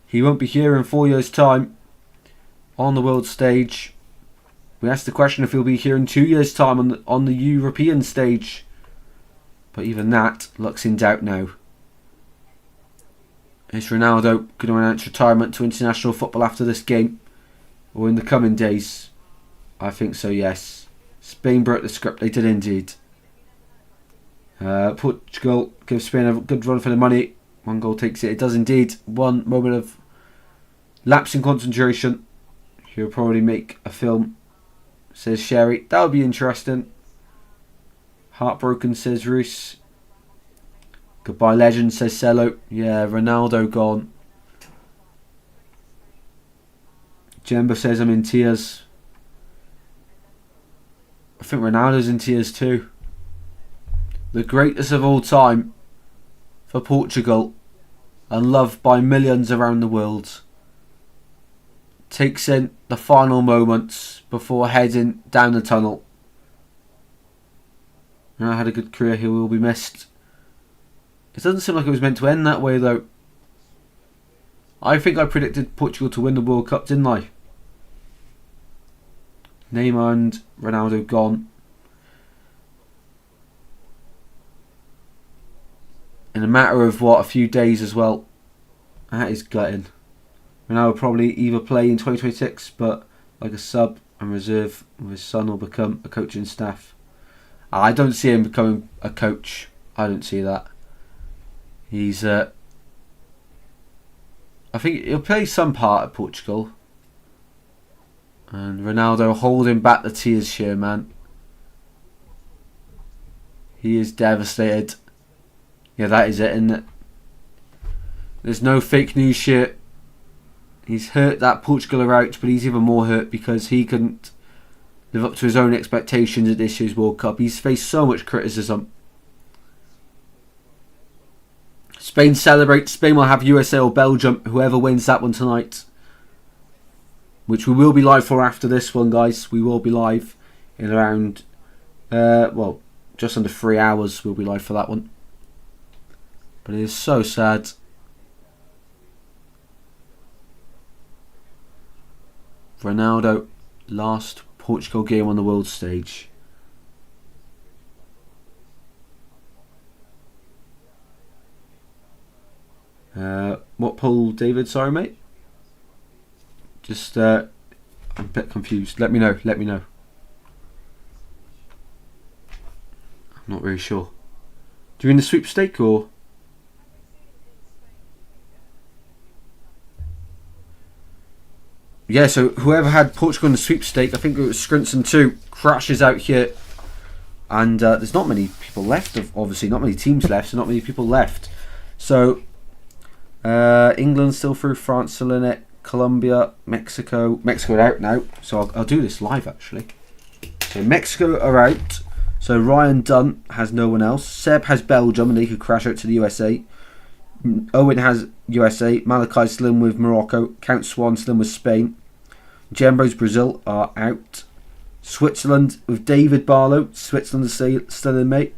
He won't be here in 4 years' time on the world stage. We asked the question if he'll be here in 2 years' time on the European stage, but even that looks in doubt now. Is Ronaldo going to announce retirement to international football after this game, or in the coming days? I think so, yes. Spain broke the script, they did indeed. Portugal gives Spain a good run for the money. One goal takes it. It does indeed. One moment of lapse in concentration. He'll probably make a film, says Sherry. That would be interesting. Heartbroken, says Roos. Goodbye legend, says Cello. Yeah, Ronaldo gone. Jemba says I'm in tears. I think Ronaldo's in tears too. The greatest of all time for Portugal and loved by millions around the world takes in the final moments before heading down the tunnel. I had a good career, he will be missed. It doesn't seem like it was meant to end that way though. I think I predicted Portugal to win the World Cup, didn't I? Neymar and Ronaldo gone. In a matter of a few days as well. That is gutting. Ronaldo will probably either play in 2026 but like a sub and reserve, with his son will become a coaching staff. I don't see him becoming a coach. I don't see that. He's I think he'll play some part at Portugal. And Ronaldo holding back the tears here, man. He is devastated. Yeah, that is it, isn't it? There's no fake news shit. He's hurt that Portugal are out, but he's even more hurt because he couldn't live up to his own expectations at this year's World Cup. He's faced so much criticism. Spain celebrates. Spain will have USA or Belgium, whoever wins that one tonight. Which we will be live for after this one, guys. We will be live in around, just under 3 hours. We'll be live for that one. But it is so sad. Ronaldo, last Portugal game on the world stage. What poll, David? Sorry, mate. Just, I'm a bit confused. Let me know. Let me know. I'm not really sure. Do you mean the sweepstake or? Yeah, so whoever had Portugal in the sweepstake, I think it was Scrinson 2, crashes out here. And there's not many people left, obviously. Not many teams left, so not many people left. So, England still through, France still in it, Colombia, Mexico. Mexico are out now, so I'll do this live actually. So Mexico are out. So Ryan Dunn has no one else. Seb has Belgium and they could crash out to the USA. Owen has USA. Malachi still in with Morocco. Count Swan still in with Spain. Jembo's Brazil are out. Switzerland with David Barlow. Switzerland is still in, mate.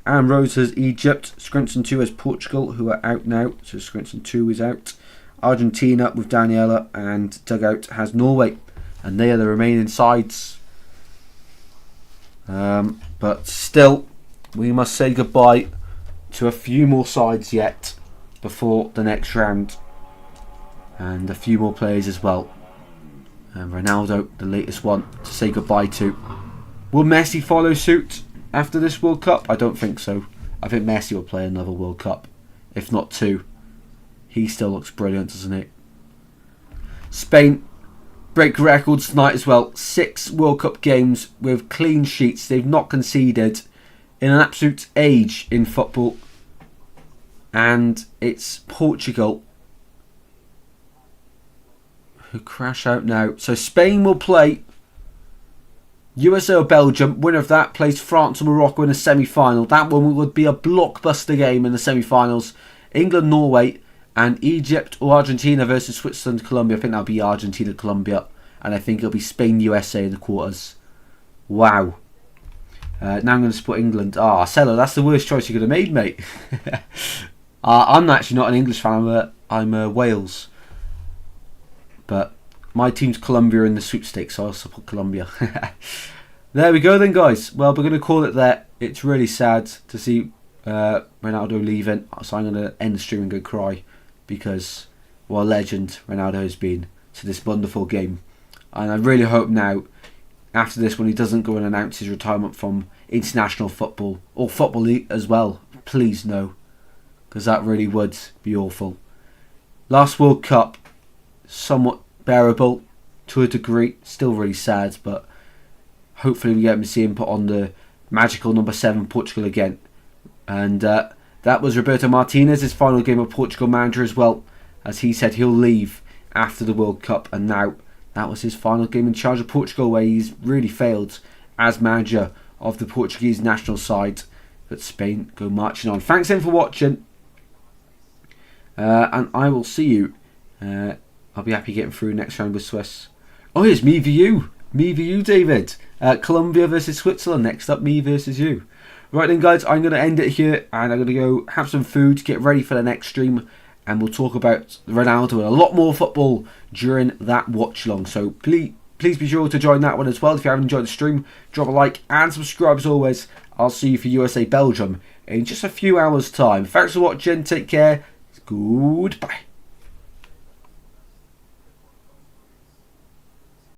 And Rose has Egypt. Scrinton 2 has Portugal, who are out now. So Scrinton 2 is out. Argentina with Daniela, and Dugout has Norway. And they are the remaining sides. But still, we must say goodbye to a few more sides yet before the next round. And a few more players as well. And Ronaldo, the latest one to say goodbye to. Will Messi follow suit after this World Cup? I don't think so. I think Messi will play another World Cup, if not 2. He still looks brilliant, doesn't he? Spain break records tonight as well. 6 World Cup games with clean sheets. They've not conceded in an absolute age in football. And it's Portugal who crash out now. So Spain will play USA or Belgium. Winner of that plays France or Morocco in the semi-final. That one would be a blockbuster game in the semi-finals. England, Norway, and Egypt or Argentina versus Switzerland, Colombia. I think that'll be Argentina, Colombia. And I think it'll be Spain, USA in the quarters. Wow. Now I'm going to support England. Cello, that's the worst choice you could have made, mate. I'm actually not an English fan. I'm Wales. But my team's Colombia in the sweepstakes, so I'll support Colombia. There we go then, guys. Well, we're going to call it there. It's really sad to see Ronaldo leaving. So I'm going to end the stream and go cry. Because what a legend Ronaldo has been to this wonderful game. And I really hope now, after this, when he doesn't go and announce his retirement from international football, or Football League as well, please no. Because that really would be awful. Last World Cup, somewhat bearable to a degree. Still really sad, but hopefully we get to see him put on the magical number 7 Portugal again. And that was Roberto Martinez's final game of Portugal manager as well, as he said he'll leave after the World Cup, and now that was his final game in charge of Portugal, where he's really failed as manager of the Portuguese national side. But Spain go marching on. Thanks then for watching, and I will see you. I'll be happy getting through next round with Swiss. Oh, here's me v you, David. Colombia versus Switzerland next up. Me versus you. Right then, guys, I'm going to end it here, and I'm going to go have some food, get ready for the next stream, and we'll talk about Ronaldo and a lot more football during that watch along. So please be sure to join that one as well. If you haven't enjoyed the stream, drop a like and subscribe as always. I'll see you for USA Belgium in just a few hours' time. Thanks for watching. Take care. Goodbye.